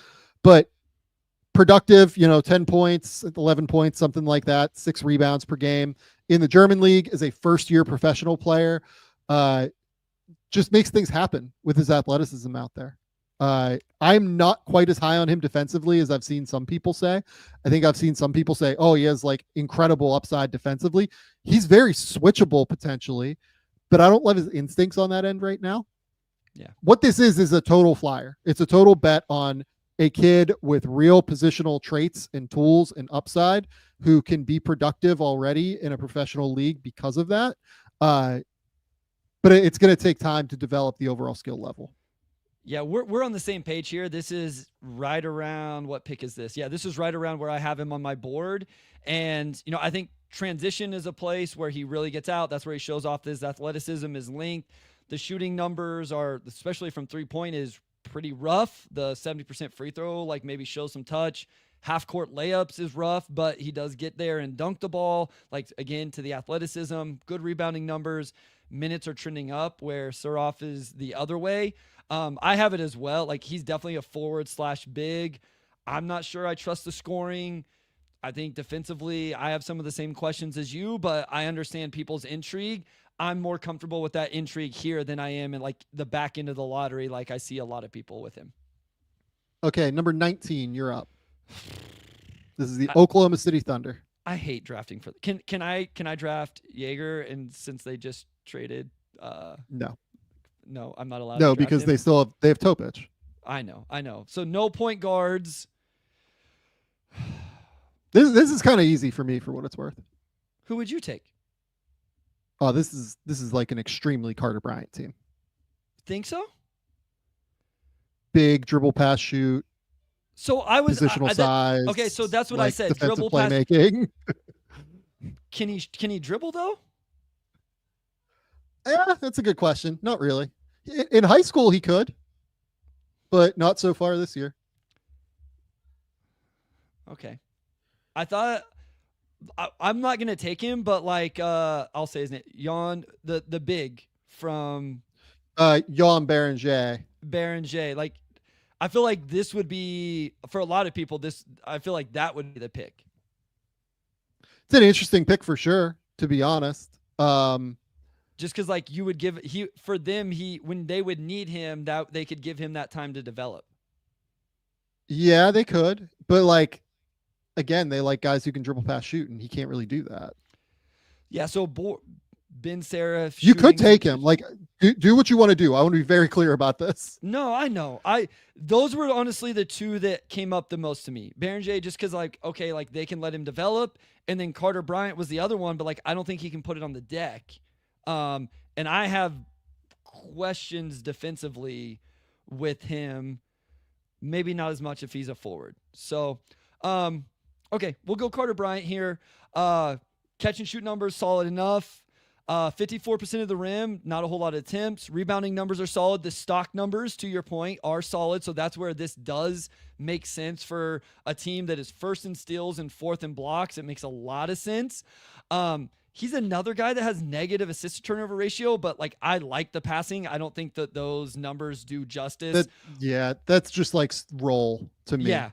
But productive, 10 points, 11 points, something like that, 6 rebounds per game. In the German league as a first-year professional player, just makes things happen with his athleticism out there. I'm not quite as high on him defensively as I've seen some people say. I think I've seen some people say, oh, he has like incredible upside defensively. He's very switchable potentially, but I don't love his instincts on that end right now. Yeah. What this is a total flyer. It's a total bet on a kid with real positional traits and tools and upside who can be productive already in a professional league because of that. but it's going to take time to develop the overall skill level. Yeah, we're on the same page here. This is right around, what pick is this? Yeah, this is right around where I have him on my board. And, I think transition is a place where he really gets out. That's where he shows off his athleticism, his length. The shooting numbers are, especially from 3-point, is pretty rough. The 70% free throw, like, maybe shows some touch. Half court layups is rough, but he does get there and dunk the ball. Like, again, to the athleticism, good rebounding numbers. Minutes are trending up, where Surhoff is the other way. I have it as well. Like, he's definitely a forward/big. I'm not sure I trust the scoring. I think defensively, I have some of the same questions as you, but I understand people's intrigue. I'm more comfortable with that intrigue here than I am in, like, the back end of the lottery. Like, I see a lot of people with him. Okay, number 19, you're up. This is the Oklahoma City Thunder. I hate drafting for. Can I draft Jaeger? And since they just traded, no, I'm not allowed. No, to draft because him. they have Topic. I know. So no point guards. This is kind of easy for me, for what it's worth. Who would you take? Oh, this is like an extremely Carter Bryant team. Think so? Big dribble, pass, shoot. So I was positional size. Okay, so that's what like I said. Defensive Dribble, pass. playmaking. Can he dribble though? Yeah, that's a good question. Not really. In high school, he could, but not so far this year. Okay. I thought I'm not gonna take him, but like I'll say his name. Jan, the big from Jan Berenger. Berenger. Like, I feel like this would be, for a lot of people, I feel like that would be the pick. It's an interesting pick for sure, to be honest. Just because, like, you would give when they would need him, that they could give him that time to develop. Yeah, they could, but like, again, they like guys who can dribble, pass, shoot, and he can't really do that. Yeah, so Ben Seraph. You could take him. Like, do what you want to do. I want to be very clear about this. No, I know. Those were honestly the two that came up the most to me. Berenger, just because, like, okay, like, they can let him develop, and then Carter Bryant was the other one, but like, I don't think he can put it on the deck. And I have questions defensively with him. Maybe not as much if he's a forward. So, okay, we'll go Carter Bryant here. Catch and shoot numbers solid enough. 54% of the rim, not a whole lot of attempts. Rebounding numbers are solid. The stock numbers, to your point, are solid. So that's where this does make sense for a team that is first in steals and fourth in blocks. It makes a lot of sense. He's another guy that has negative assist to turnover ratio, but like, I like the passing. I don't think that those numbers do justice. That's just like roll to me. Yeah.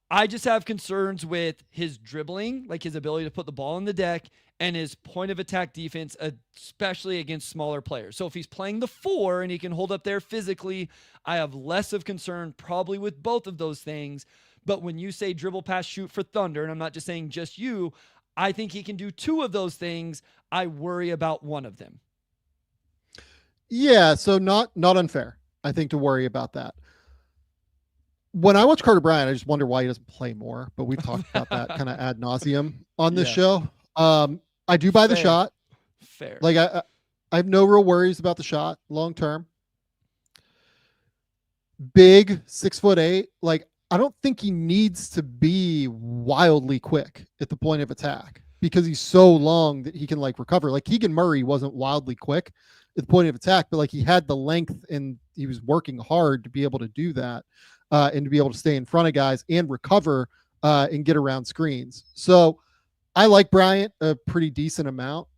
I just have concerns with his dribbling, like his ability to put the ball on the deck, and his point of attack defense, especially against smaller players. So if he's playing the 4 and he can hold up there physically, I have less of concern probably with both of those things. But when you say dribble, pass, shoot for Thunder, and I'm not just saying just you, I think he can do 2 of those things. I worry about one of them. Yeah, so not unfair, I think, to worry about that. When I watch Carter Bryant, I just wonder why he doesn't play more, but we've talked about that kind of ad nauseum on this show. I do buy the shot. Fair. Like, I have no real worries about the shot long term. Big, 6'8". Like, I don't think he needs to be wildly quick at the point of attack because he's so long that he can like recover. Like, Keegan Murray wasn't wildly quick at the point of attack, but like, he had the length and he was working hard to be able to do that. And to be able to stay in front of guys and recover and get around screens. So I like Bryant a pretty decent amount.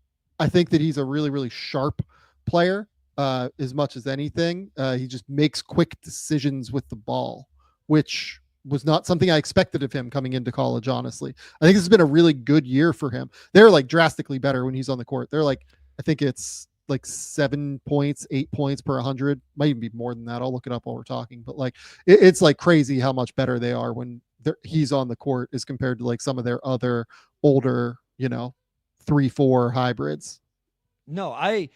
I think that he's a really, really sharp player as much as anything. He just makes quick decisions with the ball, which was not something I expected of him coming into college, honestly. I think this has been a really good year for him. They're like drastically better when he's on the court. They're like, I think it's like 7 points, 8 points per 100, might even be more than that. I'll look it up while we're talking, but like, it's like crazy how much better they are when he's on the court as compared to like some of their other older, 3-4 hybrids. No, I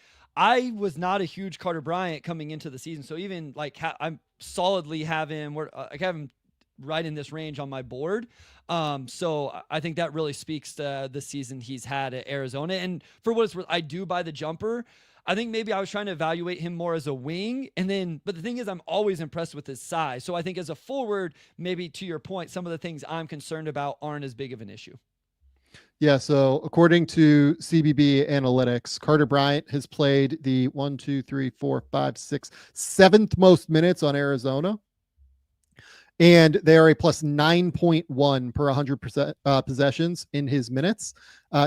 was not a huge Carter Bryant coming into the season. So even like I'm solidly have him, I have him right in this range on my board. So I think that really speaks to the season he's had at Arizona. And for what it's worth, I do buy the jumper. I think maybe I was trying to evaluate him more as a wing. But the thing is, I'm always impressed with his size. So I think as a forward, maybe to your point, some of the things I'm concerned about aren't as big of an issue. Yeah, so according to CBB Analytics, Carter Bryant has played the 7th most minutes on Arizona. And they are a plus 9.1 per 100% possessions in his minutes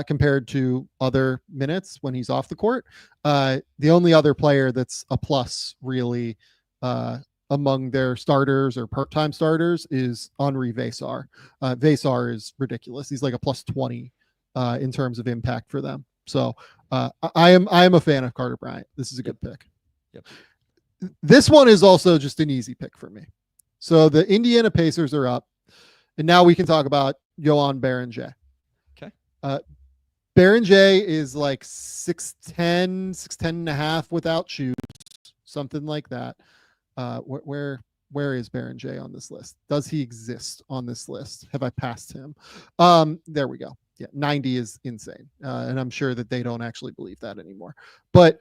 compared to other minutes when he's off the court. The only other player that's a plus really among their starters or part-time starters is Henri Vesar. Vesar is ridiculous. He's like a plus 20 in terms of impact for them. So I am a fan of Carter Bryant. This is a good pick. Yep. This one is also just an easy pick for me. So the Indiana Pacers are up, and now we can talk about Yohan Berenger. Okay. Berenger is like 6'10", 6'10 and a half without shoes, something like that. Where is Berenger on this list? Does he exist on this list? Have I passed him? There we go. Yeah, 90 is insane. And I'm sure that they don't actually believe that anymore. But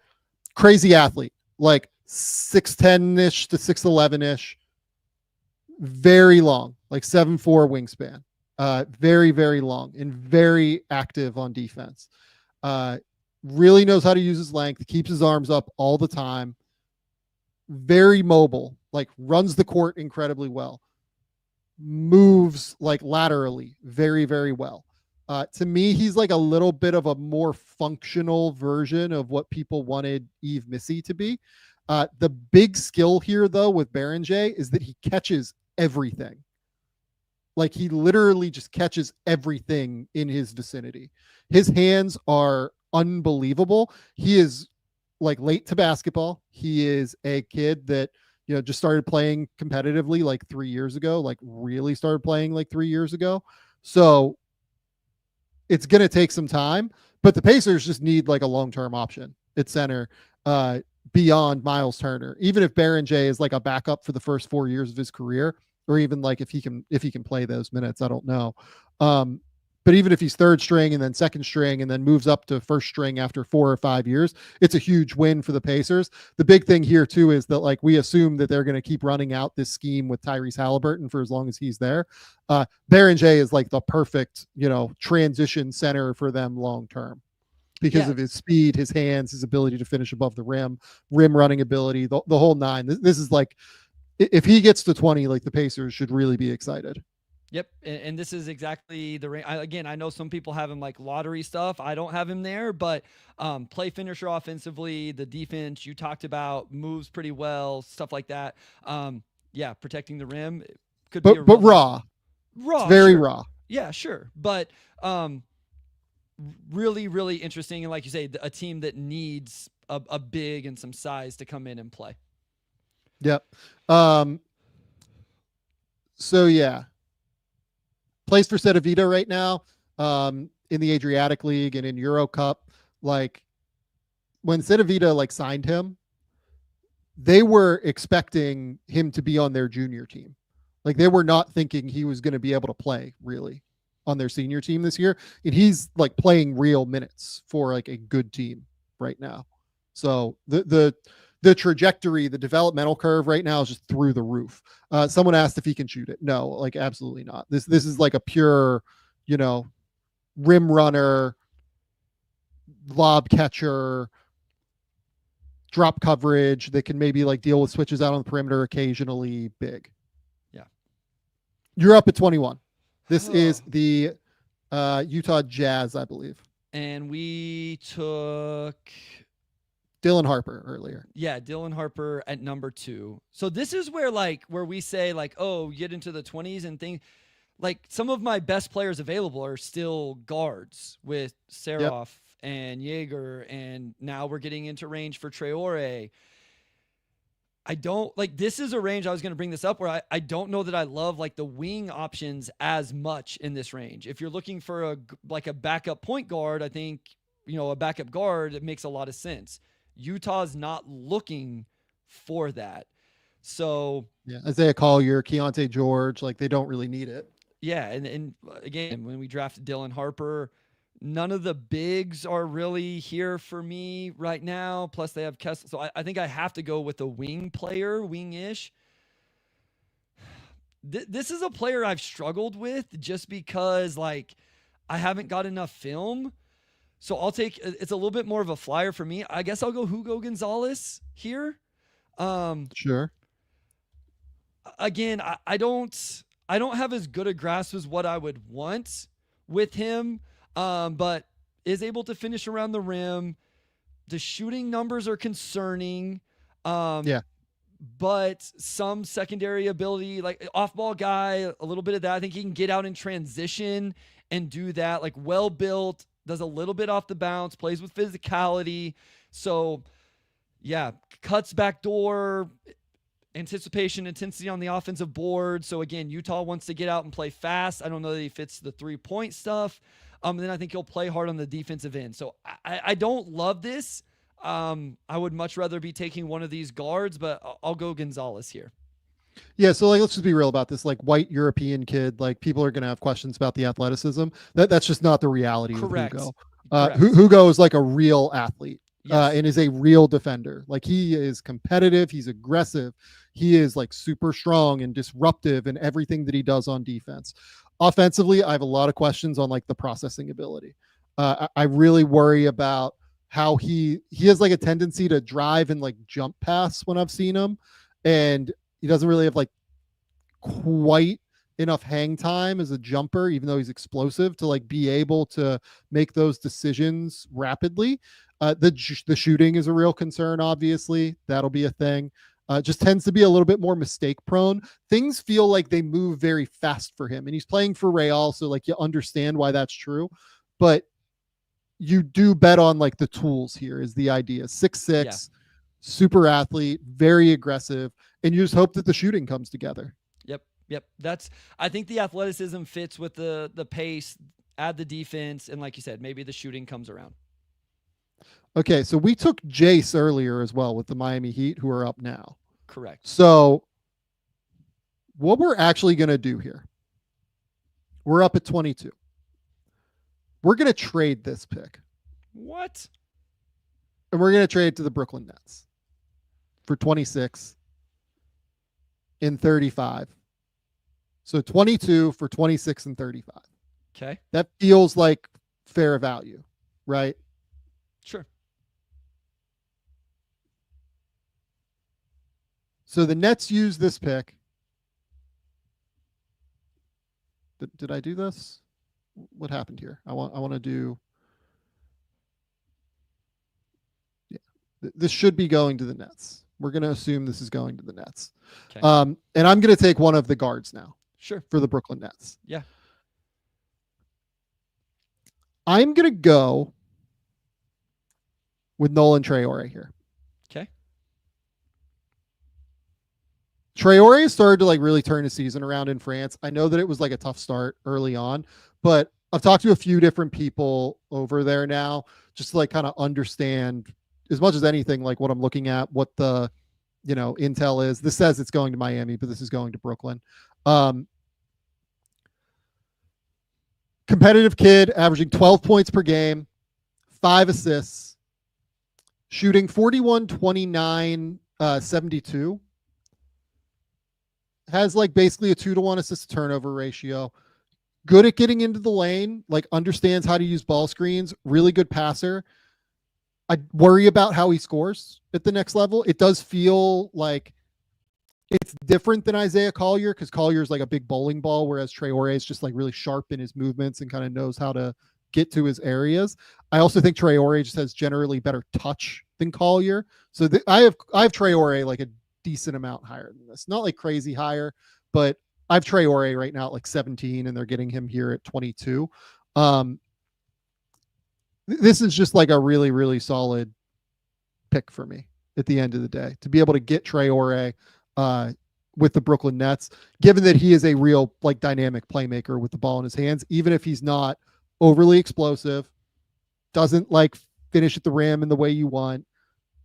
crazy athlete, like 6'10-ish to 6'11-ish. Very long, like 7'4" wingspan. Very, very long and very active on defense. Really knows how to use his length, keeps his arms up all the time. Very mobile, like runs the court incredibly well. Moves like laterally very, very well. To me, he's like a little bit of a more functional version of what people wanted Yves Missy to be. The big skill here, though, with Berenger is that he catches everything. Like he literally just catches everything in his vicinity. His hands are unbelievable. He is like late to basketball. He is a kid that, just started playing competitively like 3 years ago, like really started playing like 3 years ago. So it's going to take some time, but the Pacers just need like a long-term option at center beyond Miles Turner. Even if Berenger is like a backup for the first 4 years of his career, or even like if he can play those minutes, I don't know. But even if he's third string and then second string and then moves up to first string after 4 or 5 years, it's a huge win for the Pacers. The big thing here too is that like we assume that they're going to keep running out this scheme with Tyrese Halliburton for as long as he's there. Berenger is like the perfect, transition center for them long term because of his speed, his hands, his ability to finish above the rim running ability, the whole nine. This is like, if he gets to 20, like the Pacers should really be excited. Yep. And this is exactly the range. Again, I know some people have him like lottery stuff. I don't have him there, but play finisher offensively, the defense you talked about moves pretty well, stuff like that. Protecting the rim could be but raw. It's very sure. raw. Yeah, sure. But really, really interesting. And like you say, a team that needs a big and some size to come in and play. Yep. So yeah. Plays for Cedevita right now in the Adriatic League and in Euro Cup. Like when Cedevita like signed him, they were expecting him to be on their junior team. Like they were not thinking he was going to be able to play really on their senior team this year. And he's like playing real minutes for like a good team right now. So the trajectory, the developmental curve right now is just through the roof. Someone asked if he can shoot it. No, like absolutely not. This is like a pure, rim runner, lob catcher, drop coverage that can maybe like deal with switches out on the perimeter occasionally. Big. Yeah. You're up at 21. This is the Utah Jazz, I believe. And we took Dylan Harper earlier. Yeah, Dylan Harper at number 2. So this is where we say like, oh, get into the 20s and things. Like some of my best players available are still guards with Seroff and Jaeger, and now we're getting into range for Traore. I don't like, this is a range I was going to bring this up where I don't know that I love like the wing options as much in this range. If you're looking for a backup point guard, I think, a backup guard, it makes a lot of sense. Utah's not looking for that. So Yeah, Isaiah Collier, Keontae George, like they don't really need it. yeah, and again, when we drafted Dylan Harper, none of the bigs are really here for me right now. Plus, they have Kessler, so I think I have to go with a wing player, wing-ish. This is a player I've struggled with just because like I haven't got enough film. So I'll take it's a little bit more of a flyer for me. I guess I'll go Hugo Gonzalez here. Sure. Again, I don't have as good a grasp as what I would want with him, but is able to finish around the rim. The shooting numbers are concerning. Yeah. But some secondary ability, like off-ball guy, a little bit of that. I think he can get out in transition and do that. Like well built, does a little bit off the bounce, plays with physicality. So yeah, cuts back door, anticipation, intensity on the offensive board. So again, Utah wants to get out and play fast. I don't know that he fits the 3-point stuff. And then I think he'll play hard on the defensive end. So I don't love this. I would much rather be taking one of these guards, but I'll go Gonzalez here. Yeah, so like let's just be real about this. Like white European kid, like people are gonna have questions about the athleticism. That's just not the reality Correct. with Hugo. Correct. Hugo is like a real athlete. Yes. And is a real defender. Like he is competitive, he's aggressive, he is like super strong and disruptive in everything that he does on defense. Offensively, I have a lot of questions on like the processing ability. I really worry about how he has like a tendency to drive and like jump pass when I've seen him, and he doesn't really have like quite enough hang time as a jumper, even though he's explosive, to like be able to make those decisions rapidly. The shooting is a real concern. Obviously, that'll be a thing. Just tends to be a little bit more mistake prone. Things feel like they move very fast for him, and he's playing for Real, so like you understand why that's true, but you do bet on like the tools here is the idea. 6'6", super athlete, very aggressive, and you just hope that the shooting comes together. Yep. I think the athleticism fits with the pace, add the defense, and like you said, maybe the shooting comes around. Okay, so we took Jace earlier as well with the Miami Heat, who are up now. Correct. So what we're actually going to do here, we're up at 22. We're going to trade this pick. What? And we're going to trade it to the Brooklyn Nets for 26 and 35. So 22 for 26 and 35. Okay. That feels like fair value, right? Sure. So the Nets use this pick. Did I do this? What happened here? I want to do. Yeah, this should be going to the Nets. We're going to assume this is going to the Nets. Okay. And I'm going to take one of the guards now. Sure. For the Brooklyn Nets. Yeah. I'm going to go with Nolan Traore here. Okay. Traore has started to like really turn his season around in France. I know that it was like a tough start early on, but I've talked to a few different people over there now, just to like kind of understand as much as anything, like what I'm looking at, what the, intel is. This says it's going to Miami, but this is going to Brooklyn. Competitive kid, averaging 12 points per game, 5 assists, shooting 41, 29, 72. Has like basically a 2-to-1 assist to turnover ratio. Good at getting into the lane, like understands how to use ball screens, really good passer. I worry about how he scores at the next level. It does feel like it's different than Isaiah Collier, because Collier is like a big bowling ball, whereas Traore is just like really sharp in his movements and kind of knows how to get to his areas. I also think Traore just has generally better touch than Collier. So I have Traore like a decent amount higher than this. Not like crazy higher, but I have Traore right now at like 17, and they're getting him here at 22. This is just like a really, really solid pick for me at the end of the day, to be able to get Traore with the Brooklyn Nets, given that he is a real like dynamic playmaker with the ball in his hands, even if he's not overly explosive, doesn't like finish at the rim in the way you want.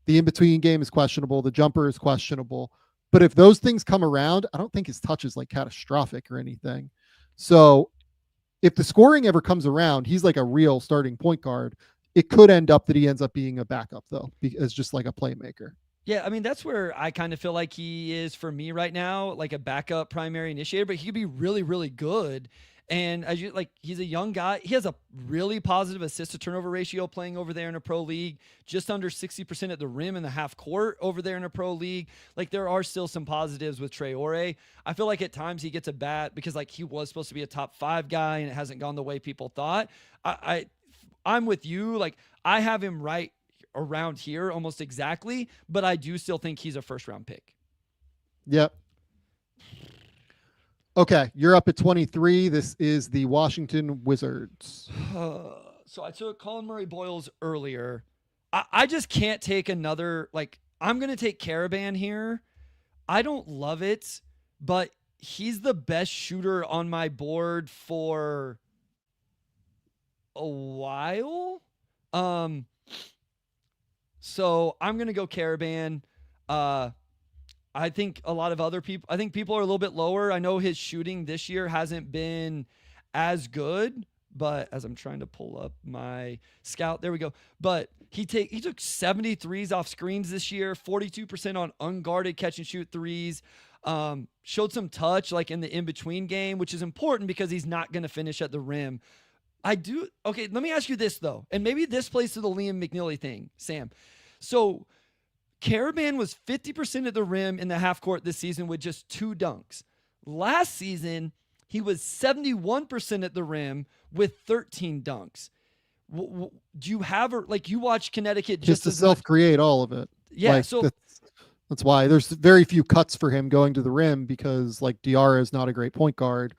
The in-between game is questionable. The jumper is questionable. But if those things come around, I don't think his touch is like catastrophic or anything. So if the scoring ever comes around, he's like a real starting point guard. It could end up that he ends up being a backup though, as just like a playmaker. Yeah, I mean, that's where I kind of feel like he is for me right now, like a backup primary initiator, but he could be really, really good. And as you like, he's a young guy. He has a really positive assist to turnover ratio playing over there in a pro league, just under 60% at the rim in the half court over there in a pro league. Like there are still some positives with Traore. I feel like at times he gets a bat because like he was supposed to be a top 5 guy and it hasn't gone the way people thought. I'm with you. Like I have him right around here almost exactly, but I do still think he's a first round pick. Yep. Okay, you're up at 23. This is the Washington Wizards. So I took Colin Murray Boyles earlier. I just can't take another, like, I'm going to take Caravan here. I don't love it, but he's the best shooter on my board for a while. So I'm going to go Caravan. I think a lot of other people, I think people are a little bit lower. I know his shooting this year hasn't been as good, but as I'm trying to pull up my scout, there we go. But he took 73s off screens this year, 42% on unguarded catch and shoot threes. Showed some touch like in the in-between game, which is important because he's not going to finish at the rim. Okay, let me ask you this though, and maybe this plays to the Liam McNeely thing, Sam. So Caravan was 50% at the rim in the half court this season with just 2 dunks. Last season, he was 71% at the rim with 13 dunks. Do you have, like, you watch Connecticut just to self-create all of it. Yeah, like, so that's why there's very few cuts for him going to the rim because like Diarra is not a great point guard.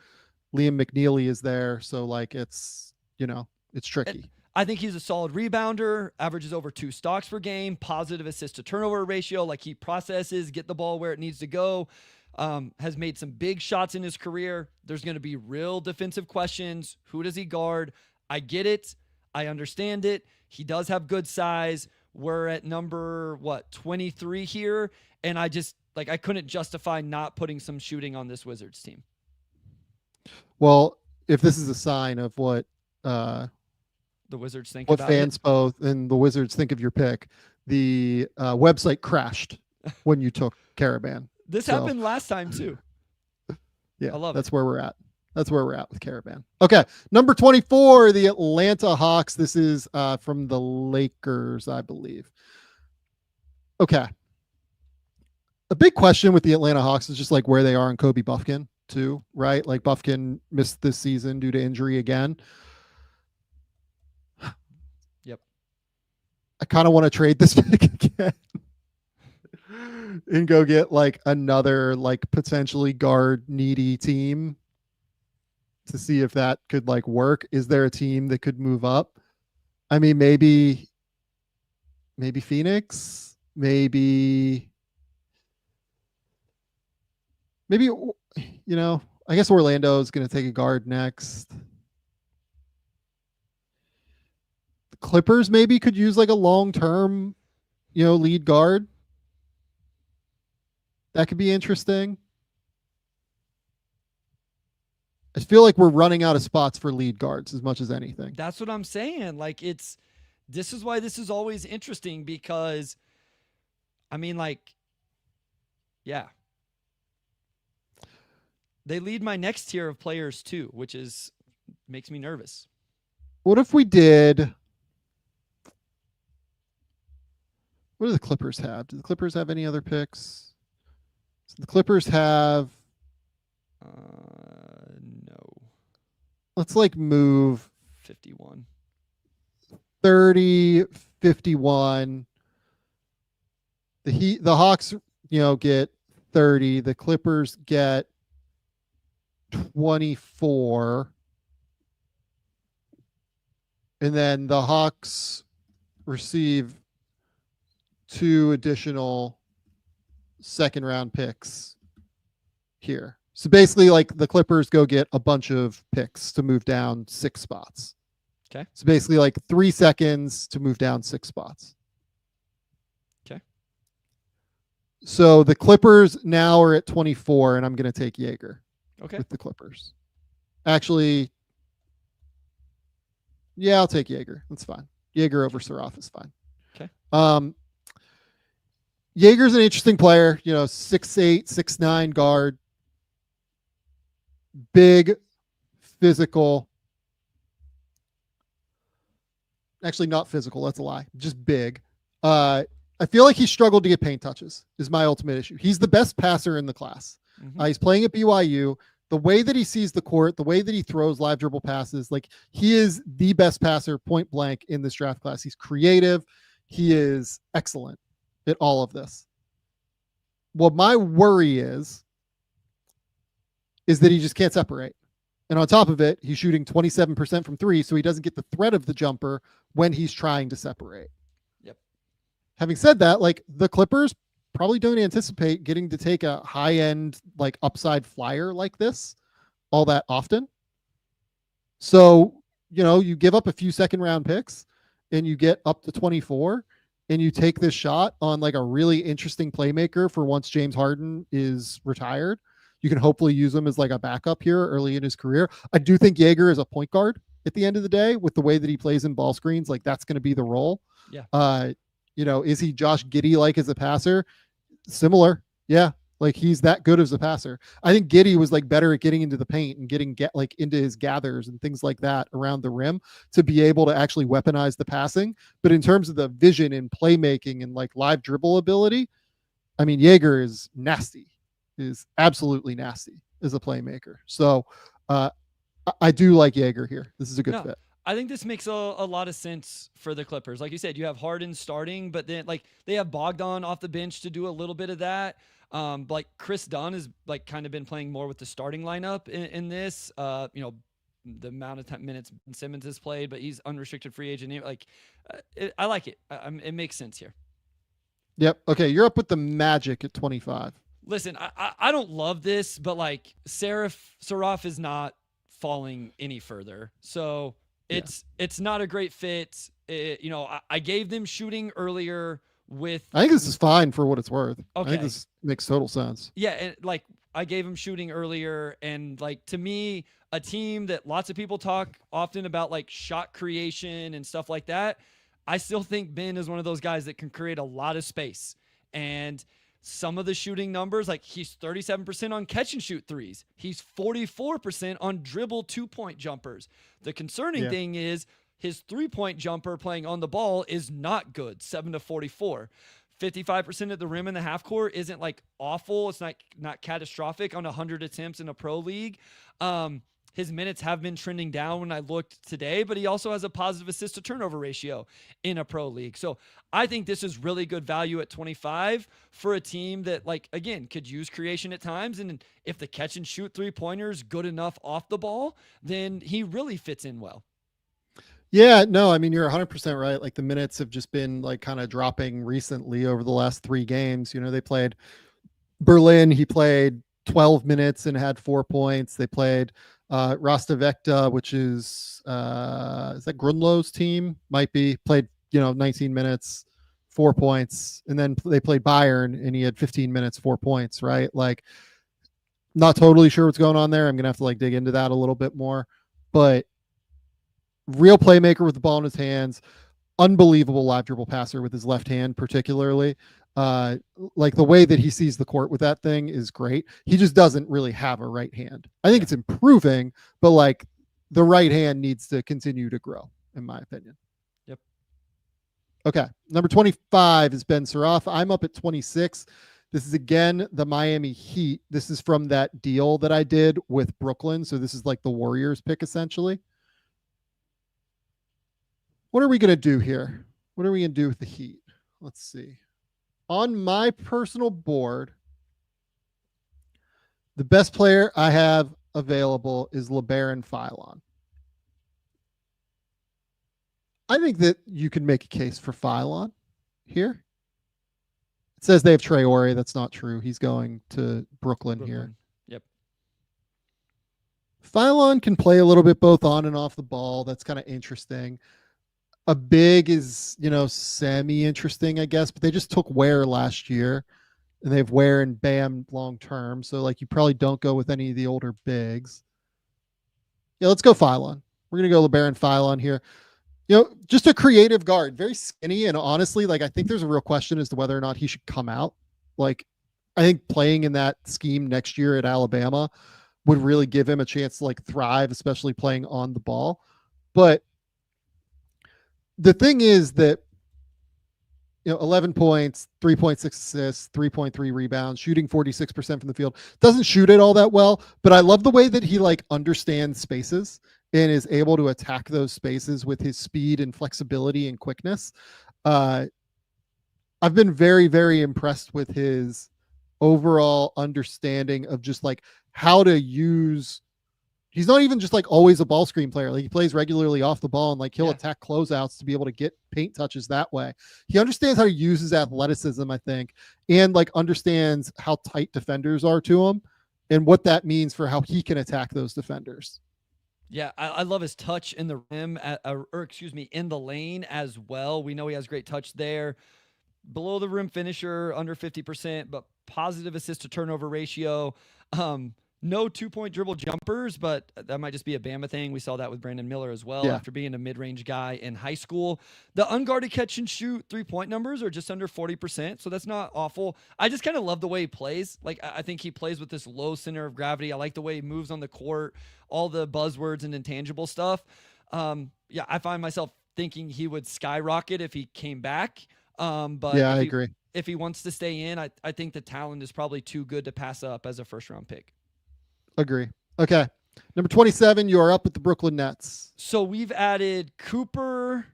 Liam McNeely is there, so like it's, you know, it's tricky. I think he's a solid rebounder, averages over 2 stocks per game, positive assist to turnover ratio, like he processes, get the ball where it needs to go, has made some big shots in his career. There's going to be real defensive questions. Who does he guard? I get it. I understand it. He does have good size. We're at number 23 here. And I just like, I couldn't justify not putting some shooting on this Wizards team. Well, if this is a sign of what, the Wizards think what about fans it. both and the Wizards think of your pick. The website crashed when you took Caravan. This happened last time too. Yeah, I love that's it. where we're at. That's where we're at with Caravan. Okay, number 24, the Atlanta Hawks. This is from the Lakers, I believe. Okay. A big question with the Atlanta Hawks is just like where they are on Kobe Buffkin too, right? Like Buffkin missed this season due to injury again. Yep. I kind of want to trade this pick again and go get like another like potentially guard needy team to see if that could like work. Is there a team that could move up? I mean, maybe Phoenix, maybe, you know, I guess Orlando is going to take a guard next. The Clippers maybe could use like a long-term, you know, lead guard. That could be interesting. I feel like we're running out of spots for lead guards as much as anything. That's what I'm saying. Like this is why this is always interesting because I mean, like, yeah. They lead my next tier of players too, which makes me nervous. What if we did? What do the Clippers have? Do the Clippers have any other picks? So the Clippers have. No. Let's like move 51. 30, 51. The Hawks, you know, get 30. The Clippers get 24. And then the Hawks receive 2 additional second round picks here. So basically, like the Clippers go get a bunch of picks to move down 6 spots. Okay. So basically, like 3 seconds to move down 6 spots. Okay. So the Clippers now are at 24, and I'm going to take Jaeger Okay. with the Clippers. Actually, yeah, I'll take Jaeger. That's fine. Jaeger over Saraf is fine. Okay. Jaeger's an interesting player, 6'8", 6'9" guard, big, physical. Actually, not physical. That's a lie. Just big. I feel like he struggled to get paint touches is my ultimate issue. He's the best passer in the class. Mm-hmm. He's playing at BYU. The way that he sees the court, the way that he throws live dribble passes, like he is the best passer point blank in this draft class. He's creative. He is excellent at all of this. What my worry is that he just can't separate. And on top of it, he's shooting 27% from three, so he doesn't get the threat of the jumper when he's trying to separate. Yep. Having said that, like the Clippers probably don't anticipate getting to take a high-end, like upside flyer like this all that often. So, you give up a few second-round picks and you get up to 24 and you take this shot on like a really interesting playmaker for once James Harden is retired. You can hopefully use him as like a backup here early in his career. I do think Jaeger is a point guard at the end of the day with the way that he plays in ball screens. Like that's going to be the role. Yeah. Is he Josh Giddey like as a passer? Similar. Yeah. Like he's that good as a passer. I think Giddey was like better at getting into the paint and into his gathers and things like that around the rim to be able to actually weaponize the passing. But in terms of the vision and playmaking and like live dribble ability, I mean, Jaeger is nasty. Is absolutely nasty as a playmaker. So I do like Jaeger here. This is a good fit. I think this makes a lot of sense for the Clippers. Like you said, you have Harden starting, but then like they have Bogdan off the bench to do a little bit of that. Like Chris Dunn has like kind of been playing more with the starting lineup in this. The amount of minutes Ben Simmons has played, but he's unrestricted free agent. I like it. It makes sense here. Yep. Okay, you're up with the Magic at 25. Listen, I don't love this, but like Saraf is not falling any further. So it's not a great fit. I gave them shooting earlier with. I think this is fine for what it's worth. Okay. I think this makes total sense. Yeah, and like I gave them shooting earlier, and like to me, a team that lots of people talk often about like shot creation and stuff like that. I still think Ben is one of those guys that can create a lot of space. And some of the shooting numbers, like he's 37% on catch and shoot threes. He's 44% on dribble 2-point jumpers. The concerning thing is his 3-point jumper playing on the ball is not good, 7-44. 55% at the rim in the half court isn't like awful. It's not catastrophic on 100 attempts in a pro league. His minutes have been trending down when I looked today, but he also has a positive assist to turnover ratio in a pro league. So I think this is really good value at 25 for a team that, like, again, could use creation at times. And if the catch and shoot 3-pointers good enough off the ball, then he really fits in well. Yeah, no, I mean, you're 100% right. Like the minutes have just been like kind of dropping recently over the last 3 games. They played Berlin. He played 12 minutes and had 4 points. They played Rostavecta, which is that Grunlow's team? Might be. Played 19 minutes, 4 points, and then they played Bayern and he had 15 minutes, 4 points. Right? Like, not totally sure what's going on there. I'm gonna have to like dig into that a little bit more, but real playmaker with the ball in his hands, unbelievable live dribble passer with his left hand, particularly. Like the way that he sees the court with that thing is great. He just doesn't really have a right hand. I think it's improving, but like the right hand needs to continue to grow, in my opinion. Yep. Okay. Number 25 is Ben Saraf. I'm up at 26. This is again the Miami Heat. This is from that deal that I did with Brooklyn. So this is like the Warriors pick essentially. What are we going to do here? What are we going to do with the Heat? Let's see. On my personal board, the best player I have available is LeBaron Philon. I think that you can make a case for Philon here. It says they have Traore. That's not true. He's going to Brooklyn here. Yep. Philon can play a little bit both on and off the ball. That's kind of interesting. A big is, semi-interesting, I guess, but they just took Ware last year. and they have Ware and Bam long term. So like you probably don't go with any of the older bigs. Yeah, let's go Phylon. We're gonna go LeBaron Phylon here. Just a creative guard, very skinny, and honestly, like I think there's a real question as to whether or not he should come out. Like, I think playing in that scheme next year at Alabama would really give him a chance to like thrive, especially playing on the ball. But the thing is that 11 points, 3.6 assists, 3.3 rebounds, shooting 46% from the field. Doesn't shoot it all that well, but I love the way that he like understands spaces and is able to attack those spaces with his speed and flexibility and quickness. I've been very, very impressed with his overall understanding of just like how to use. He's not even just like always a ball screen player. Like he plays regularly off the ball and like he'll attack closeouts to be able to get paint touches that way. He understands how to use his athleticism, I think, and like understands how tight defenders are to him and what that means for how he can attack those defenders. Yeah, I love his touch in the rim, in the lane as well. We know he has great touch there. Below the rim finisher, under 50%, but positive assist to turnover ratio. No 2-point dribble jumpers, but that might just be a Bama thing. We saw that with Brandon Miller as well after being a mid-range guy in high school. The unguarded catch and shoot 3-point numbers are just under 40%, so that's not awful. I just kind of love the way he plays. Like, I think he plays with this low center of gravity. I like the way he moves on the court, all the buzzwords and intangible stuff. I find myself thinking he would skyrocket if he came back. But yeah, I agree. If he wants to stay in, I think the talent is probably too good to pass up as a first-round pick. Agree. Okay. Number 27, you are up with the Brooklyn Nets. So we've added Cooper,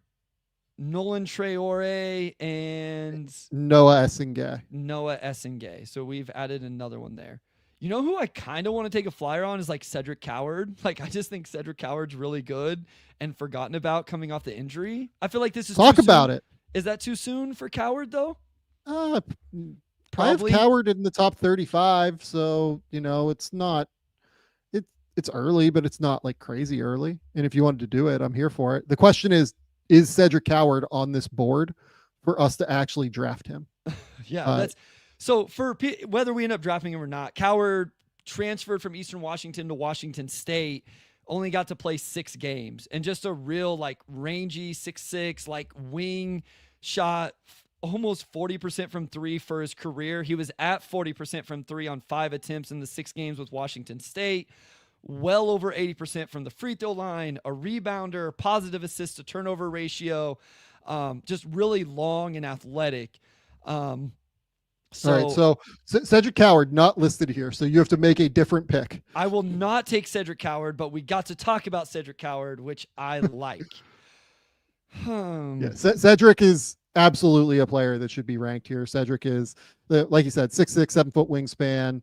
Nolan Traore, and Noah Essengay. So we've added another one there. You know who I kind of want to take a flyer on is like Cedric Coward. Like I just think Cedric Coward's really good and forgotten about coming off the injury. I feel like this is talk about it. Is that too soon for Coward though? Probably. I have Coward in the top 35, so it's not. It's early, but it's not like crazy early. And if you wanted to do it, I'm here for it. The question is Cedric Coward on this board for us to actually draft him? That's so for whether we end up drafting him or not. Coward transferred from Eastern Washington to Washington State, only got to play 6 games, and just a real like rangy 6'6", like wing shot almost 40% from 3 for his career. He was at 40% from 3 on 5 attempts in the 6 games with Washington State. Well over 80% from the free throw line, a rebounder, positive assist to turnover ratio, just really long and athletic. All right, so Cedric Coward not listed here, so you have to make a different pick. I will not take Cedric Coward, but we got to talk about Cedric Coward, which I like. Yeah, Cedric is absolutely a player that should be ranked here. Cedric is, like you said, 6'6", 7-foot wingspan.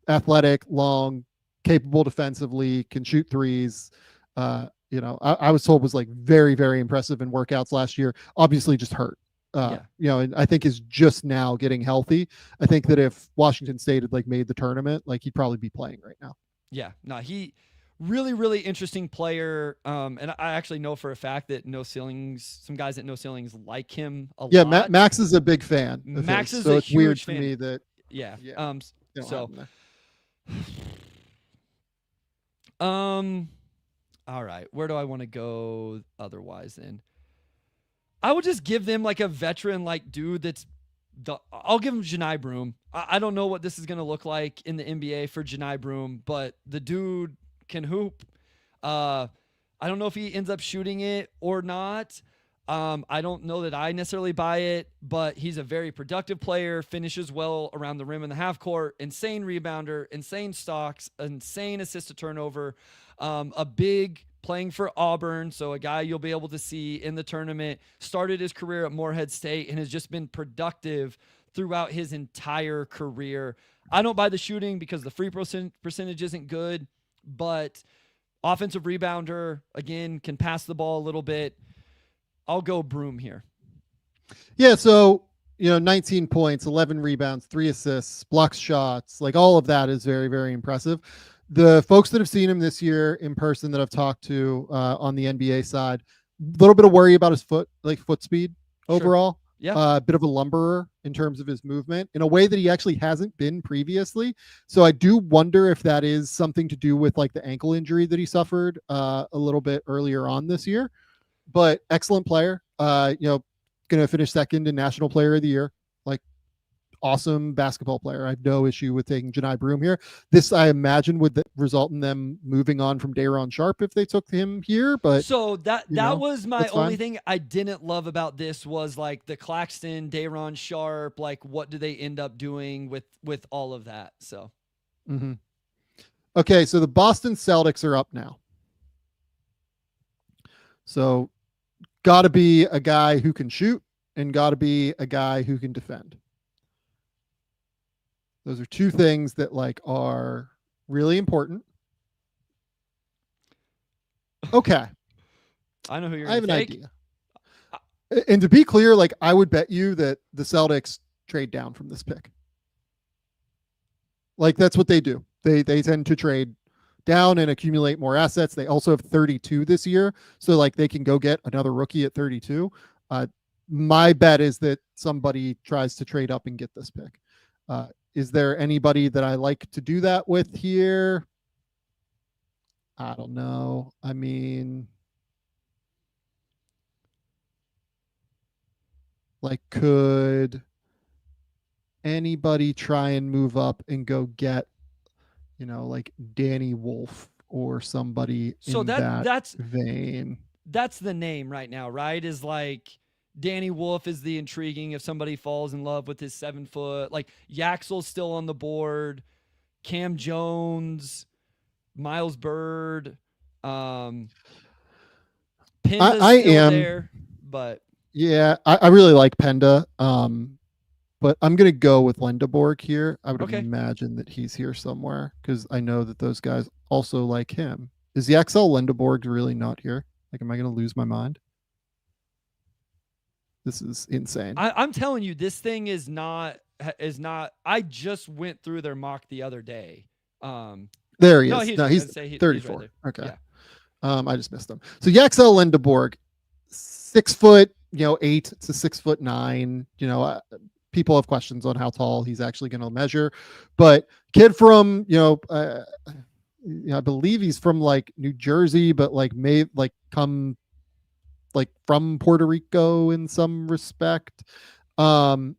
Athletic, long, capable defensively, can shoot threes. I was told was like very, very impressive in workouts last year. Obviously just hurt. And I think is just now getting healthy. I think that if Washington State had like made the tournament, like he'd probably be playing right now. Yeah, no, he really, really interesting player. And I actually know for a fact that some guys at No Ceilings like him a lot. Yeah, Max is a big fan. Max is so a it's huge weird fan. for me that all right, where do I want to go otherwise then? I would just give them like a veteran like dude I'll give him Janai Broom. I don't know what this is going to look like in the NBA for Janai Broom, but the dude can hoop. I don't know if he ends up shooting it or not. I don't know that I necessarily buy it, but he's a very productive player, finishes well around the rim in the half court, insane rebounder, insane stocks, insane assist to turnover, a big playing for Auburn, so a guy you'll be able to see in the tournament, started his career at Morehead State and has just been productive throughout his entire career. I don't buy the shooting because the free percentage isn't good, but offensive rebounder, again, can pass the ball a little bit. I'll go Broom here. Yeah, so 19 points, 11 rebounds, 3 assists, blocks shots, like all of that is very, very impressive. The folks that have seen him this year in person that I've talked to on the NBA side, a little bit of worry about his foot speed overall. Yeah. A bit of a lumberer in terms of his movement in a way that he actually hasn't been previously. So I do wonder if that is something to do with like the ankle injury that he suffered a little bit earlier on this year. But excellent player. Going to finish second in National Player of the Year. Like, awesome basketball player. I have no issue with taking Janai Broom here. This, I imagine, would result in them moving on from Day'Ron Sharp if they took him here. But so that was my only thing I didn't love about this was like the Claxton, Day'Ron Sharp. Like, what do they end up doing with all of that? So, okay, so the Boston Celtics are up now. So, got to be a guy who can shoot and got to be a guy who can defend. Those are two things that like are really important. Okay. I know who you're I have an take. idea. And to be clear, like I would bet you that the Celtics trade down from this pick. Like that's what they do. They tend to trade down and accumulate more assets. They also have 32 this year. So like they can go get another rookie at 32. My bet is that somebody tries to trade up and get this pick. Is there anybody that I like to do that with here? I don't know. I mean, like, could anybody try and move up and go get, like Danny Wolf or somebody in that's vein? That's the name right now, right? Is like Danny Wolf is the intriguing if somebody falls in love with his 7 foot. Like Yaxel's still on the board. Cam Jones, Miles Bird, Pinda's still there, but yeah, I really like Penda. But I'm gonna go with Lendeborg here. I would imagine that he's here somewhere because I know that those guys also like him. Is the XL Lendeborg really not here? Like, am I gonna lose my mind? This is insane. I'm telling you, this thing is not. I just went through their mock the other day. There he is. No, he's 34. He's right okay. Yeah. I just missed him. So Yaxel Lendeborg, 6 foot, 8 to 6'9". People have questions on how tall he's actually going to measure, but kid from I believe he's from like New Jersey, but like may like come like from Puerto Rico in some respect. Got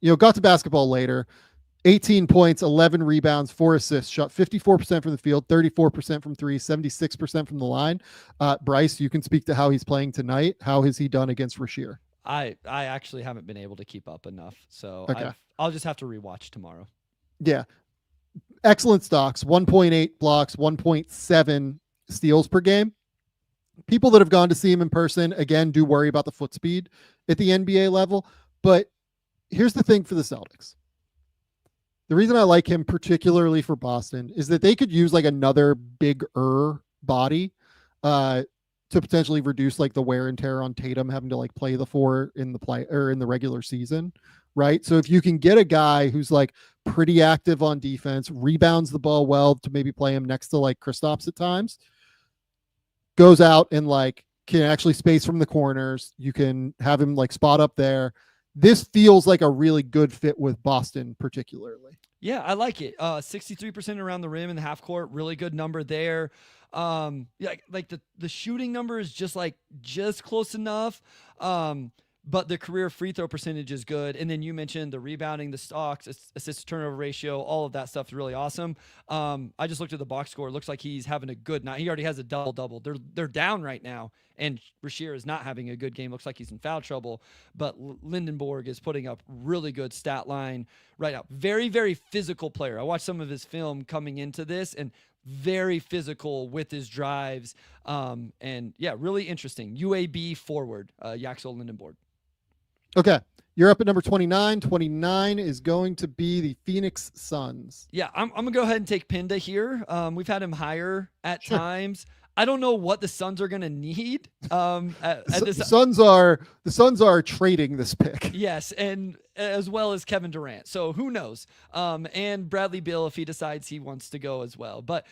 to basketball later. 18 points, 11 rebounds, 4 assists, shot 54% from the field, 34% from 3, 76% from the line. Bryce, you can speak to how he's playing tonight. How has he done against Rasheer? I actually haven't been able to keep up enough, so okay. I'll just have to rewatch tomorrow. Yeah. Excellent stocks, 1.8 blocks, 1.7 steals per game. People that have gone to see him in person, again, do worry about the foot speed at the NBA level. But here's the thing for the Celtics. The reason I like him particularly for Boston is that they could use like another bigger body to potentially reduce like the wear and tear on Tatum having to like play the 4 in the regular season, right? So if you can get a guy who's like pretty active on defense, rebounds the ball well to maybe play him next to like Kristaps at times, goes out and like can actually space from the corners. You can have him like spot up there. This feels like a really good fit with Boston particularly. Yeah, I like it. 63% around the rim in the half court, really good number there. Yeah, like the shooting number is just close enough. But the career free throw percentage is good. And then you mentioned the rebounding, the stocks, assist to turnover ratio, all of that stuff is really awesome. I just looked at the box score. It looks like he's having a good night. He already has a double-double. They're down right now, and Rasheer is not having a good game. Looks like he's in foul trouble. But Lendeborg is putting up really good stat line right now. Very, very physical player. I watched some of his film coming into this, and very physical with his drives. And, yeah, really interesting. UAB forward, Yaxel Lendeborg. Okay, you're up at number 29. 29 is going to be the Phoenix Suns. Yeah, I'm going to go ahead and take Pinda here. We've had him higher at times. I don't know what the Suns are going to need. The Suns are trading this pick. Yes, and as well as Kevin Durant. So who knows? And Bradley Beal if he decides he wants to go as well. But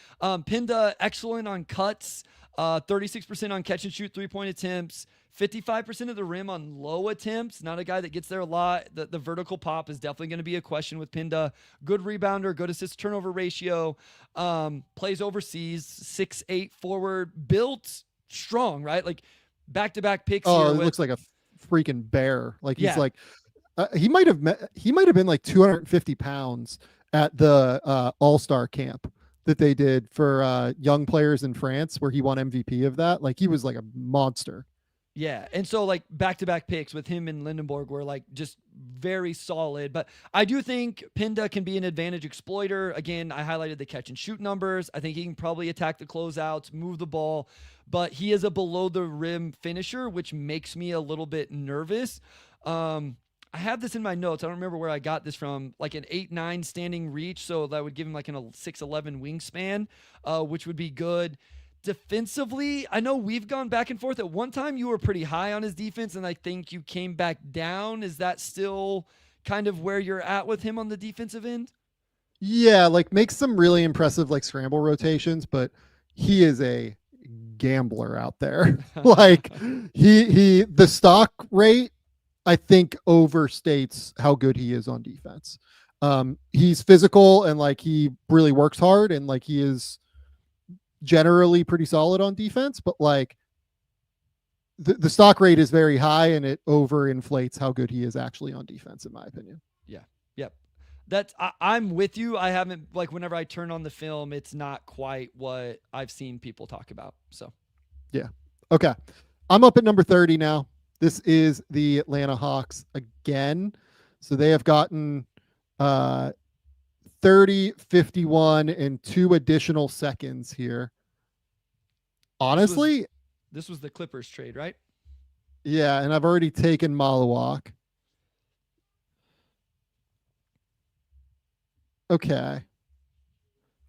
Pinda, excellent on cuts, 36% on catch and shoot 3-point attempts, 55% of the rim on low attempts. Not a guy that gets there a lot. The vertical pop is definitely going to be a question with Pinda. Good rebounder, good assist turnover ratio. Plays overseas, 6'8" forward, built strong, right? Like back-to-back picks Oh, here. it with, looks like a freaking bear. Like he's Yeah. like he might have been like 250 pounds at the All-Star camp that they did for young players in France, where he won MVP of that. Like he was like a monster. Yeah. And so like back-to-back picks with him and Lindenborg were like just very solid. But I do think Pinda can be an advantage exploiter. Again, I highlighted the catch and shoot numbers. I think he can probably attack the closeouts, move the ball, but he is a below the rim finisher, which makes me a little bit nervous. I have this in my notes. I don't remember where I got this from, like an 8'9" standing reach. So that would give him like a 6'11" wingspan, which would be good. Defensively, I know we've gone back and forth. At one time, you were pretty high on his defense, and I think you came back down. Is that still kind of where you're at with him on the defensive end? Yeah, like makes some really impressive like scramble rotations, but he is a gambler out there. Like the stock rate, I think, overstates how good he is on defense. He's physical and like he really works hard, and like he is generally pretty solid on defense, but like the stock rate is very high, and it overinflates how good he is actually on defense, in my opinion. Yeah. Yep. I'm with you. I haven't, like, whenever I turn on the film, it's not quite what I've seen people talk about. So yeah. Okay. I'm up at number 30 now. This is the Atlanta Hawks again. So they have gotten 30, 51, and 2 additional seconds here. Honestly, this was the Clippers trade, right? yeah, and I've already taken Malawak. Okay.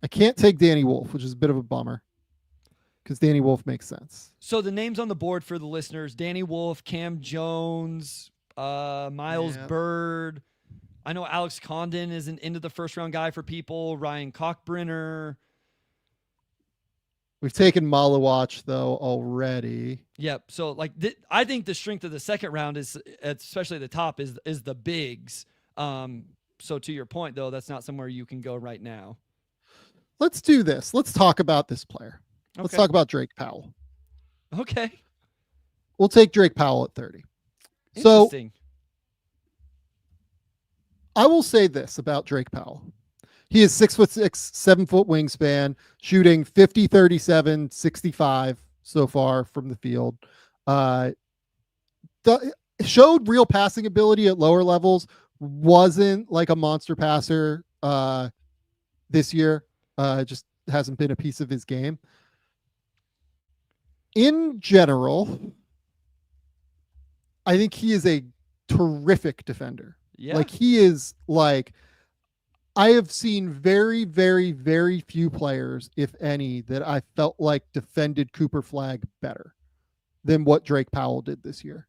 I can't take Danny Wolf, which is a bit of a bummer, because Danny Wolf makes sense. So the names on the board for the listeners: Danny Wolf, Cam Jones, Miles Bird. I know Alex Condon is an end of the first round guy for people. Ryan Cockbrenner. We've taken Malawach though already. Yep. So like I think the strength of the second round is, especially the top, is the bigs. So to your point though, that's not somewhere you can go right now. Let's do this. Let's talk about this player. Okay. Let's talk about Drake Powell. Okay. We'll take Drake Powell at 30. Interesting. So I will say this about Drake Powell. He is 6'6", 7 foot wingspan, shooting 50, 37, 65 so far from the field. Showed real passing ability at lower levels. Wasn't like a monster passer this year. Just hasn't been a piece of his game. In general, I think he is a terrific defender. Yeah. Like he is like, I have seen very, very, very few players, if any, that I felt like defended Cooper Flagg better than what Drake Powell did this year.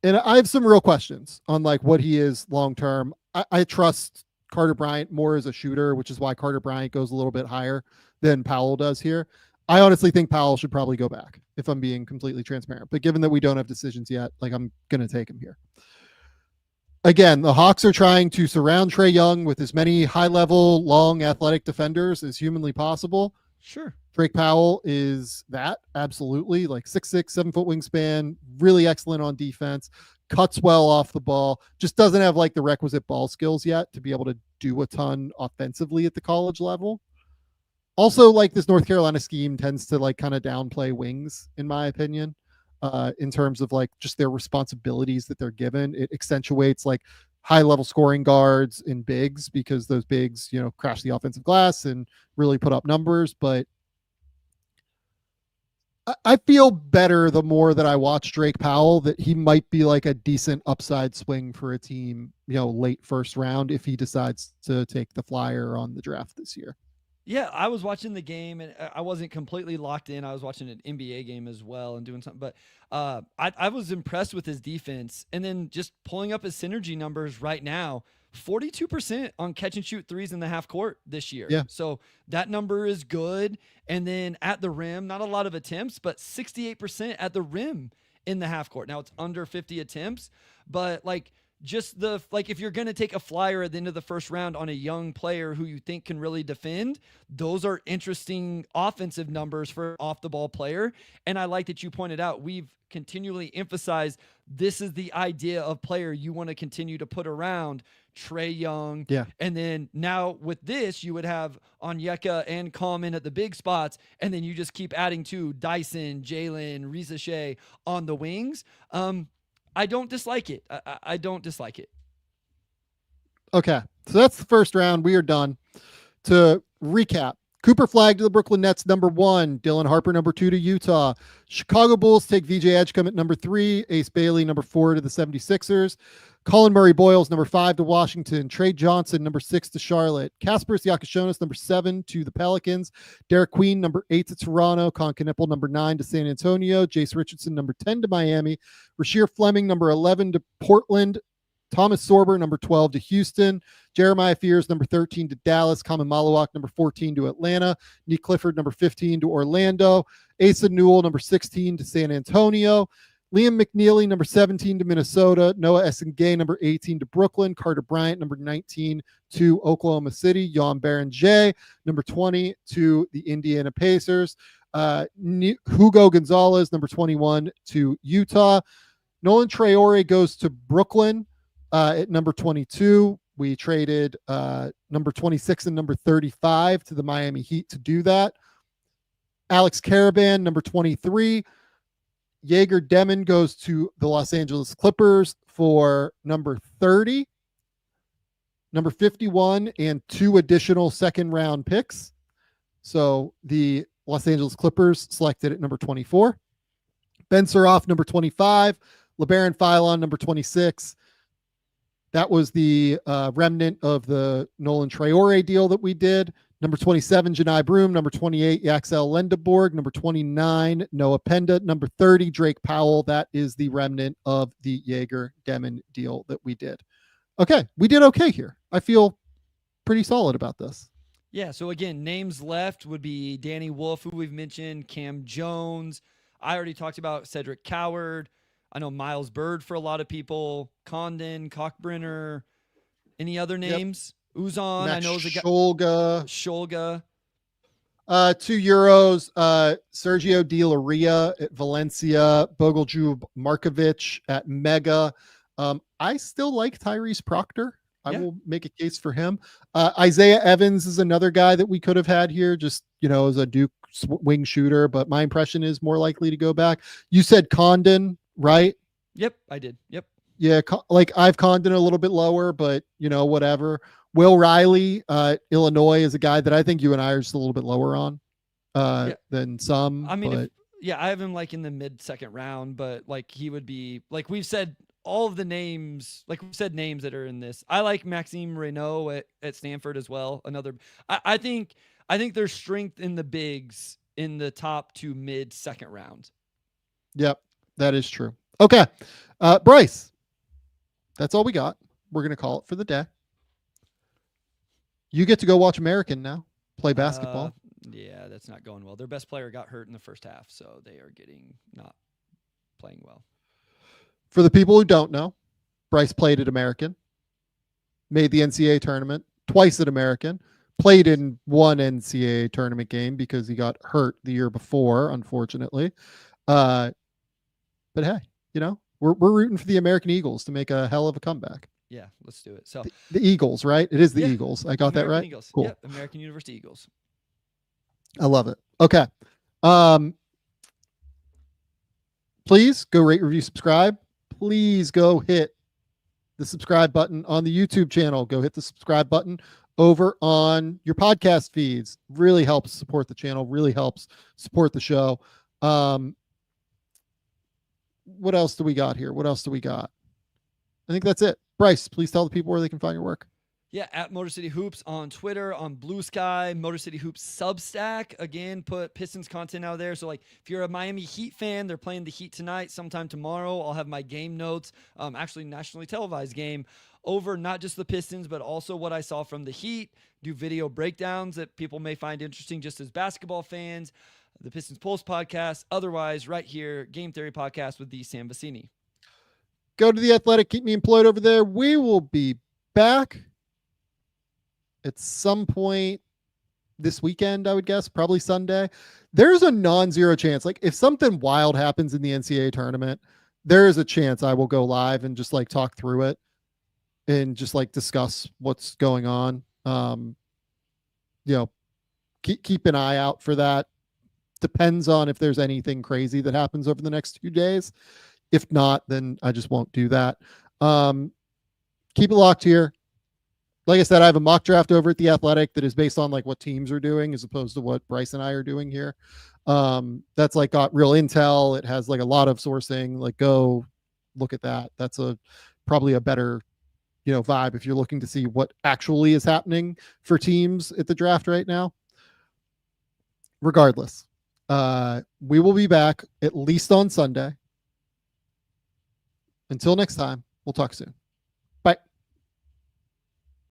And I have some real questions on like what he is long term. I trust Carter Bryant more as a shooter, which is why Carter Bryant goes a little bit higher than Powell does here. I honestly think Powell should probably go back, if I'm being completely transparent. But given that we don't have decisions yet, like I'm going to take him here. Again, the Hawks are trying to surround Trae Young with as many high-level, long, athletic defenders as humanly possible. Sure. Drake Powell is that, absolutely. Like 6'6", 7 foot wingspan, really excellent on defense, cuts well off the ball, just doesn't have like the requisite ball skills yet to be able to do a ton offensively at the college level. Also, like this North Carolina scheme tends to like kind of downplay wings, in my opinion. In terms of like just their responsibilities that they're given. It accentuates like high level scoring guards and bigs, because those bigs, you know, crash the offensive glass and really put up numbers. But I feel better the more that I watch Drake Powell, that he might be like a decent upside swing for a team, you know, late first round, if he decides to take the flyer on the draft this year. Yeah, I was watching the game and I wasn't completely locked in. I was watching an NBA game as well and doing something, but I was impressed with his defense. And then just pulling up his synergy numbers right now, 42% on catch and shoot threes in the half court this year. Yeah. So that number is good. And then at the rim, not a lot of attempts, but 68% at the rim in the half court. Now it's under 50 attempts, but like just if you're going to take a flyer at the end of the first round on a young player who you think can really defend, those are interesting offensive numbers for an off the ball player. And I like that you pointed out, we've continually emphasized this is the idea of player you want to continue to put around Trae Young. Yeah. And then now with this, you would have Onyeka and Common at the big spots. And then you just keep adding to Dyson, Jalen, Risa Shea on the wings. I don't dislike it. I don't dislike it. Okay. So that's the first round. We are done. To recap, Cooper Flagg to the Brooklyn Nets, number 1. Dylan Harper, number 2 to Utah. Chicago Bulls take VJ Edgecombe at number 3. Ace Bailey, number 4 to the 76ers. Colin Murray Boyles, number 5 to Washington. Trey Johnson, number 6 to Charlotte. Kasper Siakashionis, number 7 to the Pelicans. Derek Queen, number 8 to Toronto. Con Knippel, number 9 to San Antonio. Jace Richardson, number 10 to Miami. Rasheer Fleming, number 11 to Portland. Thomas Sorber, number 12 to Houston. Jeremiah Fears, number 13 to Dallas. Kamen Malawak, number 14 to Atlanta. Nick Clifford, number 15 to Orlando. Asa Newell, number 16 to San Antonio. Liam McNeely, number 17 to Minnesota. Noah Essengay, number 18 to Brooklyn. Carter Bryant, number 19 to Oklahoma City. Jan Barron-Jay, number 20 to the Indiana Pacers. Hugo Gonzalez, number 21 to Utah. Nolan Traore goes to Brooklyn at number 22. We traded number 26 and number 35 to the Miami Heat to do that. Alex Caravan, number 23. Jaeger Demon goes to the Los Angeles Clippers for number 30, number 51, and 2 additional second-round picks. So the Los Angeles Clippers selected at number 24. Ben Suroff, number 25. LeBaron Philon, number 26. That was the remnant of the Nolan Traore deal that we did. Number 27, Janai Broom. Number 28, Yaxel Lendeborg. Number 29, Noah Penda. Number 30, Drake Powell. That is the remnant of the Jaeger Demon deal that we did. Okay, we did okay here. I feel pretty solid about this. Yeah, so again, names left would be Danny Wolf, who we've mentioned, Cam Jones. I already talked about Cedric Coward. I know Miles Bird for a lot of people. Condon, Cockbrenner. Any other names? Yep. Uzan, I know is a guy. Sholga. 2 euros. Sergio Di Laria at Valencia. Bogoljub Markovic at Mega. I still like Tyrese Proctor. I will make a case for him. Isaiah Evans is another guy that we could have had here, just, as a Duke wing shooter, but my impression is more likely to go back. You said Condon, right? Yep, I did. Yep. Yeah, I've Condon a little bit lower, but, whatever. Will Riley, Illinois, is a guy that I think you and I are just a little bit lower on than some. I mean, I have him in the mid-second round, but he would be we've said all of the names, we've said names that are in this. I like Maxime Renault at Stanford as well. I think there's strength in the bigs in the top to mid-second round. Yep, that is true. Okay, Bryce, that's all we got. We're going to call it for the day. You get to go watch American now, play basketball. Yeah, that's not going well. Their best player got hurt in the first half, so they are not playing well. For the people who don't know, Bryce played at American, made the NCAA tournament, twice at American, played in one NCAA tournament game because he got hurt the year before, unfortunately. But hey, we're rooting for the American Eagles to make a hell of a comeback. Yeah, let's do it. So the Eagles, right? It is the Eagles. I got American that right? Eagles. Cool. Yep, American University Eagles. I love it. Okay. Please go rate, review, subscribe. Please go hit the subscribe button on the YouTube channel. Go hit the subscribe button over on your podcast feeds. Really helps support the channel. Really helps support the show. What else do we got here? I think that's it. Bryce, please tell the people where they can find your work. Yeah, at Motor City Hoops on Twitter, on Blue Sky, Motor City Hoops Substack. Again, put Pistons content out there. So, like, if you're a Miami Heat fan, they're playing the Heat tonight. Sometime tomorrow, I'll have my game notes. Actually, nationally televised game over not just the Pistons, but also what I saw from the Heat. Do video breakdowns that people may find interesting just as basketball fans. The Pistons Pulse podcast. Otherwise, right here, Game Theory podcast with the Sam Vecenie. Go to The Athletic. Keep me employed over there. We will be back at some point this weekend, I would guess, probably Sunday. There's a non-zero chance. Like, if something wild happens in the NCAA tournament, there is a chance I will go live and just like talk through it and just like discuss what's going on. Keep an eye out for that. Depends on if there's anything crazy that happens over the next 2 days. If not, then I just won't do that. Keep it locked here. Like I said, I have a mock draft over at The Athletic that is based on like what teams are doing as opposed to what Bryce and I are doing here. That's like got real intel. It has like a lot of sourcing. Like, go look at that. That's probably a better, vibe if you're looking to see what actually is happening for teams at the draft right now. Regardless, we will be back at least on Sunday. Until next time, we'll talk soon.